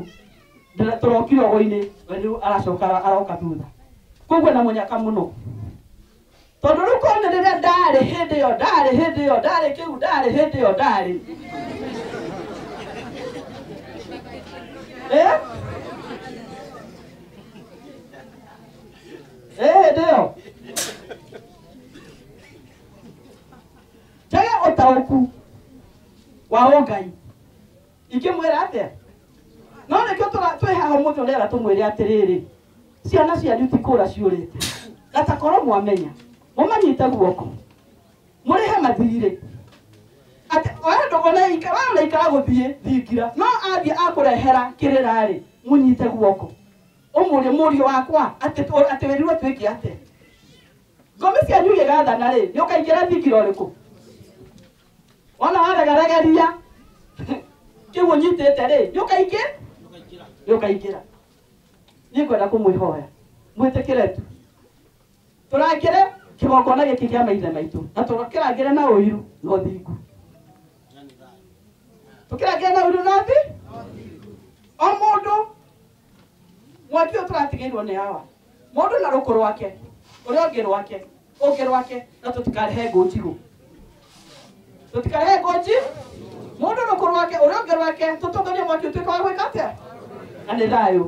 tũrokire ũgo-inĩ we rĩu aracoka aroka thutha koguo na mũnyaka mũno tondũ rĩu kone rĩrĩa ndarĩ hĩndĩ ĩyo ndarĩ kĩu ndarĩ hĩndĩ ĩyo ndarĩ hĩndĩ ĩyo njage ũtaũku wa ũngai ingĩmwĩra atĩa no nĩkĩo twĩ haha mũthĩ ũrĩa tũmwĩre atĩrĩrĩ ciana cianyu ti kũũra ciũrĩte na ta korwo mwamenya mũmanyite guoko mũrĩhe mathirĩ atĩ oya ndũgonaikara gũthiĩ thingira no athiĩ akũrehera kĩrĩra rĩ mũnyite guoko ũmũrĩ mũriũ wakwa atĩ wĩrirwo twĩke atĩa ngomĩ cianyu igĩgathana rĩ nĩ ũkaingĩra thingira ũrĩkũ ona waregaregeria kĩu ũnyitĩte rĩ nĩ ũkaingĩra niĩ ngwenda kũmwĩhoya mwĩtĩkĩre tu tũrangĩre kĩgongona gĩkĩ kĩa maithe maitũ na tũkĩrangĩre na ũiru na ũthingu tũkĩrangĩre na ũiru na o mũndũ mwaki ũyũ tũratigĩirwo nĩ hawa mũndũ na rũkũ rwake ũrĩa ũngĩ rwake na tũtikarehe ngũnjigũ mũndũ rũkũ rwake ũrĩa ũngĩ rwake tũtũnganie mwaki ũtuĩke wa gwĩka atĩa na nĩ thayũ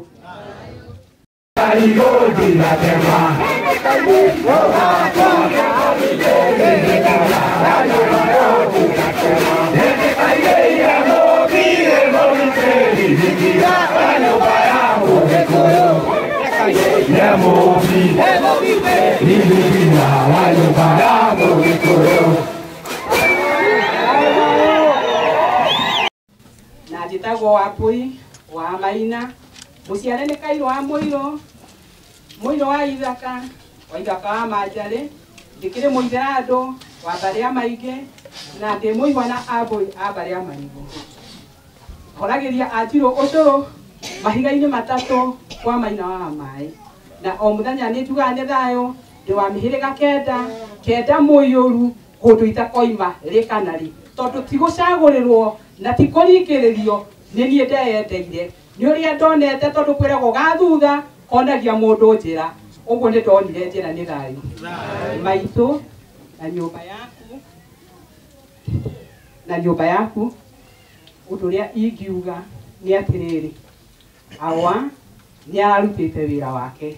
Njorogo wa Pui wa Maina muciare ni Kairo wa Muiro wa Ithaka wa Manjare ndikire Muitherando wa Baria Maige na ndi muigwana Aboi a Baria Marigo horagiria Anjiro Ucuru mahiga-ini matatu kwa Maina wa Mai na o muthenya ni tuga ni thayo ndi wa mihiriga kenda Muiyuru kundu itakoima rikanari tondu tigucagurirwo na tikuringiririo ni nie ndeyendeire ni uria ndonete tondu kwiragwo gathutha konagia mundu njira uguo ni ndonire njira ni thayo maitu na nyumba yaku undu uria ingiuga ni atiriri awa ni ararutite wira wake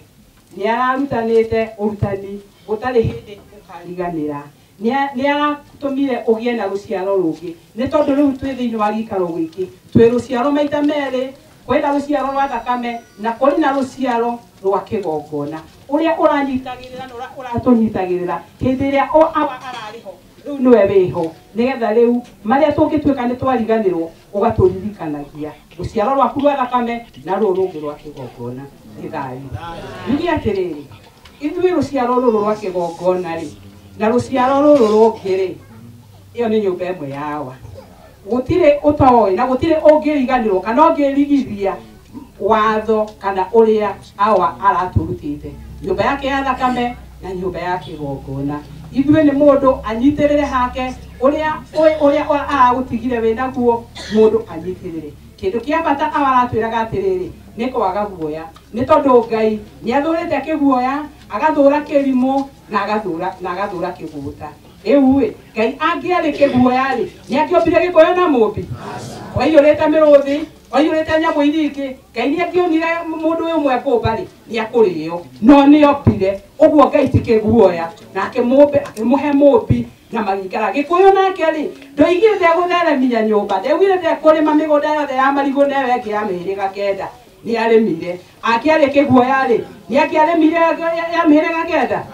ni ararutanite urutani utari hindi ukariganira ni aratumire ugie na ruciaro rungi ni tondu riu twi thiini wa gikaro giki twi ruciaro maita meri kwenda ruciaro rwa thakame na kuri na ruciaro rwa kigongona uria uranyitagirira na uratunyitagirira hindi iria awa arariho riu niwe wiho nigetha riu maria tungituika ni twariganirwo ugaturirikanagia ruciaro rwaku rwa thakame na ruru rungi rwa kigongona ni thayu ngi atiriri ithui ruciaro ruru rwa kigongona ri na ruciaro ruru rungi ri iyo ni nyumba imwe yawa gutire utoi na gutire ungiriganirwo kana ungirigithia watho kana uria awa araturutite nyumba yake ya thakame na nyumba ya kigongona ithui ni mundu anyitirire hake uria aragutigire wina guo mundu anyitirire kindu kia bata awaratwiraga atiriri ni kwaga guoya ni tondu Ngai ni athurite kiguoya agathura kirimo na agathura kiguta ewe Ngai angiari kiguoya ri ni angiombire gikoyo na mumbi waiyurite miruthi waiyurite nyamu iringi Ngai ni angionire mundu umwe kumba ri ni akurio no ni ombire uguo Ngai ti kiguoya na akimuhe mumbi na magikara gikuyo nake ri ndoigire gutheremia nyumba ndegwire kurima migunda yothe ya marigo newe enge ya mihiriga kenda ni aremire akiari kiguoya ri ni akiaremire ya mihiriga kenda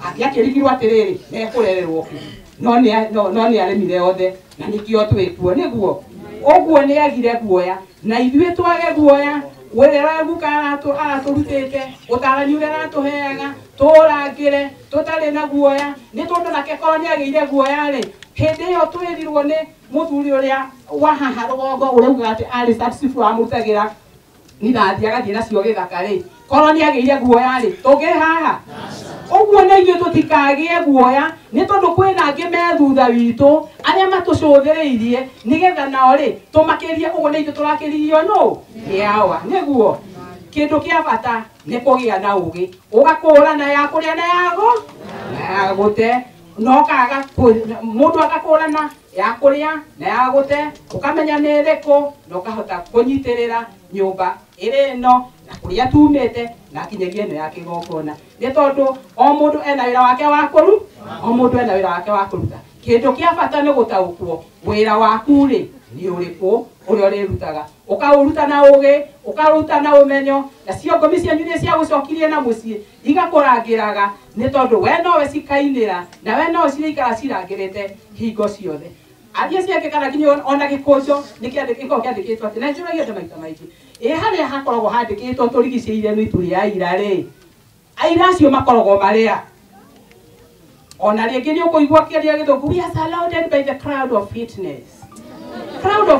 akiakirigirwo atiriri ne kurererwo ku no ni aremire yothe na nikio twikuo niguo uguo ni agire guoya na ithuĩ twage guoya wĩra guka araturutĩte ũtarani ũrĩa aratuheaga tũrangĩre tũtarĩ na guoya nĩ tondũ nake korwo nĩ agĩire guoya rĩ hĩndĩ ĩyo twĩrirwo nĩ mũthuri ũrĩa wa haha rũgongo ũrauga atĩ arĩ substitute wamũrutagĩra nĩrathi agathiĩ nacio gĩthaka rĩ korwo nĩ agĩire guoya rĩ tũngĩ haha uguo na ithuĩ tũtikagie guoya nĩ tondũ kwĩna angĩ me thutha witũ arĩa matũcũthĩrĩirie nĩgetha nao rĩ tũmakĩrie ũguo nĩ ithuĩ tũrakĩririo nũ nĩ awa nĩguo kĩndũ kĩa bata nĩ kũgĩa na ũgĩ ũgakũrana ya kũrĩa na ya gũte no kaga mũndũ agakũrana ya kũrĩa na ya gũte ũkamenya nĩ ĩrĩkũ na ũkahota kũnyitĩrĩra nyũmba ĩrĩ ĩno na kũrĩa tumĩte na kinyagia ĩno ya kĩgongona nĩ tondũ o mũndũ ena wĩra wake wa kũruta kĩndũ kĩa bata nĩ gũtaũkwo wĩra waku rĩ nĩ ũrĩkũ ũrĩa ũrĩrutaga ũkaũruta na ũgĩ ũkaruta na ũmenyo na cio ngomi cianyu nĩ cia gũcokirie na mũciĩ igakũrangĩraga nĩ tondũ we nowe cikainĩra na we nowe ciraikara cirangĩrĩte hingo ciothe athia ciake kana nginya ona gĩkũnjo nĩ gĩkoragwo kĩandĩkĩtwo atĩ na njũragia andũ maita maingĩ harĩa hakoragwo handĩkĩtwo tũrigicĩirie nĩ ituri ya ira rĩ aira acio makoragwo marĩa ona rĩngĩ nĩ ũkũigua kĩaria gĩthũngũ we are surrounded by the crowd of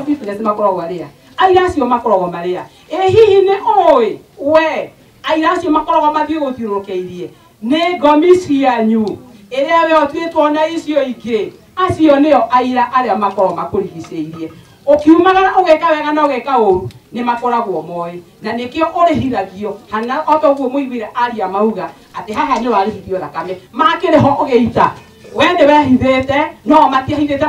fitness makoragwo arĩa aira acio makoragwo marĩa hihi nĩ oĩ we aira acio makoragwo mathiĩ gũthiũrũrũkĩirie nĩ ngomi cianyu ĩrĩa we ũtuĩtwo na icio ingĩ acio nĩo aira arĩa makoragwo makũrigicĩirie ũkiumagara ũgeka wega na ũgeka ũru nĩ makoragwo moĩ na nĩkĩo ũrĩhithagio hana otoguo mũiguire aria mauga atĩ haha nĩ warĩhithio thakame makĩrĩho ũgĩita we nĩ wehithĩte no matiahithĩte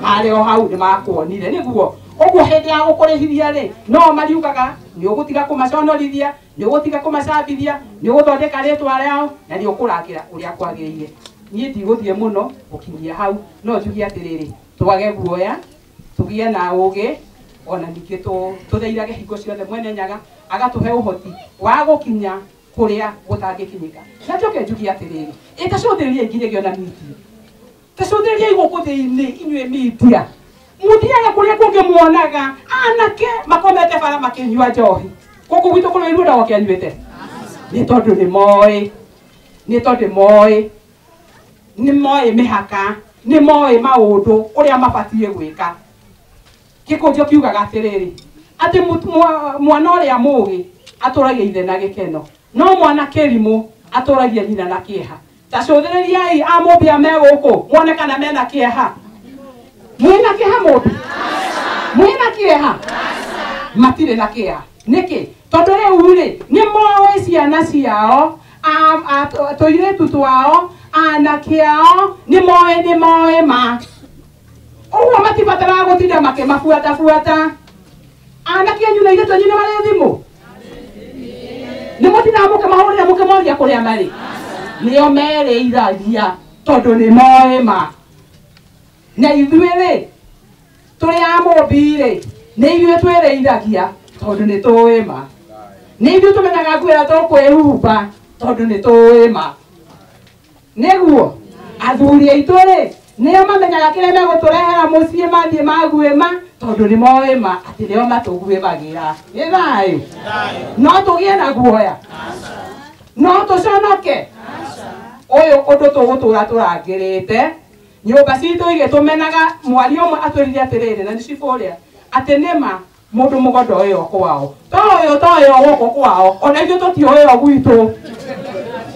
marĩ o hau nĩ makuonire nĩguo ũguo hĩndĩ ya gũkũrĩhithia rĩ no mariugaga nĩ ũgũtiga kũmaconorithia nĩ ũgũtiga kũmacambithia nĩ ũgũthondeka rĩtwa rĩao na nĩ ũkũrangĩra ũrĩa kwagĩrĩire niĩ ndigũthiĩ mũno gũkinyia hau no njugie atĩrĩrĩ twage guoya tũgie na ũgĩ ona ningĩ tũtheirage hingo ciothe mwene Nyaga agatũhe ũhoti wa gũkinya kũrĩa gũtangĩkinyĩka na njoke njugie atĩrĩrĩ tacũthĩrĩriai nginyagio na media tacũthĩrĩriai gũkũ thĩinĩ inyuĩ media muthiaga kuria kungi muonaga anake makomete bara makinyua njohi guku gwitu kuno iruda wakianyuite ni tondu ni moi mihaka ni moi maundu uria mabatie gwika gikunjo kiugaga atiriri ati mwana uria mugi aturagia ithe na gikeno no mwana kerimu aturagia nyina na kieha tacuthiririai amubia me guku mwone kana mena kieha mwina kieha mubi mwina kieha matire na kieha niki tondu riu ri ni moe ciana ciao toiretu twao anake ao ni moe ma uguo matibataraga gutinda makimabuata anake anyu na iretu anyu ni mari thimu ni mutinda mukimahuria kuria mari nio mereiragia tondu ni moe ma na ithuĩ turi amũmbi ni ithuĩ twereiragia tondu ni tuĩ ma ni ithuĩ tumenyaga kwĩra tukwĩhumba tondu ni tuĩ ma niguo athuri aitũ nio mamenyaga kĩrĩa megũtũrehera mũciĩ mathiĩ maguĩma tondu ni moĩ ma atĩ nĩo matũguĩmagĩra nĩ thayũ no tũgĩe na guoya no tũconoke ũyũ ũndũ tũgũtũra tũrangĩrĩte nyũmba citũ igĩtũmenaga mwaria ũmwe atwĩrire atĩrĩrĩ na nĩ cibũ ũrĩa atĩ nĩma mũndũ mũgondo ũyũ kwao toyũ gũkũ kwao ona ithuĩ tũtiũĩ gwitũ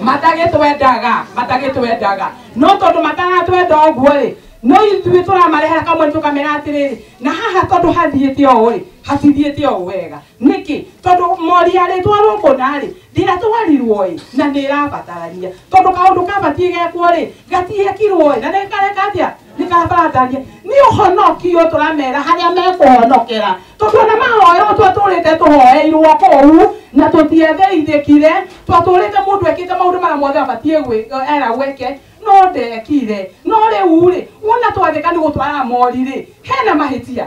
matagĩtwendaga no tondũ mataratwenda ũguo no ithuĩ tũramarehera kamwe tũkamera atĩrĩrĩ na haha tondu hathiĩte ũũ hatithiĩte ũũ wega nĩkĩ tondu moria rĩtwa rũkũna ndiratwarirwo na nĩrabatarania tondu kaũndũ kabatie gekwo gatiekirwo na nĩkareka atĩa nĩkabatarania nĩ ũhonokio tũramera harĩa mekũhonokera tondu ona mahoyo twatũrĩte tũhoeirwo kũu na tũtiethĩithĩkire twatũrĩte mũndũ ekĩte maũndũ marĩa mothe abatie era gweke no ndekire no rĩu wona twathĩka nĩ gũtwara mori hena mahĩtia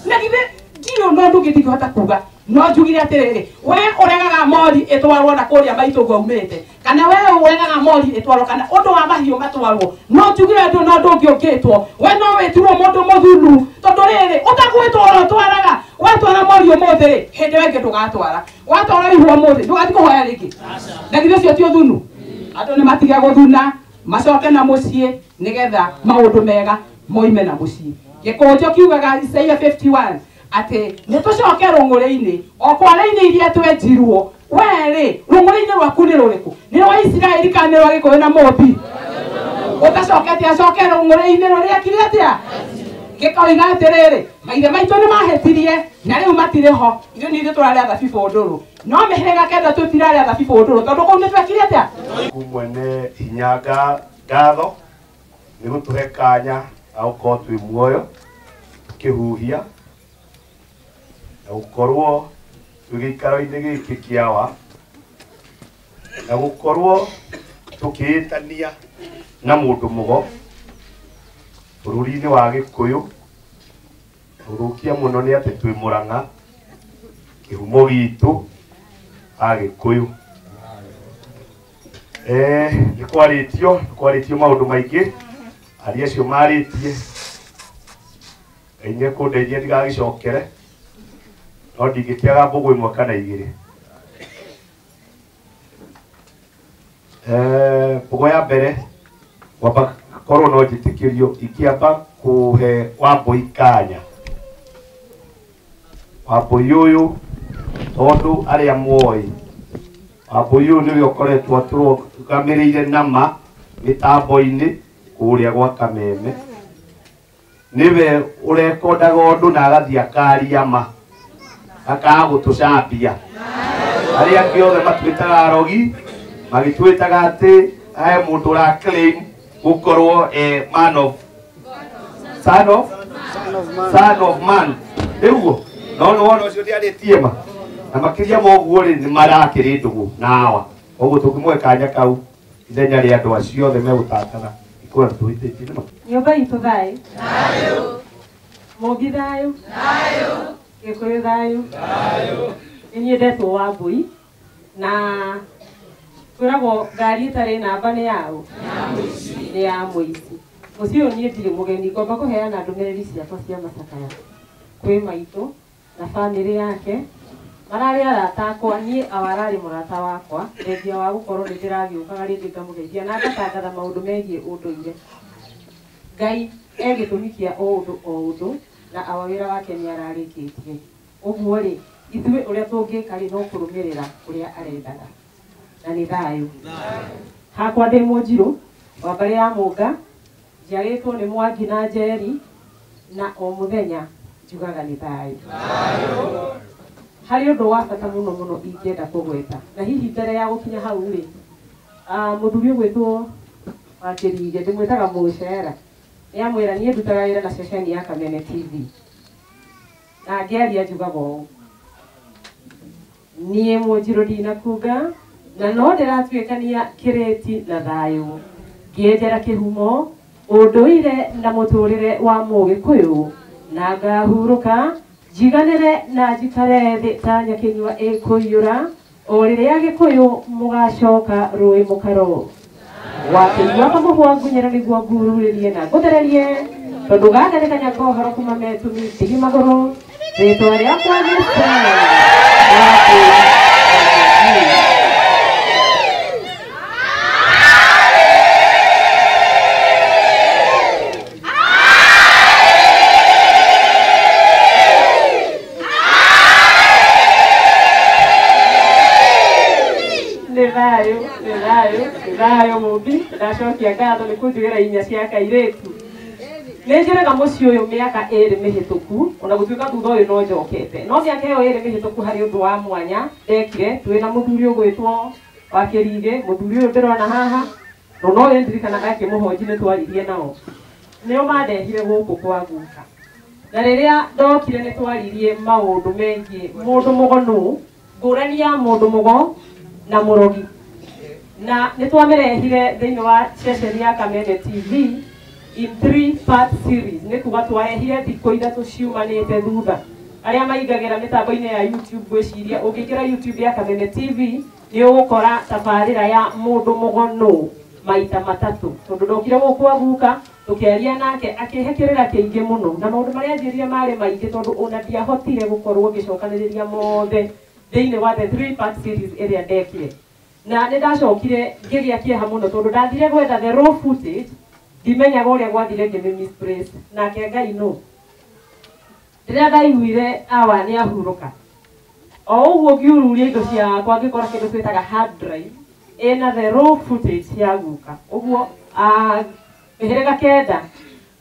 na githĩ ndio no ndũngĩhota kuga no njugire atĩrĩrĩ we ũregaga mori ĩtwarwo na kũrĩa maitũ gaumĩte kana we ũregaga mori ĩtwarwo kana ũndũ wa mahiũ matwarwo no njugire no ndũngĩ ũngĩtwo we no wĩtirwo mũndũ mũthuru tondu rĩrĩ ũtagwĩtwo ũtwaraga watwara mori ũmũthĩ hĩndĩ ĩngĩ ndũgatwara watwara ihu ũmũthĩ ndũgathiĩ kũhoya rĩngĩ na githĩ ũcio ti ũthunu andũ nĩ matige gũthuna macoke na muciĩ nigetha maundu mega moime na muciĩ gĩkũnjo kiugaga Isaiah 51 atĩ nĩ tũcoke rũng'ũrĩ-inĩ o kwara-inĩ iria twenjirwo we rũng'ũrĩ-inĩ rwaku nĩ rũrĩkũ nĩ rwa Isiraeli kana nĩ rwa Gĩkũyũ na Mũmbi ũtacokete acoke rũng'ũrĩ-inĩ rũrĩa kire atĩa gĩkoiga atĩrĩrĩ maithe maitũ nĩ mahĩtirie na rĩu matirĩ ho ithuĩ nĩ ithuĩ tũrarĩa thabibũ ndũrũ no mĩhĩrĩga kenda tũtirarĩa thabibũ ndũrũ tondũ kũu nĩ twekire atĩa mwene hinya ngatho nĩ gũtũhe kanya ga gũkorwo twĩ muoyo tũkĩhuhia na gũkorwo twĩ gĩikaro-inĩ gĩkĩ kĩawa na gũkorwo tũkĩĩtania na mũndũ mũgo bũrũri-inĩ wa Gĩkũyũ ũrũkia mũno nĩ atĩ twĩ Mũrang'a kĩhumo gitũ Agĩkũyũ nĩ kwarĩtio maũndũ maingĩ aria acio marĩtie ngai nĩekũndeithia ndigagĩcokere no ndingĩkĩaga mbũgũ ĩmwe kana igĩrĩ mbũgũ ya mbere kwamba korwo no njĩtĩkĩrio ingĩamba kũhe Wambũi kanya Wambũi ũyũ tondu arĩa muoi Wambũi ũyũ nĩwe ũkoretwo atũrũgamĩrĩire nama mĩtambo-inĩ kũrĩa gwa Kameme niwe ũrekondaga ũndũ na agathiĩ akaria ma akaga gũtũcambia arĩa angĩ othe matwĩtaga arogi magĩtwĩtaga atĩ he mũndũ ũraclaim gũkorwo son of man rĩuguo no wona ũcio ndiarĩtie ma na makĩria moguo nĩ marakĩrĩ ndũgũ na hawa ũguo tũngĩmũhe kanya kau ithenya rĩa andũ acio othe megũtatana ikorwo tũhĩtĩtie nĩma nyũmba itũ thayũ Mũmbi thayũ Gĩkũyũ thayũ nĩ niĩ ndetwo Wambũi na kwĩragwo ngari ĩtarĩ namba nĩ yaũ nĩ ya mũici Mucio ni ndire mugeni ngomba kuheana ndumereri ciakwa cia macakaya kwi maitũ na family yake mararĩ arata akwa niĩ awararĩ mũrata wakwa thengia wa gũkorwo nĩ ndĩragĩũkaga rĩngĩ ngamugeithia na ngatangatha maũndũ megiĩ ũndũire. Ngai gĩtũmi kĩa o ũndũ na awa wĩra wake nĩ ararĩkĩtie. Ũguo rĩ ithuĩ ũrĩa tũngĩka rĩ no kũrũmĩrĩra ũrĩa arendaga na nĩ thayũ. Hakwa ndĩ Mũnjirũ wa mbarĩ ya Mũnga, njiarĩtwo nĩ Mwangi na Njeri na o mũthenya njugaga nĩ thayũ. Harĩ ũndũ wa bata mũno mũno ingĩenda kũgweta na hihi mbere ya gũkinya hau rĩ mũthuri ũgwĩtwo wa Kĩringe ndĩmwĩtaga Mũcera nĩamwĩra niĩ ndutaga wĩra na ceceni ya Kameme TV na ngĩaria njugaga ũũ, niĩ Mũnjirũ ndinakunga na no ndĩratuĩkania kĩrĩti na thayũ ngĩenjera kĩhumo ũndũire na mũtũrĩre wa Mũgĩkũyũ na ngahurũka njiganĩre na njikare thĩ ta nyakĩnyua ĩkũiyũra o rĩrĩa Gĩkũyũ mũgacoka rũĩ mũkaro wakĩigua kamũhwa ngunyĩra nĩguo ngururĩrie na ngũthererie tondũ gaka nĩ kanyagohoro kuma metumi tigi magũrũ rĩtwa rĩakwa nĩ Thayũ Mũmbi ndacokia ngatho nĩ kũnjugĩra inya cia kairĩtu. Nĩ njĩraga mũciĩ ũyũ mĩaka 2 mĩhĩtũku ona gũtuĩka thutha ũyũ no njokete no mĩaka ĩyo 2 mĩhĩtũku harĩ ũndũ wa mwanya ndekire twĩna mũthuri ũgwĩtwo wa Kĩringe. Mũthuri ũyũ ndĩrona haha no ũyũ ndirikanaga akĩmũhonji nĩ twaririe nao nĩo mandehire gũkũ kwa guka na rĩrĩa ndokire nĩ twaririe maũndũ megiĩ mũndũ mũgonũ ngũrani ya mũndũ mũgo na mũrogi na nĩ twamĩrehire thĩinĩ wa ceceni ya Kameme TV in 3-part series. Nĩ kuga twarehire thikũ ithatũ ciumanĩte thutha. Arĩa maingagĩra mĩtambo-inĩ ya YouTube gwĩciria ũngĩingĩra YouTube ya Kameme TV nĩ ũgũkora tabarĩra ya mũndũ mũgonũ maita matatũ tondũ ndokire gũkũ guka tũkĩaria nake akĩhekĩrĩra kĩingĩ mũno na maũndũ marĩa anjĩrire marĩ maingĩ tondũ ona ndiahotire gũkorwo ngĩcokanĩrĩria mothe thĩinĩ wa the 3-part series ĩrĩa ndekire. Na nĩ ndacokire ngĩgĩa kĩeha mũno tondũ ndathire gwetha the raw footage ndimenyaga ũrĩa gwathire ngĩmĩmisplace nake Ngai no rĩrĩa ndaiguire awa nĩ ahurũka o ũguo ngĩururia indo ciakwa ngĩkora kĩndũ twĩtaga hard drive ĩna the raw footage ya guka. Ũguo mĩhĩrĩga 9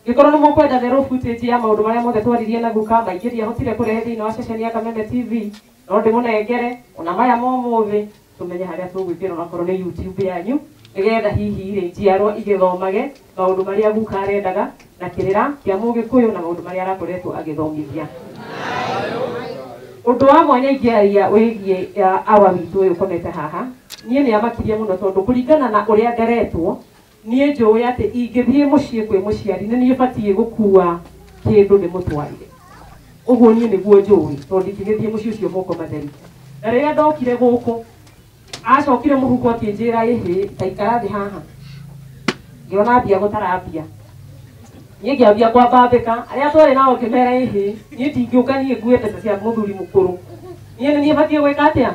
ngĩkorwo nĩ mũkwenda the raw footage ya maũndũ marĩa mothe twaririe na guka maingĩ ndiahotire kũrehe thĩinĩ wa ceceni ya Kameme TV no ndĩmũnengere ona maya momũthĩ tumenye harĩa tũgwĩkĩra onakorwo nĩ YouTube yanyu nĩgetha hihi rĩ njiarwa igĩthomage maũndũ marĩa guka arendaga na kĩrĩra kĩa Mũgĩkũyũ na maũndũ marĩa arakoretwo agĩthomithia. Ũndũ wa mwanya ingĩaria wĩgiĩ awa witũ ũyũ ũkomete haha niĩ nĩ amakirie mũno tondũ kũringana na ũrĩa ngeretwo niĩ njũĩ atĩ ingĩthiĩ mũciĩ kwĩ mũciari nĩ niĩ batiĩ gũkua kĩndũ ndĩmũtwarire. Ũguo niĩ nĩguo njũĩ tondũ ndingĩgĩthiĩ mũciĩ ũcio moko matheri. Na rĩrĩa ndokire gũkũ acokire mũhuko akĩnjĩra ĩhĩ taikara thĩ haha ngĩona mbia gũtarambia niĩ ngĩambia kwambambĩka arĩa twarĩ nao ngĩmera ĩhĩ niĩ ndingĩũka niĩ ngue mbeca cia mũthuri mũkũrũ niĩ nĩ niĩ batiĩ gwĩka atĩa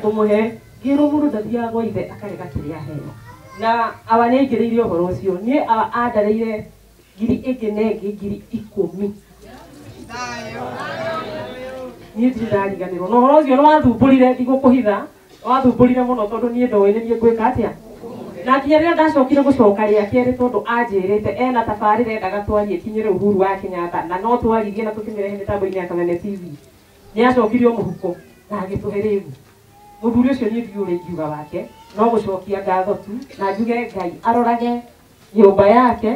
kũmũhe. Ngĩrwo mũndũ ndathiaga gwa ithe akarega kĩrĩa aheo na awa nĩ aingĩrĩire ũhoro ũcio niĩ andareire ngiri ĩngĩ na ĩngĩ ngiri 10 niĩ ndirĩ ndariganĩrwo na ũhoro ũcio nĩ wathumbũrire ndigũkũhitha wathumbũrire mũno tondũ niĩ ndoĩ nĩ niĩ ngwĩka atĩa. Na nginya rĩrĩa ndacokire gũcoka rĩa kerĩ tondũ anjĩrĩte ena tabarĩra endaga twarie kinyĩre Uhuru wa Kenyatta na no twaririe na tũkĩmĩrehe mĩtambo-inĩ ya Kameme TV nĩ acokirio mũhuko na agĩtũhe rĩu. Mũthuri ũcio niĩ ndiũrĩ ingiuga wake no gũcokia ngatho tu na njuge Ngai arorage nyũmba yake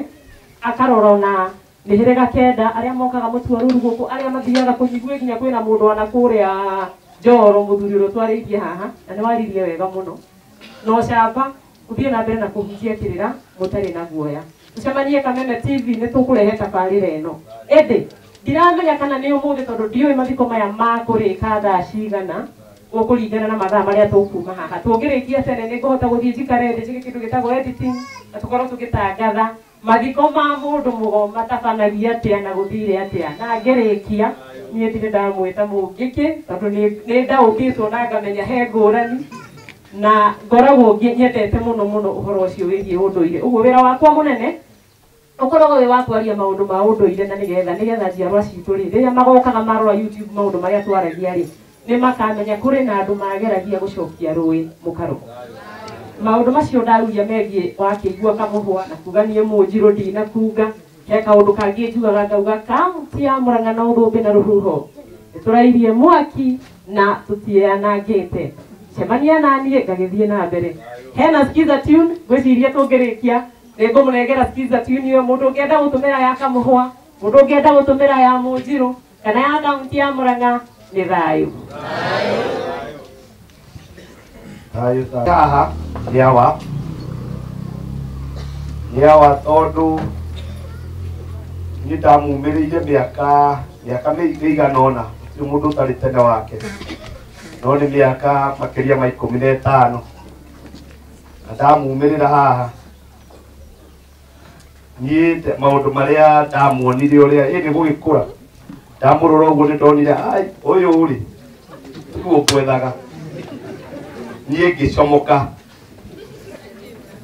akarora na mĩhĩrĩga 9 arĩa mokaga mũtwarũru gũkũ arĩa mathiaga kũnyigua nginya kwĩna mũndũ wana kũrĩa Njoro mũthuri ũrĩa twarĩirie haha na nĩ waririe wega mũno no camba gũthiĩ na mbere na kũhunjia kĩrĩra mũtarĩ na guoya. Tucemanie Kameme TV nĩ tũkũrehe tabarĩra ĩno ĩndĩ ndiramenya kana nĩ ũmũthĩ tondũ ndiũĩ mathiko maya makũrĩka thaa cigana gũkũringana na mathaa marĩa tũkuma haha. Tũngĩrĩkia tene nĩ ngũhota gũthiĩ njikare thĩ njĩke kĩndũ gĩtagwo editing na tũkorwo tũgĩtangatha mathiko ma mundu mugoma tabanagia atia na guthire atia na ngirikia nie ndire ndamwita mungiki tondu ni ndaukitwo na ngamenya he ngurani na ngoragwo nyendete muno muno uhoro ucio wigie unduire uguo wira wakwa munene ukoragwo wi wa kwaria maundu ma unduire na nigetha njiarwa citu ri riria magokaga marora YouTube maundu maria twaragia ri ni makamenya kuri na andu mageragia gucokia rui mukaro maundu macio ndarugia megie wakigua kamuhwa na kuga nie munjiru ndina kuga he kaundu kangi njugaga ngauga kaunti ya Murang'a na Uthumbi na Ruhuho turairie mwaki na tutieanangite cemania nanie ngagithie na mbere hena skiza tune gwiciria tungirikia ningumuregera skiza tune iyo mundu ungienda gutumira ya kamuhwa mundu ungienda gutumira ya munjiru kana ya kaunti ya Murang'a ni thayu haha nĩ awa tondu nĩ ndamumĩrĩire mĩaka mĩigana ũna ti mũndũ ũtarĩ tene wake no nĩ mĩaka makĩria ma 15 na ndamumĩrĩra haha niĩ maũndũ marĩa ndamuonire ũrĩa nĩ gũgĩkũra ndamũrora ũguo nĩ ndonire ũyũ rĩ tiguo ngwethaga niĩ ngĩcomoka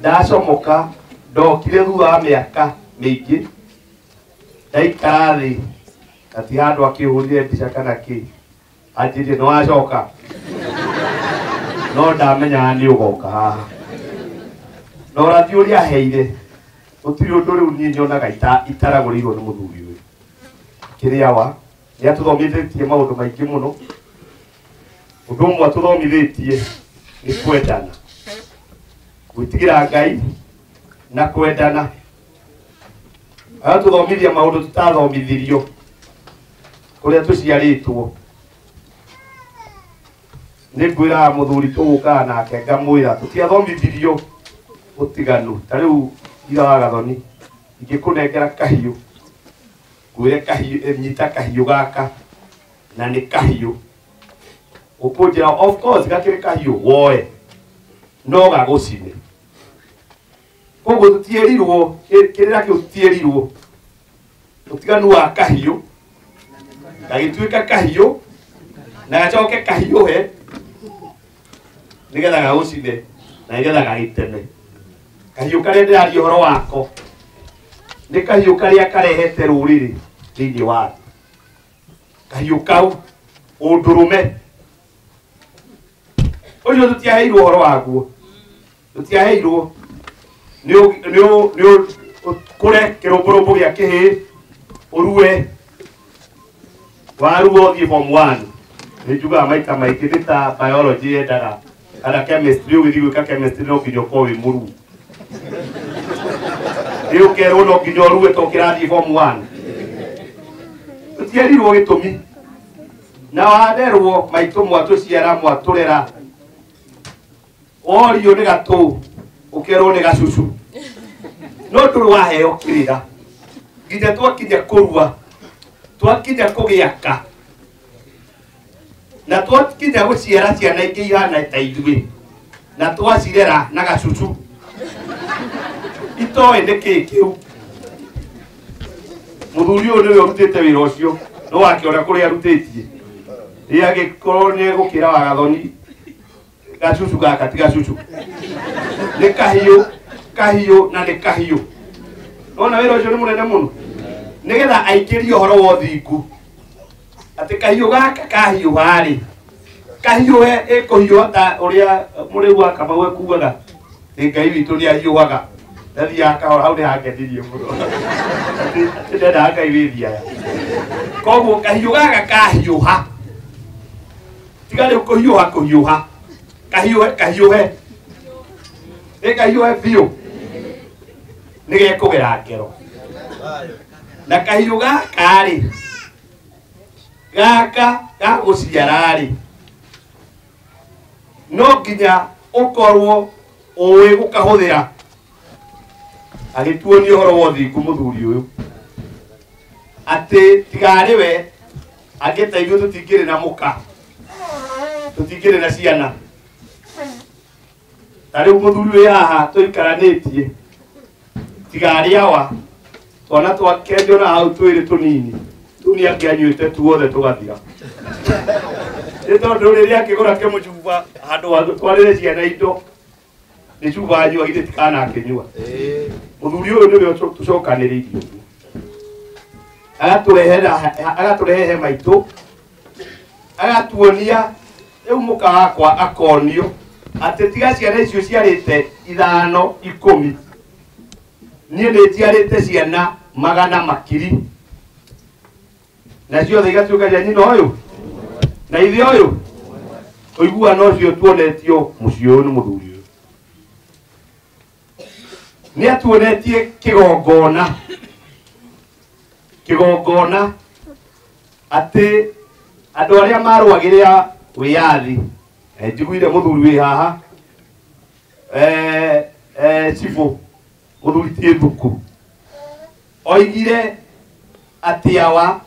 ndacomoka ndokire thutha wa mĩaka mĩingĩ ndaikara thĩ ati handũ akĩhũrire mbica kana kĩ anjĩrire nĩ wacoka no ndamenyaga nĩ ũgoka haha na ũrathi ũrĩa aheire gũtirĩ ũndũ rĩu niĩ nyonaga itaragũrĩirwo nĩ mũthuri ũyũ kĩrĩa wa nĩ atũthomithĩtie maũndũ maingĩ mũno ũndũ ũmwe atũthomithĩtie nĩ kwendana gwĩtigĩra Ngai na kwendana atũthomithia maũndũ tũtathomithirio kũrĩa tũciarĩtwo nĩ ngwĩra mũthuri tũgũkaga nake ngamwĩra tũtiathomithirio ũtiganu ta rĩu ira wa Gathoni ingĩkũnengera kahiũ ngwĩre kahiũ nyita kahiũ gaka na nĩ kahiũ ũkũnjĩra of course gakĩrĩ kahiũ woe no gagũcine koguo tũtierirwo kĩrĩra kĩu tũtierirwo ũtiganu wa kahiũ gagĩtuĩka kahiũ na gacoke kahiũhe nĩgetha gagũcine na nĩgetha gagĩteme kahiũ karĩa ndĩraria ũhoro wako nĩ kahiũ karĩa karehete rũrĩrĩ thĩinĩ wa kahiũ kau ũndũrũme ũcio tũtiaheirwo ũhoro waguo tũtiaheirwo nĩ ũkũre kĩrũmbũrũmbũ gĩa kĩhĩ ũrue waruo ũthiĩ form 1 nĩ njugaga maita maingĩ nĩ ta biology yendaga kana chemistry ũgĩthiĩ gwĩka chemistry no nginya ũkorwo wĩ mũruu rĩu ũkerwo no nginya ũrue to kĩrathiĩ form 1 tũtierirwo gĩtũmi na wanderwo maitũ mwatũciara mwatũrera orio nĩ gatũ ũkerwo nĩ gacucu no ndũrĩ waheo kĩrĩra nginya twakinya kũrua twakinya kũgĩaka na twakinya gũciara ciana ingĩ ihana ta ithuĩ na twacirera na gacucu itoĩ nĩ kĩĩ kĩu mũthuri ũyũ nĩwe ũrutĩte wĩra ũcio no wakĩona kũrĩa arutĩtie rĩrĩa agĩkorwo nĩ gũkĩra wa Gathoni gacucu gaka ti gacucu nĩ kahiũ na nĩ kahiũ nona wĩra ũcio nĩ mũnene mũno nĩgetha aingĩrie ũhoro wa ũthingu atĩ kahiũ gaka kahiũha-rĩ kahiũhe ĩkũhiũha ta ũrĩa mũrĩu wa Kamau ekugaga Ngai witũ nĩ ahiũhaga ndathiaga kahora hau nĩ hangenirie mũno ndendaga Ngai wĩthi aya koguo kahiũ gaka kahiũha tiga rĩu kũhiũha kahiũhe nĩ kahiũhe biũ nĩ gekũgera ngero na kahiũ gaka-rĩ gaka gagũciara-rĩ no nginya ũkorwo ũĩ gũkahũthĩra agĩtuonia ũhoro wa ũthingu mũthuri ũyũ atĩ tigarĩ we angĩta ithuĩ tũtingĩrĩ na mũka tũtingĩrĩ na ciana ta rĩu mũthuri wĩ haha tũikaranĩtie tigari awa twana twakendio na hau twiri tunini tunia kianyuite tuothe tugathira ni tondu riria akigura kimucuba handu wa gutwarire ciana indo ni cuba anyua githĩ tikana akinyua muthuri uyu niwe tucokanĩrĩirio agaturehe maitũ agatuonia rĩu mũka wakwa akonio atĩ tiga ciana icio ciarĩte 5 10 niĩ nĩ njiarĩte ciana 100 makiri na ciothe igatuĩka cia nyina ũyũ na ithe ũyũ ũiguano ũcio tuonetio mũciĩ ũyũ nĩ mũthuri ũyũ nĩ atuonetie kĩgongona atĩ andũ arĩa marũagĩrĩra wĩyathi njiguire mũthuri wĩ haha cibũ mũthuri ti thuku oigire atĩ awa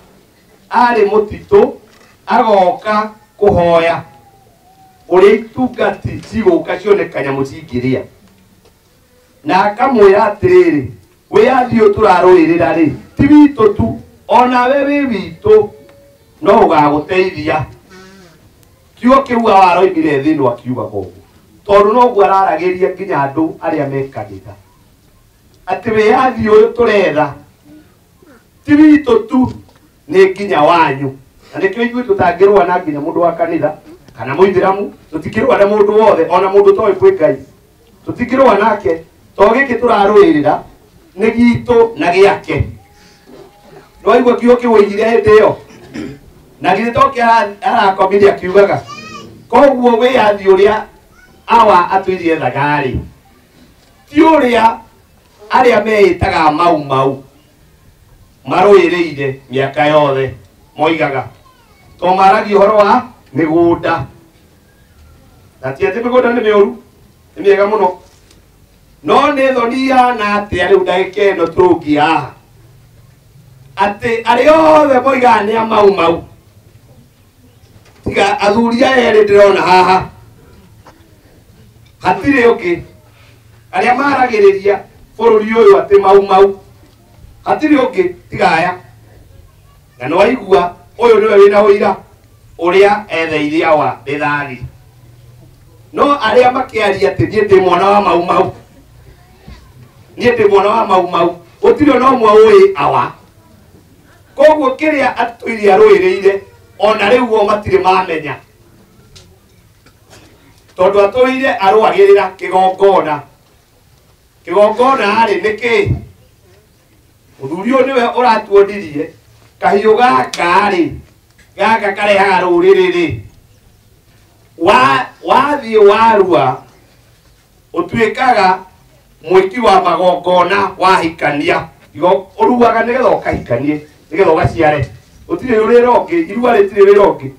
arĩ mũtitũ agoka kũhoya ũrĩa itungati cigũka cione kanyamũ cingĩrĩa na akamwĩra atĩrĩrĩ wĩyathi ũyũ tũrarũĩrĩra rĩ ti witũ tu onawe wĩ witũ no ũgagũteithia kiugo kĩu aroigire thĩ no akiuga koguo tondũ noguo araragĩria nginya andũ arĩa me kanitha atĩ wĩyathi ũyũ tũretha ti witũ tu nĩ nginya wanyu na nĩkĩo ithuĩ tũtangĩrũa na nginya mũndũ wa kanitha kana mũithĩramu tũtingĩrũa na mũndũ wothe ona mũndũ toĩ kwĩ Ngai tũtingĩrũa nake to gĩkĩ tũrarũĩrĩra nĩ gitũ na gĩake nĩwaigua kiugo kĩu oigire hĩndĩ ĩyo na githĩ to kĩa arakomithia akiugaga koguo wĩyathi ũrĩa awa atũirie thagarĩ ti ũrĩa arĩa meĩtaga mau marũĩrĩire mĩaka yothe moigaga to maragia ũhoro wa mĩgũnda na ti atĩ mĩgũnda nĩ mĩũru nĩ mĩega mũno no nĩ thoni ihana atĩa rĩu ndagĩka ĩno tũrũngia haha atĩ arĩa othe moigaga nĩ a mau tiga athuri aya erĩ ndĩrona haha hatirĩ ũngĩ arĩa maragĩrĩria bũrũri ũyũ atĩ mau hatirĩ ũngĩ tiga aya na nĩwaigua ũyũ nĩwe wĩna ũira ũrĩa etheire awa rĩthagi no arĩa makĩaria atĩ niĩ ndĩ mwana wa mau niĩ ndĩ mwana wa mau gũtirĩ ona ũmwe ũĩ awa koguo kĩrĩa atũirie arũĩrĩire ona rĩu o matirĩ mamenya tondũ atũire arũagĩrĩra kĩgongona rĩ nĩkĩ mũthuri ũyũ nĩwe ũratuonirie kahiũ gaka karehaga rũrĩrĩ rĩ wathiĩ warua ũtuĩkaga mwĩki wa magongona wahikania ũruaga nĩgetha ũkahikanie nĩgetha ũgaciare ũtirĩ wĩra ũngĩ irua rĩtirĩ wĩra ũngĩ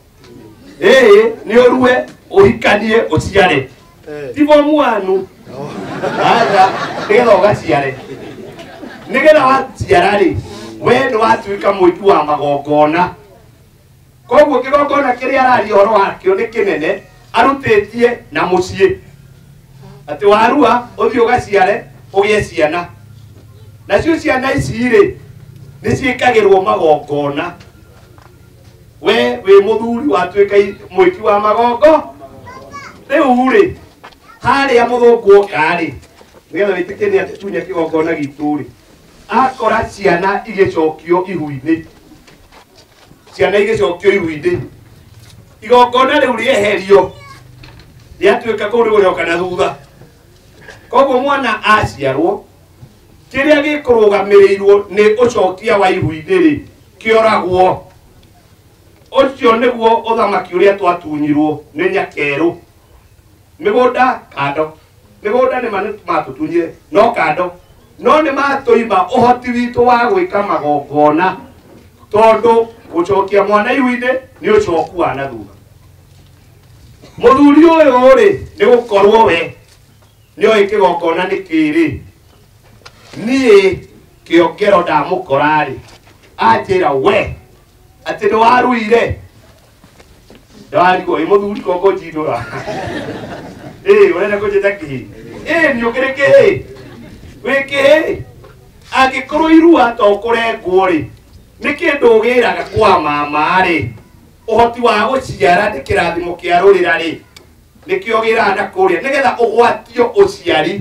nĩ ũrue ũhikanie ũciare ti bomu wanu nĩgetha ũgaciare nĩgetha waciara rĩ we nĩ watuĩka mwĩki wa magongona koguo kĩgongona kĩrĩa araria ũhoro wakĩo nĩ kĩnene arutĩtie na mũciĩ atĩ warua ũthiĩ ũgaciare ũgĩe ciana nacio ciana ici rĩ nĩ ciĩkagĩrwo magongona we wĩ mũthuri watuĩka mwĩki wa magongo rĩu rĩ harĩa mũthũngũ oka rĩ nĩgetha wĩtĩkie nĩ atĩ tunya kĩgongona gitũ rĩ akora ciana igĩcokio ihu-inĩ igongona rĩu rĩeherio rĩatuĩka kũu rĩgũcoka na thutha koguo mwana aciarwo kĩrĩa gĩkũrũgamĩrĩirwo nĩ ũcokia wa ihu-inĩ rĩ kĩoragwo ũcio nĩguo ũthamaki ũrĩa twatunyirwo nĩ nyakerũ mĩgũnda kando mĩgũnda nĩ matũtunyire no kando no nĩ matũima ũhoti witũ wa gwĩka magongona tondũ gũcokia mwana ihu-inĩ nĩ ũcoku wa na thutha mũthuri ũyũ rĩ nĩ gũkorwo we nĩ oĩ kĩgongona nĩ kĩrĩ niĩ kĩongero ndamũkora rĩ anjĩra we atĩ nĩ waruire ndarigwo ĩ mũthuri kongo njinũra ũrenda kũnjĩta kĩhĩ nĩ ũkĩrĩ kĩhĩ wĩ kĩhĩ Angĩkorwo irua to kũrengwo rĩ, nĩ kĩndũ ũgĩraga kwa mama rĩ, ũhoti wa gũciara nĩ kĩrathimo kĩa rũrĩra rĩ, nĩkĩo ũgĩraga na kũrĩa nĩgetha ũgwatio ũciari.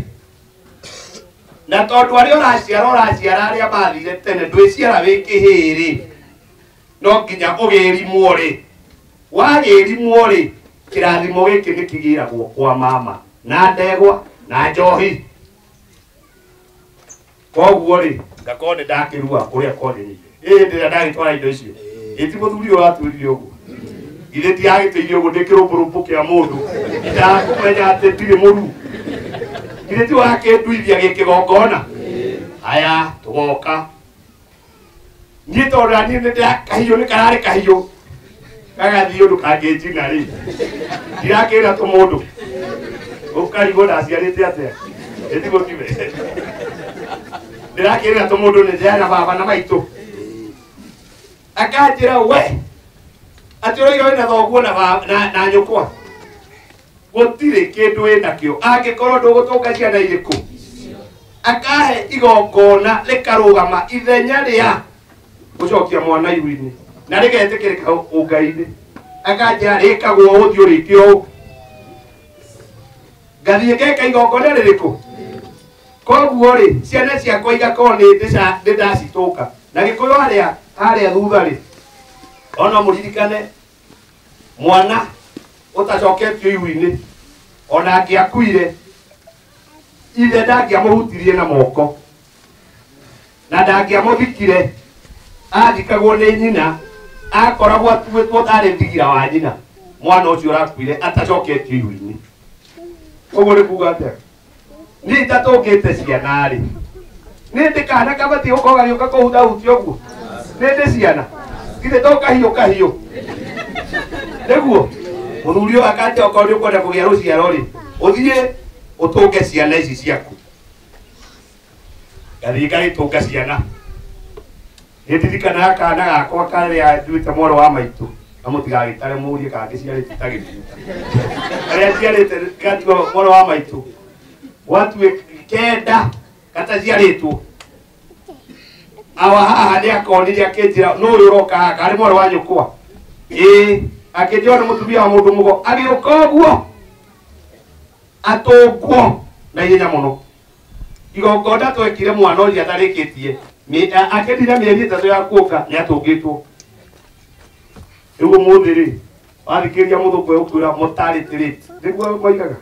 Na tondũ arĩa ũraciara arĩa mathire tene ndwĩciara wĩ kĩhĩĩ rĩ, no nginya ũgĩrimwo rĩ. Wagĩrimwo rĩ, kĩrathimo gĩkĩ nĩ kĩgĩragwo kwa mama na ndegwa na njohi. Koguo rĩ, ngakorwo nĩ ndakĩrua ũrĩa kwagĩrĩire. Ndĩrĩa ndagĩtwara indo icio, ĩti mũthuri ũyũ atwĩrire ũguo, ithe tiagĩtĩire ũguo ndĩ kĩrũmbũrũmbũ kĩa mũndũ, ndakũmenya atĩ ndirĩ mũru, ithe ti wakĩnduithia gĩkĩgongona. Aya tũgoka niĩ tondũ na niĩ nĩ kahiũ nĩ kararĩ kahiũ gagathiĩ ũndũ kangĩnjina rĩ, ndirakĩra tũmũndũ ũkarigwo ndaciarĩte atĩa, ĩti gũtime ndirakĩra tũmũndũ nĩ ndĩana baba na maitũ. Akanjĩra we atĩ ũraiga wĩna thoguo na nyũkwa, gũtirĩ kĩndũ wĩnakĩo angĩkorwo ndũgũtũnga ciana irĩkũ. Akahe igongona rĩkarũgama ithenya rĩa gũcokia mwana iru-inĩ na rĩgetĩkĩrĩka ũngai-inĩ. Akanjĩra rĩkagwo ũthiũ rĩkĩo ũũ, ngathiĩ ngeka igongona rĩrĩkũ? Koguo rĩ, ciana ciakwa igakorwo nĩ ndacitũka. Na Gĩkũyũ harĩa thutha rĩ, ona mũririkane mwana ũtacoketio iru-inĩ, ona angĩakuire ithe ndangĩamũhutirie na moko na ndangĩamũthikire. Athikagwo nĩ nyina, akoragwo atuĩtwo tarĩ thigira wa nyina, mwana ũcio ũrakuire atacoketio iru-inĩ. Ũguo nĩ kuuga atĩa? Niĩ itatũngĩte ciana rĩ, nĩ ndĩ kana kabatiĩ gũkorwo gagĩũka kũhutahutia ũguo? Nĩ ndĩ ciana githĩ to kahiũ nĩguo? Mũthuri ũyũ akanjĩra okorwo nĩ ũkwenda kũgĩa rũciaro rĩ, ũthiĩ ũtũnge ciana ici ciaku. Ngathiĩ ngagĩtũnga ciana. Nĩndirikanaga kana gakwa karĩa nduĩte mwarĩ wa maitũ, na mũtigagĩtare mũrie kana ngĩciarĩte itagĩtuĩka. Karĩa njiarĩte ngatua mwarĩ wa maitũ gwatuĩka kenda gataciarĩtwo. Awa haha nĩ akonire akĩnjĩra nũ ũyũ ũroka haha arĩ mwarĩ wa nyũkwa. Akĩnjĩra nĩ mũtumia wa mũndũ mũgo, agĩũka ũguo atũngwo na ihenya mũno. Igongona twekire mwana ũrĩa atarĩkĩtie, akĩndire mĩeri 3 ya kuonga nĩ atũngĩtwo. Rĩu ũmũthĩ rĩ, wathikĩria mũthũngũ ũyũ ũkwĩra mortality rate nĩguo moigaga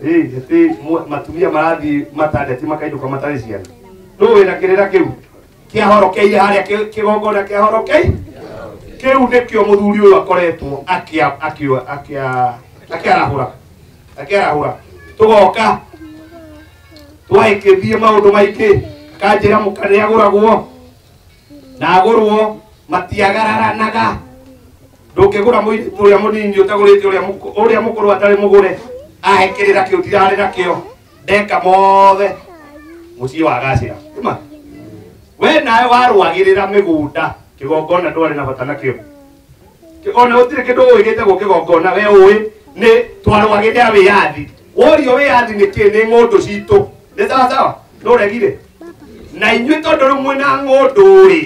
atĩ matumia marathiĩ matandati makainũka matarĩ ciana. Nũũ wĩna kĩrĩra kĩu kĩahorokeire harĩa kĩgongona kĩahorokeire? Kĩu nĩkĩo mũthuri ũyũ akoretwo akĩarahũra. Tũgoka twagĩkĩthiĩ maũndũ maingĩ, akanjĩra mũka nĩ agũragwo na agũrwo matiagararanaga. Ndũngĩgũra mũirĩtu ũrĩa mũnini ũtagũrĩte ũrĩa mũkũrũ atarĩ mũgũre. Ahekĩrĩra kĩu ndirarĩ nakĩo, ndeka mothe mũciĩ wagacĩra. We nawe warũagĩrĩra mĩgũnda, kĩgongona ndwarĩ na bata nakĩo. Ona gũtirĩ kĩndũ ũĩgĩte gwo kĩgongona, we ũĩ nĩ twarũagĩrĩra wĩyathi. Worio wĩyathi nĩ kĩ? Nĩ ng'ũndũ citũ. Nĩ sawa sawa? Ndũregire? Na inyuĩ tondũ rĩu mwĩna ng'ũndũ rĩ,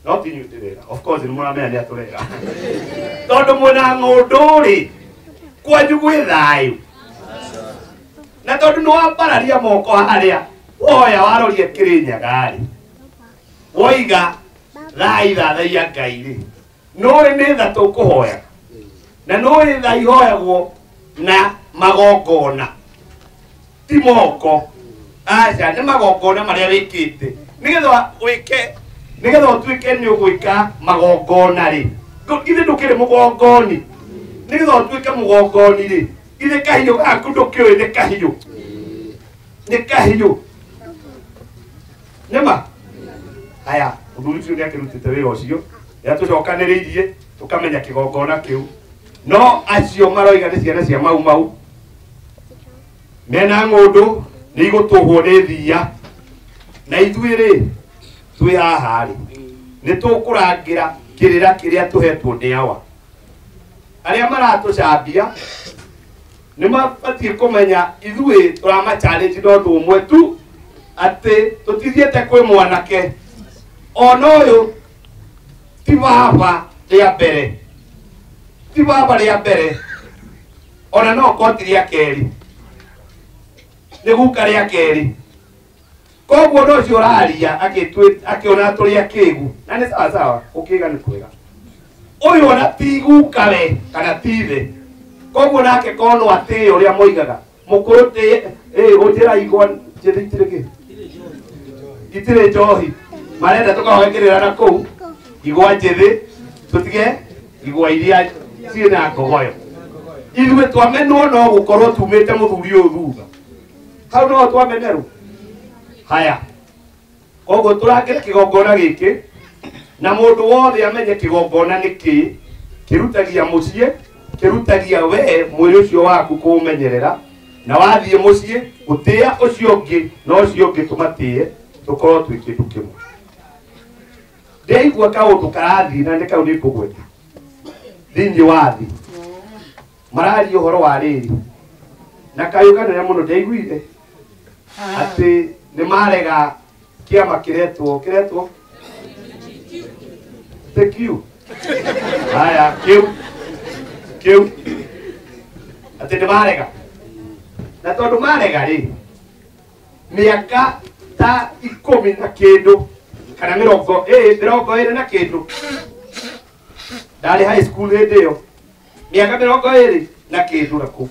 no ti inyuĩ ndĩrera, of course nĩ mũramenya nĩ atũrera. Tondũ mwĩna ng'ũndũ rĩ, kwanyu gwĩ thayũ. Na tondũ nĩ wambararia moko harĩa woya waroria Kĩrĩnyaga rĩ, woiga thaa ithathaia Ngai rĩ, nũĩ nĩ tha tũkũhoya, na nũĩ tha ihoyagwo na magongona ti moko. Aca nĩ magongona marĩa wĩkĩte nĩgetha ũtuĩke nĩ ũgwĩka magongona rĩ. Githĩ ndũkĩrĩ mũgongoni? Nĩgetha ũtuĩke mũgongoni rĩ, githĩ kahiũ gaku ndũkĩũĩ nĩ kahiũ? Nĩ kahiũ nĩma. Aya mũthuri ũcio nĩ akĩrutĩte wĩra ũcio, rĩrĩa tũcokanĩrĩirie tũkamenya kĩgongona kĩu. No acio maroiga nĩ ciana cia mau mena ng'ũndũ nĩ igũtũhwo nĩ thia. Na ithuĩ rĩ, twĩ haha rĩ, nĩ tũkũrangĩra kĩrĩra kĩrĩa tũhetwo nĩ awa. Arĩa maratũcambia nĩ mabatiĩ kũmenya ithuĩ tũrama challenge na ũndũ ũmwe tu, ati tutithiete kwi mwanake ona uyu ti baba ria mbere ti baba ria mbere ona no koti ria keri ni guka ria keri koguo no cio raria akiona turi akigu na ni sawa sawa ukiga ni kwega uyu ona ti guka we kana tithe koguo nake kono ati uria moigaga mukuru ti ujira igwa njithitire itire njohi marenda tukahongerera na kuu igwa njithi tutige igwa iria ciina ngogoyo ithuĩ twamenwo no gũkorwo tumĩte mũthuri ũyũ thutha hau no twamenerwo haya koguo tũrangĩre kĩgongona gĩkĩ na mũndũ wothe amenye kĩgongona nĩ kĩ kĩrutagia mũciĩ kĩrutagia we mwĩrĩ ũcio waku kũũmenyerera na wathiĩ mũciĩ gũtĩa ũcio ũngĩ na ũcio ũngĩ tũmatĩe tũkorwo twĩ kĩndũ kĩmwe ndeigua kaũndũ karathiĩ na nĩ kau nĩ ngũgweta thĩinĩ wa thĩ mararia ũhoro wa rĩrĩ na kayũkanĩra mũno ndaiguire atĩ nĩ marega kĩama kĩretwo TQ haya kĩu atĩ nĩ marega na tondũ marega rĩ mĩaka ta 10 na kĩndũ kana mĩrongo ĩrĩ na kĩndũ ndarĩ high school hĩndĩ ĩyo mĩaka 20 na kĩndũ na kũu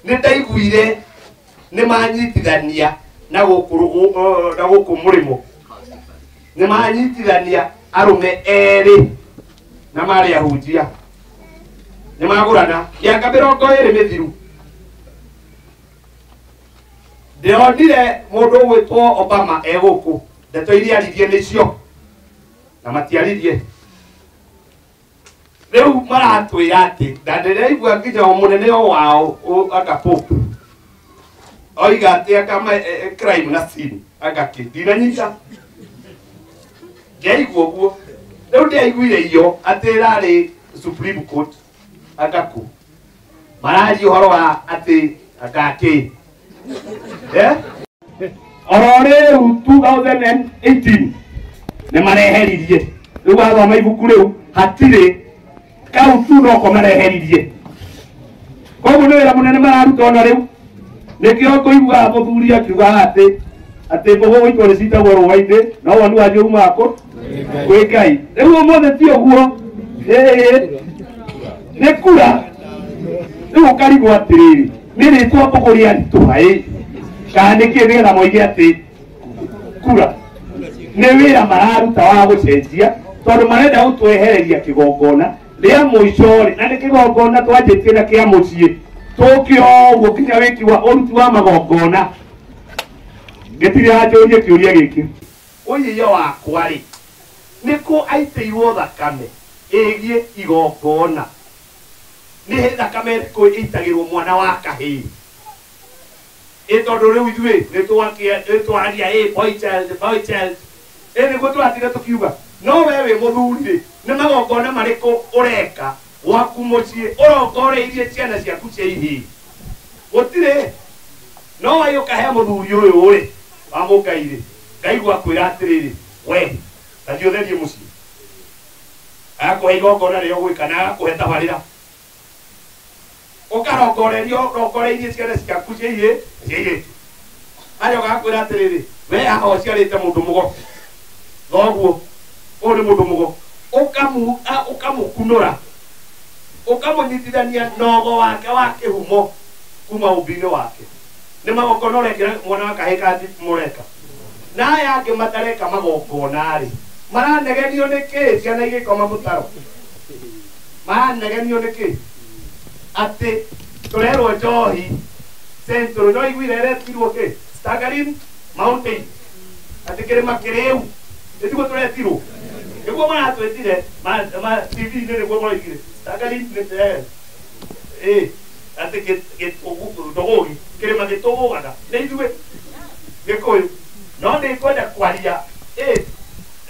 nĩ ndaiguire nĩ manyitithania na gũkũ mũrĩmo nĩ manyitithania arũme erĩ na marĩ ahunjia nĩ magũrana mĩaka 20 mĩthiru ndĩronire mũndũ ũgwĩtwo Obama egũkũ ndeto iria aririe nĩcio na matiaririe rĩu maratwĩra atĩ na ndĩraigua nginya mũnene wao anga Pope oiga atĩ akama crime na sin agakĩ ndinanyita ndaigua ũguo rĩu ndaiguire iyo atĩ ĩrarĩ Supreme Court agakũ mararia ũhoro wa atĩ agakĩ oro rĩu 2018 nĩ mareheririe rĩu wathoma ibuku rĩu hatirĩ kau tu noko mareheririe koguo nĩ wĩra mũnene mararuta ona rĩu nĩkĩo ngũigua mũthuri akiuga atĩ mbũgũ gwitũ nĩ citagwo rũũa-inĩ no woni wanyu umako kwĩ Ngai rĩu ũmũthĩ ti ũguo nĩ kura rĩu ũkarigwo atĩrĩrĩ nĩ rĩtwa mbũgũ rĩa ritũha kana nĩkĩ nĩgetha moige atĩ kura nĩ wĩra mararuta wa gũcenjia tondũ marenda gũtwehereria kĩgongona rĩa mũico na nĩ kĩgongona twanjĩtie na kĩa mũciĩ tũkĩo ũguo nginya wĩki wa ũruti wa magongona gĩtirĩ anjũrie kĩũria gĩkĩ ũyĩyo wakwa rĩ nĩkũ aitĩirwo thakame ĩgiĩ igongona nĩ thakame ĩrĩkũ ĩitagĩrwo mwana wa kahĩĩ tondũ rĩu ithuĩ nĩtwaria boy child nĩguo tũratire tũkiuga no we wĩ mũthuri rĩ nĩ magongona marĩkũ ũreka waku mũciĩ ũrongoreirie ciana ciaku cia ihĩĩ gũtirĩ no wai ũkahe mũthuri ũyũ rĩ wa Mũngai rĩ Ngai gwakwĩra atĩrĩrĩ we tathiĩ ũtherie mũciĩ agakũhe igongona rĩo gwĩka na agakũhe tabarĩra ũkarongoreirie ciana ciaku cia ihĩĩ arĩa ũgakwĩra atĩrĩrĩ we haha ũciarĩte mũndũ mũgo thoguo ũyũ nĩ mũndũ mũgo ũkamũkunũra ũkamũnyitithania nogo wake wa kĩhumo kuma ũmbi-inĩ wake nĩ magongona ũrekĩra mwana wa kahĩĩ kandi mũreka na aya angĩ matareka magongona rĩ maranegenio nĩkĩ ciana igĩkoma mũtaro maranegenio nĩkĩ atĩ tũrerwo njohi Central no iguire retirwo kĩ Staggering Mountain atĩ kĩrĩma kĩrĩu nĩtiguo tũretirwo nĩguo maratwĩtire TV-inĩ nĩguo maroigire Staggering atĩ gĩtũgũgi kĩrĩma gĩtũgũgaga nĩ ithuĩ gĩkũyũ no nĩ kwenda kwaria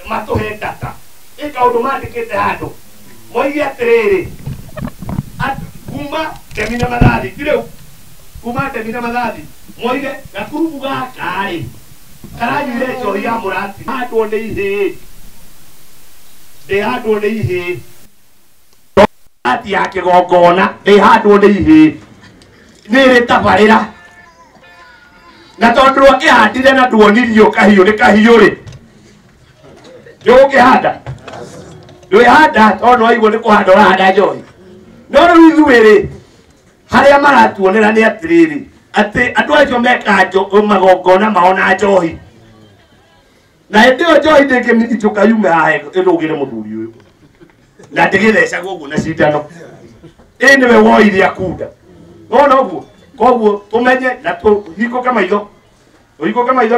matũhe ndata kaũndũ mandĩkĩte handũ moige atĩrĩrĩ kuma Ndemi na Mathathi ti rĩu kuma Ndemi na Mathathi moige gakurubu gakari karanyuire njohi ya murati handwo nĩ ihĩ ndĩhandwo nĩ ihĩ ati ya kĩgongona ndĩhandwo nĩ ihĩ nĩrĩ tabarĩra na tondũ akĩhandire na nduonirio kahiũ nĩ kahiũ rĩ ndũgũkĩhanda ndwĩhanda tondũ waigua nĩ kũhanda ũrahanda njohi no rĩu ithuĩ rĩ harĩa maratuonera nĩ atĩrĩrĩ atĩ andũ acio meka magongona mao na njohi na hĩndĩ ĩyo njohi ndĩngĩmĩritũka yume haha ĩrũgĩre mũthuri ũyũ na ndĩgĩthecagwo ũguo na cindano ĩ nĩwe woire akunda wona ũguo koguo tũmenye na tũhingũke maitho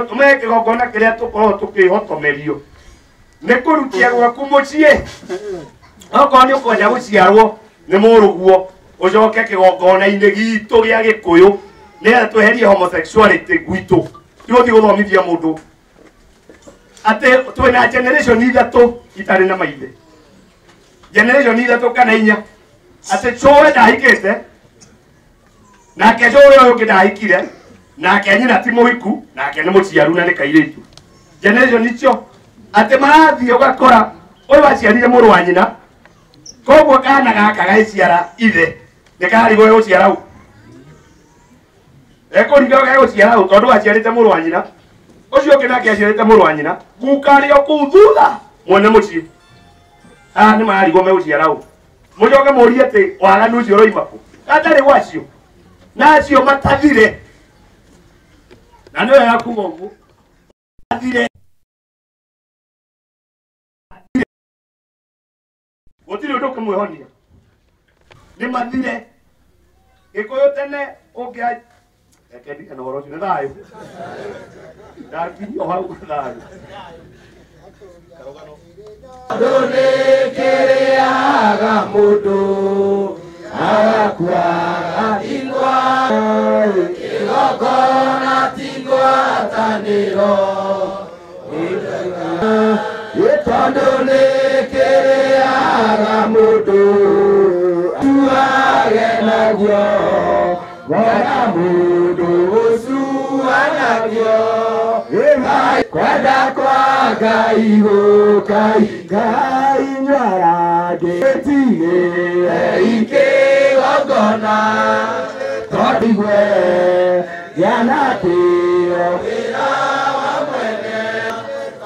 tũmenye kĩgongona kĩrĩa tũkorwo tũkĩhotomerio nĩ kũrutia gwaku mũciĩ okorwo nĩ ũkwenda gũciarwo nĩ mũrũguo ũcoke kĩgongona-inĩ gitũ gĩa Gĩkũyũ nĩgetha tweherie homosexuality gwitũ tũgũthiĩ gũthomithia mũndũ atĩ twĩna generation ithatũ itarĩ na maithe generation ithatũ kana inya atĩ cowe ndahikĩte nake cowe ũyũ ũngĩ ndahikire nake nyina ti mũhiku nake nĩ mũciaru na nĩ kairĩtu generation icio atĩ marathiĩ ũgakora ũyũ aciarire mũrũ wa nyina koguo kana gaka gaiciara ithe nĩ karigwo gũciara u ekũringa gagũciara u tondũ aciarĩte mũrũ wa nyina ũcio ũngĩ nake aciarĩte mũrũ wa nyina gukarĩ o kũu thutha mwene mũciĩ haha nĩ marigwo megũciara u mũcoke mũrie atĩ waganu ũcio ũroima kũ atarĩ gwacio na acio matathire na nĩ wega kuga ũguo mathire gũtirĩ ũndũ ũkĩmwĩhonia nĩ mathire Gĩkũyũ tene ũngĩ ekendi na ũhoro ũcio nĩ thayũ ndakinyio hau thayũ Andũ nĩ kĩrĩaga mũndũ agakua gatingwa kĩgongona ti ngwatanĩro tondũ nĩ kĩrĩaga mũndũ tuage naguo wona mũndũ ũcuanagio kwenda kwa Ngai Ngai nĩarangĩtigĩre ikĩgongona tondĩgwe gĩanatĩo wĩra wa mwene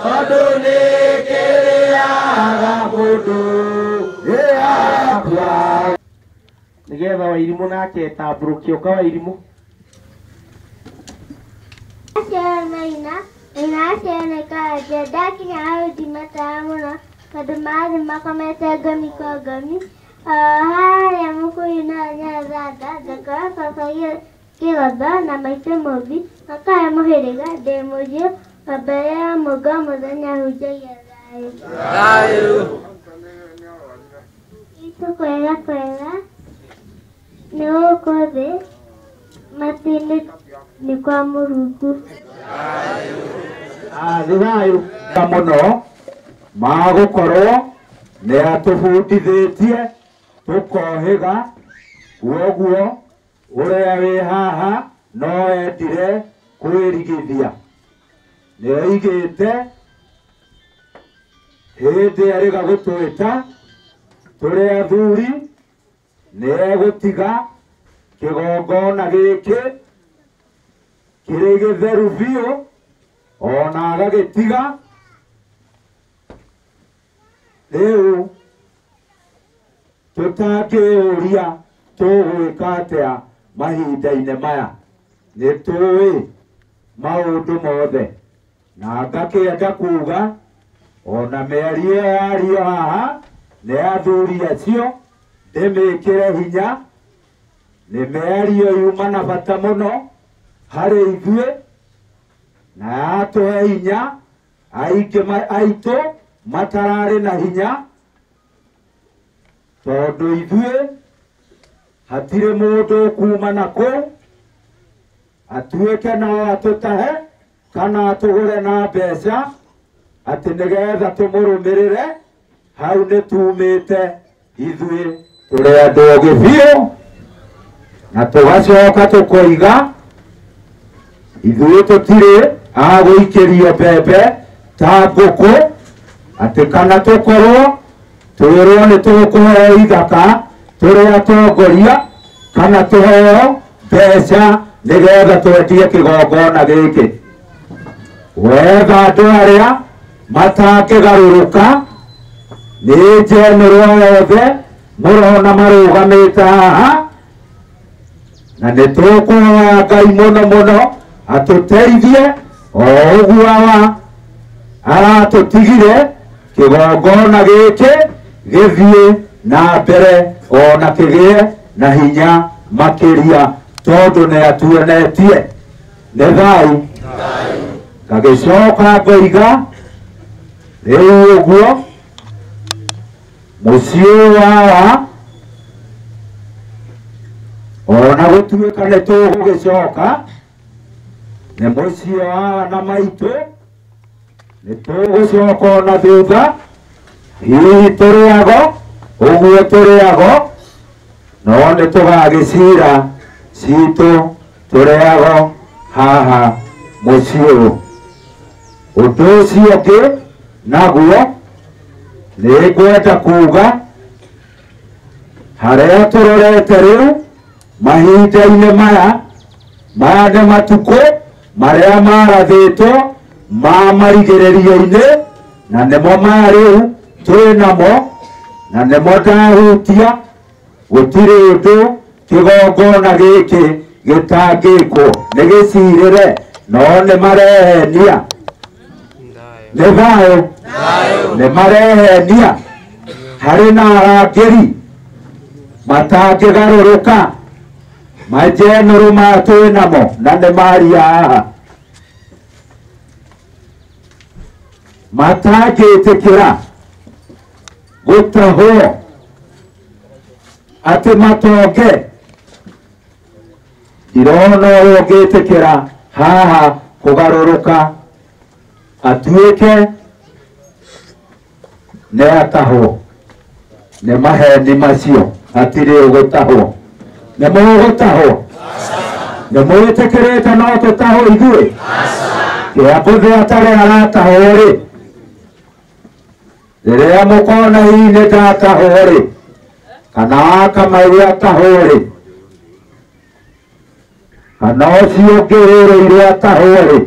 tondũ nĩ kĩrĩaga mũndũ gĩakua nĩgetha Wairimũ nake tambũrũkie ũka Wairimũ Inacionekana dakinya hau ndimataa mũno tondũ mathi makomete ngomi kwa ngomi harĩa mũkũyũ na nyathanda ngakora baba Kĩgotho na maitũ Mũmbi makahe mũhĩrĩga ndĩ mũriũ wa mbere ya mũngo mũthenya hunjagia thayũ itũ kwega nĩ gũkũ thĩ matu-inĩ nĩ kwa Mũrungu thayũ mũno magũkorwo nĩ atũbundithĩtie tũkohĩga kuoguo ũrĩa wĩ haha no endire kwĩrigithia nĩoigĩte hĩndĩ arĩga gũtwĩta tũrĩ athuri nĩegũtiga kĩgongona gĩkĩ kĩrĩ gĩtheru biũ ona agagĩtiga rĩu tũtangĩũria tũgwĩka atĩa mahinda-inĩ maya nĩtũĩ maũndũ mothe na ngakĩenda kuga ona mĩario yario haha nĩ athuri acio ndĩmĩkĩre hinya nĩ mĩario yuma na bata mũno harĩ ithuĩ na yatũhe hinya aingĩ aitũ matararĩ na hinya tondũ ithuĩ hatirĩ mũndũ kuma na kũu atuĩke no atũtahe kana atũgũre na mbeca atĩ nĩgetha tũmũrũmĩrĩre hau nĩ tumĩte ithuĩ tũrĩ andũ ogĩ biũ na tũgacoka tũkoiga ithuĩ tũtirĩ a gũikĩrio mbembe ta ngũkũ atĩ kana tũkorwo twĩrwo nĩ tũkũheo ithaka tũrĩ atongoria kana tũheo mbeca nĩgetha twendie kĩgongona gĩkĩ. Wega andũ arĩa matangĩgarũrũka nĩ njenũrwo yothe mũrona marũgamĩte haha, na nĩ tũkũhoya Ngai mũno mũno atũteithie o ũguo aratũtigire kĩgongona gĩkĩ gĩthiĩ na mbere ona kĩgĩe na hinya makĩria tondũ nĩ atuonetie. Nĩ thayũ. Ngagĩcoka ngoiga rĩu ũguo mũciĩ wawa ona gũtuĩka nĩ tũgũgĩcoka nĩ mũciĩ wawa na maitũ nĩ tũgũcoka ona thutha hihi tũrĩago ũguo tũrĩago no nĩ tũgagĩcira citũ tũrĩago haha mũciĩ ũyũ. Ũndũ ũcio ũngĩ naguo nĩ ngwenda kuuga harĩa tũrorete rĩu mahinda-inĩ maya nĩ matukũ marĩa marathĩtwo ma marigĩrĩrio-inĩ, na nĩmo maya rĩu twĩ namo, na nĩmo ndahutia. Gũtirĩ ũndũ kĩgongona gĩkĩ gĩtangĩkwo nĩ gĩcirĩre no nĩ marehenia. Nĩ thayũ. Nĩ marehenia harĩ na arangĩri matangĩgarũrũka majenũrũ maya twĩ namo na nĩ maria haha matangĩtĩkĩra gũtahwo atĩ matonge. Ndirona ũyũ ũngĩtĩkĩra haha kũgarũrũka atuĩke nĩ atahwo. Nĩ maheni macio, hatirĩ ũgũtahwo. Nĩ mũgũtahwo? Nĩ mwĩtĩkĩrĩte no tũtahwo ithuĩ? Kĩambũthĩ atarĩ aratahwo rĩ, rĩrĩa mũkona hihi nĩ ndatahwo rĩ, kana Wakamaigua atahwo rĩ, kana ũcio ũngĩ wĩrĩirwo atahwo rĩ,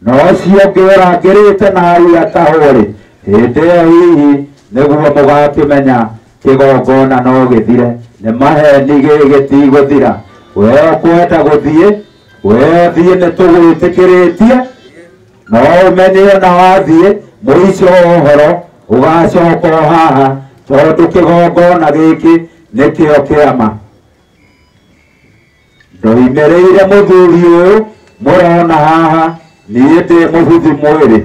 na ũcio ũngĩ ũrangĩrĩte na hau atahwo rĩ, hĩndĩ ĩyo hihi nĩguo mũgakĩmenya kĩgongona no gĩthire. Nĩ maheni gĩtigũthira. We ũkwenda gũthiĩ, we thiĩ nĩ tũgwĩtĩkĩrĩtie, no ũmenye ona wathiĩ mũico wa ũhoro ũgacoka o haha tondũ kĩgongona gĩkĩ nĩkĩo kĩama. Ndoimĩrĩire mũthuri ũyũ mũrona haha, niĩ ndĩ mũhũthũ mwĩrĩ.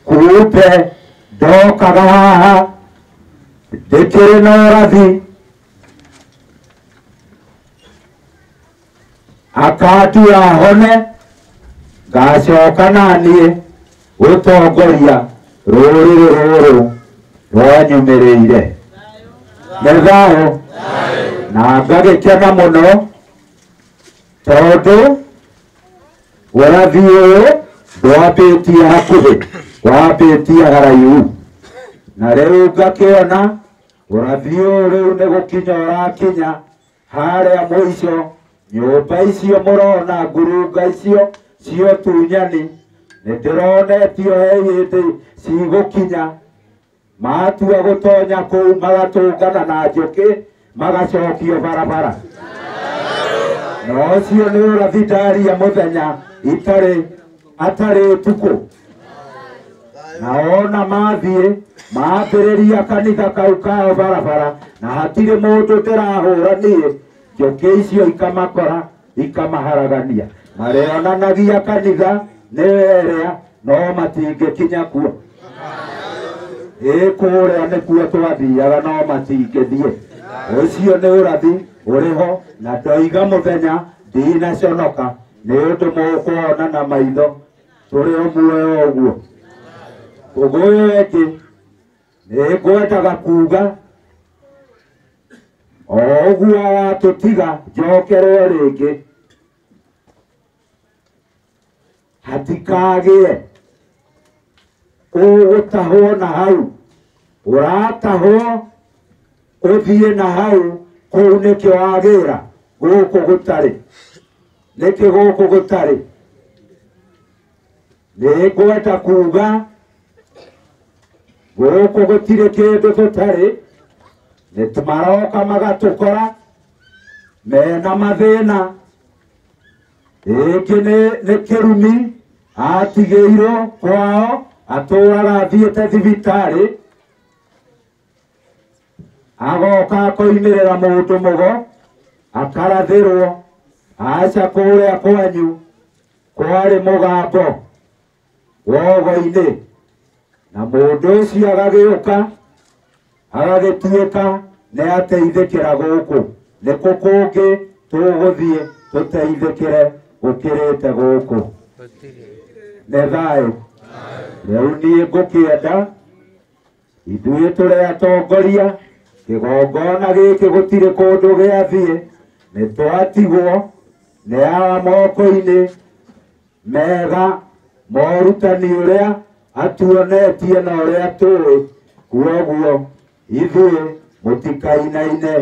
Kumbe ndokaga haha ndĩkĩrĩ na ũrathi, akandua hone, ngacoka naniĩ gũtongoria rũrĩrĩ rũrũ rwanyumĩrĩire. Nĩ thayũ. Na ngagĩkena mũno tondũ ũrathi ũyũ ndwambĩtie hakuhĩ, wambĩtie haraihu. Na rĩu ngakĩona ũrathi ũyũ rĩu nĩ gũkinya ũrakinya harĩa mũico. Nyũmba icio mũrona, ngurunga icio cio tunyani, nĩ ndĩronetio he hĩndĩ cigũkinya matua gũtonya kũu magatũngana na njũkĩ magacokio barabara. Na ũcio nĩ ũrathi ndaria mũthenya atarĩ ũtukũ. Na ona mathiĩ mambĩrĩria kanitha kau kao barabara, na hatirĩ mũndũ ndĩrahũra niĩ, njũkĩ icio ikamakora ikamaharagania. Marĩonanagia kanitha nĩ werĩa no matingĩkinya kuo. Kũrĩa nĩkuo twathiaga no matingĩthiĩ. Ũcio nĩ ũrathi ũrĩho, na ndoiga mũthenya ndinaconoka nĩ ũndũ mũkuona na maitho tũrĩ o muoyo ũguo. Ũguo ũyũ ĩngĩ nĩ ngwendaga kuuga Oguo watutiga njokerwo ringi hatikagie ugutahwo na hau uratahwo uthie na hau kuu nikio wagira guku gutari niki guku gutari ningwenda kuga guku gutire kindu tutari nitumaroka magatukora mena mathina iki ni kirumi atigeirwo kwao aturaga athiete thibitari agoka akoimirira mundu mugo akarathirwo aca kuria kwanyu kwari mugambo wogo-ini na mundu ucio agagiuka agagituika ni ateithikira guku ni kukungi tuguthie tuteithikire gukirite guku ni thayu riu nie ngukienda ithuĩ tũrĩ atongoria kĩgongona gĩkĩ gũtirĩ kũndũ gĩathiĩ nĩ twatigwo nĩ aya moko-inĩ mega morutani ũrĩa atuonetie na ũrĩa tũĩ kuoguo ithuĩ mũtikainaine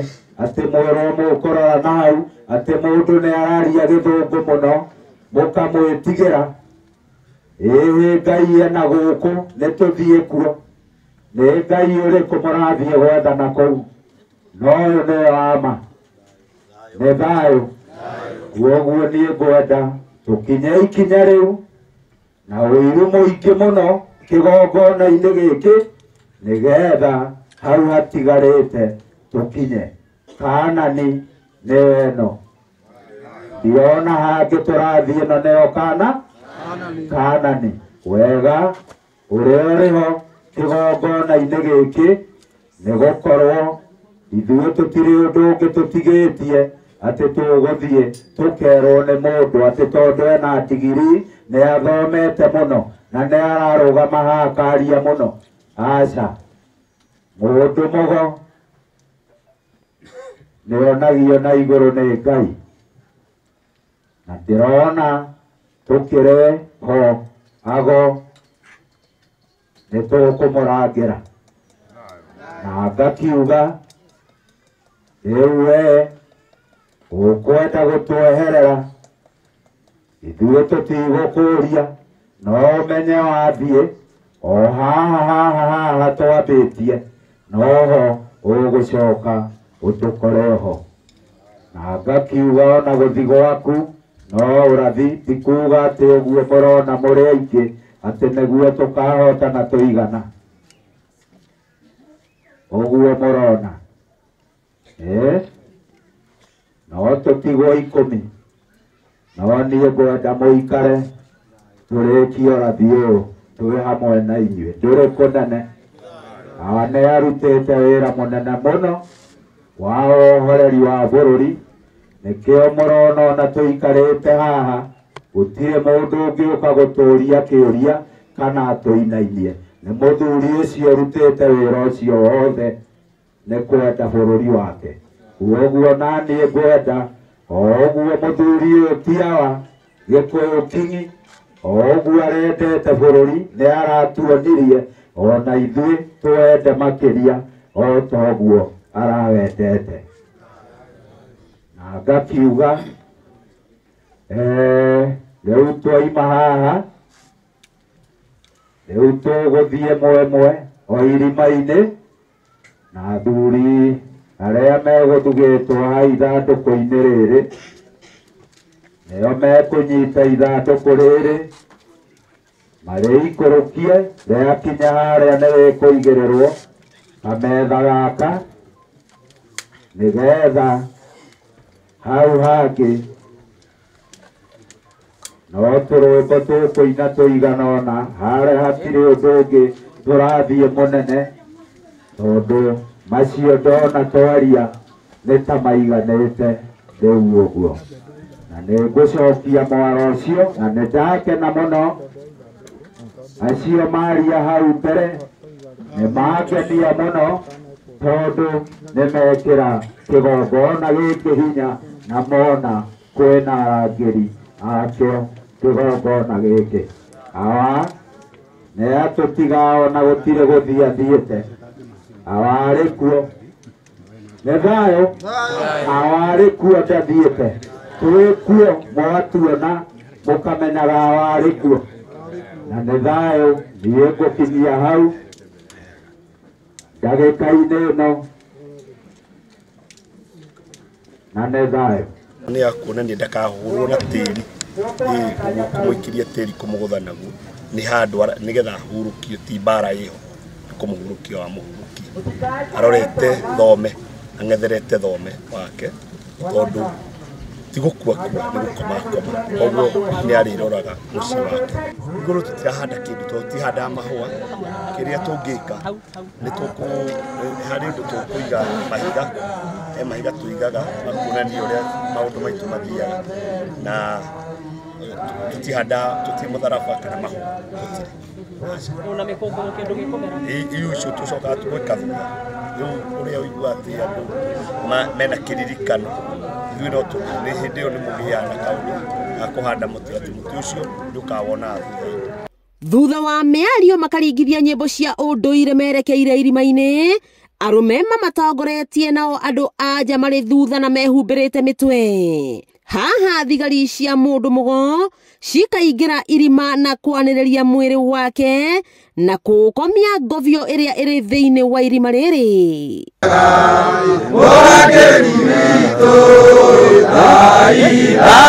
atĩ mwĩrwo mũkũrora na hau atĩ mũndũ nĩ araria gĩthũngũ mũno mũkamwĩtigĩra ĩĩ Ngai ena gũkũ nĩ tũthiĩ kuo nĩ Ngai ũrĩkũ mũrathiĩ gwethana kũu no ũyũ nĩ wama nĩ thayũ kuoguo niĩ ngwenda tũkinye ikinya rĩu na ũiru mũingĩ mũno kĩgongona-inĩ gĩkĩ nĩgetha hau hatigarĩte tũkinye Kaanani nĩyo ĩno ndiona hangĩ tũrathiĩ ĩno nĩyo Kaanani wega ũrĩa ũrĩho kĩgongona-inĩ gĩkĩ nĩ gũkorwo ithuĩ tũtirĩ ũndũ ũngĩ tũtigĩtie atĩ tũgũthiĩ tũkerwo nĩ mũndũ atĩ tondũ ena ndigiri nĩ athomete mũno na nĩ ararũgama haha akaria mũno aca mũndũ mũgo nĩonagio na igũrũ nĩ Ngai na ndĩrona tũkĩrĩ ho ago nĩ tũkũmũrangĩra na ngakiuga rĩu wee ũkwenda gũtweherera ithuĩ tũtigũkũria no ũmenye wathiĩ o haha twambĩtie noho ũgũcoka ũtũkore ho na ngakiuga ona gũthiĩ gwaku no ũrathi ti kuga atĩ ũguo mũrona mũrĩ aingĩ atĩ nĩguo tũkahotana tũigana ũguo mũrona no tũtigwo 10 no niĩ ngwenda mũikare tũrĩkie ũrathi ũyũ twĩ hamwe na inyuĩ ndũrĩ kũnene na nĩ arutĩte wĩra mũnene mũno wa wohoreri wa bũrũri nĩkĩo mũrona ona tũikarĩte haha gũtirĩ mũndũ ũngĩũka gũtũria kĩũria kana atũinainie nĩ mũthuri ũcio ũrutĩte wĩra ũcio wothe nĩ kwenda bũrũri wake kuoguo naniĩ ngwenda o ũguo mũthuri ũyũ ti hawa Gĩkũyũ Kingi o ũguo arendete bũrũri nĩ aratuonirie ona ithuĩ twende makĩria o toguo arawendete na ngakiuga rĩu twaima haha rĩu tũgũthiĩ mwemwe o irima-inĩ na athuri arĩa megũthugĩtwo ha ithandũkũ-inĩ rĩrĩ nĩo mekũnyita ithandũkũ rĩrĩ marĩikũrũkie rĩakinya harĩa nĩ rĩkũigĩrĩrwo kametha gaka nĩgetha hau hangĩ no tũrũmbo tũkũina tũigana ũna harĩa hatirĩ ũndũ ũngĩ tũrathiĩ mũnene tondũ macio ndona twaria nĩ ta maiganĩte rĩu ũguo na nĩ ngũcokia mwaro ũcio na nĩ ndakena mũno acio maria hau mbere nĩ mangenia mũno tondu nimekira kigongona giki hinya na mona kwina arangiri akio kigongona giki awa ne atutiga ona gutire guthiathiite awari kuo ne thayo awari kuo ndathiite twi kuo mwatuona mukamenyaga awari kuo na ne thayo niĩ ngũkinyia hau ndagĩka-inĩ ĩno na nĩ thayũ nĩ akuonania ndakahũrwo na tĩri kũmũikiria tĩri kũmũgũtha naguo nĩ handũ nĩgetha ahurũkio ti mbara ĩho kũmũhurũkia wa mũhuruki arorete thome ang'etherete thome wake tondũ ti gũkua nĩ gũkomakoma koguo nĩ arĩroraga mũciĩ wake igũrũ tũtirahanda kĩndũ tondũ tũtihandaga mahũa kĩrĩa tũngĩka nĩ harĩ ũndũ tũkũiga mahiga mahiga tũigaga makuonania ũrĩa maũndũ maitũ mathiaga na tũti mũtharaba kana mahũa tũtirĩ ona mĩkũngũrũ kĩndũ gĩkũmera icio tũcokaga tũgwĩka thutha rĩu ũrĩa ũigua atĩ andũ mena kĩririkano ithuĩ no nĩ hĩndĩ ĩyo nĩ mũgĩaga na kaũndũ ga kũhanda mũtĩ atĩ mũtĩ ũcio ndũkawona thutha-inĩ. Thutha wa mĩario makaringithia nyĩmbo cia ũndũire merekeire irima-inĩ, arũme mamatongoretie nao andũ anja marĩ thutha na mehumbĩrĩte mĩtwe. Haha thigari cia mũndũ mũgo cikaingĩra irima na kwanĩrĩria mwĩrĩ wake na kũkomia ngobio ĩrĩa ĩrĩ thĩinĩ wa irima rĩrĩ.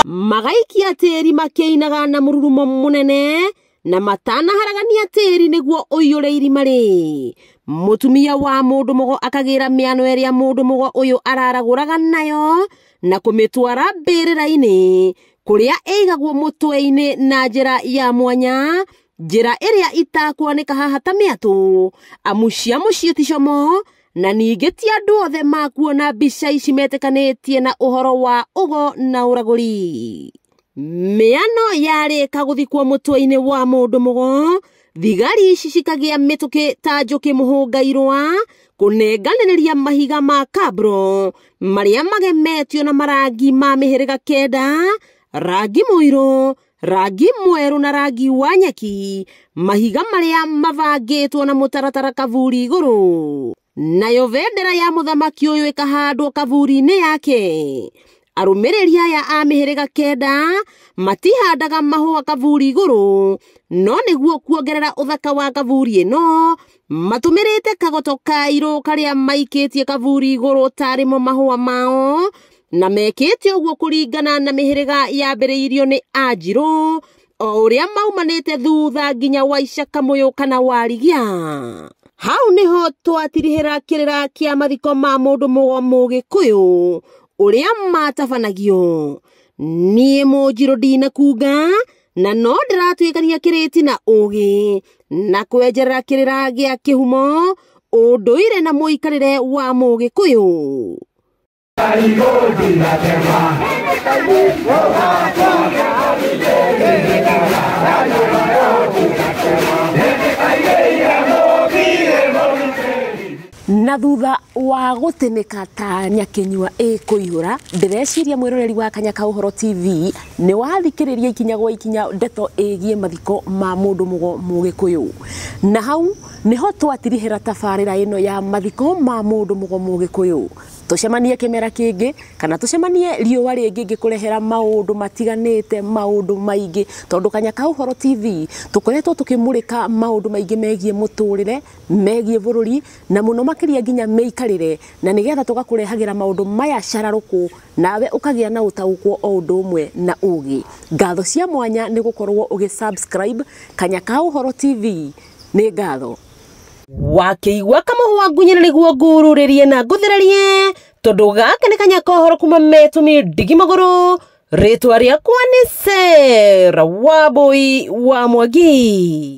Magaikia tĩri makĩinaga na mũrurumo mũnene na matanaharagania tĩri nĩguo ũiyũre irima rĩ. Mũtumia wa mũndũ mũgo akagĩra mĩano ĩrĩa mũndũ mũgo ũyũ araragũraga nayo na kũmĩtwara mbĩrĩra-inĩ kũrĩa ĩigagwo mũtwe-inĩ na njĩra ya mwanya, njĩra ĩrĩa itakuoneka haha ta mĩatũ, amu cia mũciĩ ti como na ningĩ ti andũ othe makuona mbica ici metĩkanĩtie na ũhoro wa ũgo na ũragũri. Mĩano yarĩka gũthikwo mũtwe-inĩ wa mũndũ mũgo, thigari ici cikagĩa mĩtũkĩ ta njũkĩ mũhũnga-irwa kũnenganĩrĩria mahiga ma kabro marĩa magemetio na marangi ma mĩhĩrĩga kenda, rangi mũirũ, rangi mwerũ na rangi wa nyeki, mahiga marĩa mabangĩtwo na mũtaratara kaburi igũrũ. Nayo bendera ya mũthamaki ũyũ ĩkahandwo kaburi-inĩ yake. Arũmĩrĩri aya a mĩhĩrĩga kenda matihandaga mahũa kaburi igũrũ, no nĩguo kuongerera ũthaka wa kaburi ĩno matũmĩrĩte kagoto kairũ karĩa maikĩtie kaburi igũrũ tarĩmo mahũa mao, na mekĩte ũguo kũringana na mĩhĩrĩga yambĩrĩirio nĩ Anjirũ o ũrĩa maumanĩte thutha nginya Waica Kamũyũ kana Warigia. Hau nĩho twatirihĩra kĩrĩra kĩa mathiko ma mũndũ mũgo Mũgĩkũyũ ũrĩa matabanagio. Niĩ Mũnjirũ ndinakunga na no ndĩratuĩkania kĩrĩti na ũgĩ na kwenjerera kĩrĩra gĩa kĩhumo, ũndũire na mũikarĩre wa Mũgĩkũyũ. Na thutha wa gũtĩnĩka ta nyakĩnyua ĩkũihũra, ndĩreciria mwĩroreri wa Kanyaka Ũhoro TV nĩ wathikĩrĩria ikinya gwa ikinya ndeto ĩgiĩ mathiko ma mũndũ mũgo Mũgĩkũyũ. Na hau nĩho twatirihĩra tabarĩra ĩno ya mathiko ma mũndũ mũgo Mũgĩkũyũ. Tũcemanie kĩmera kĩngĩ kana tũcemanie riũa rĩngĩ ngĩkũrehera maũndũ matiganĩte, maũndũ maingĩ, tondũ Kanyaka Ũhoro TV tũkoretwo tũkĩmũrĩka maũndũ maingĩ megiĩ mũtũrĩre, megiĩ bũrũri na mũno makĩria nginya mĩikarĩre, na nĩgetha tũgakũrehagĩra maũndũ maya cararũkũ nawe ũkagĩa na ũtaũkwo o ũndũ ũmwe na ũgĩ. Ngatho cia mwanya nĩ gũkorwo ũgĩ-subscribe Kanyaka Ũhoro TV. Nĩ ngatho. Wakĩigua kamũhũa ngunyĩra nĩguo ngurũrĩrie na ngũthererie, tondũ gaka nĩ Kanyaka Ũhoro kuma Metumi Ndigi Magũrũ. Rĩtwa rĩakwa nĩ Sarah Wambui wa Mwangi.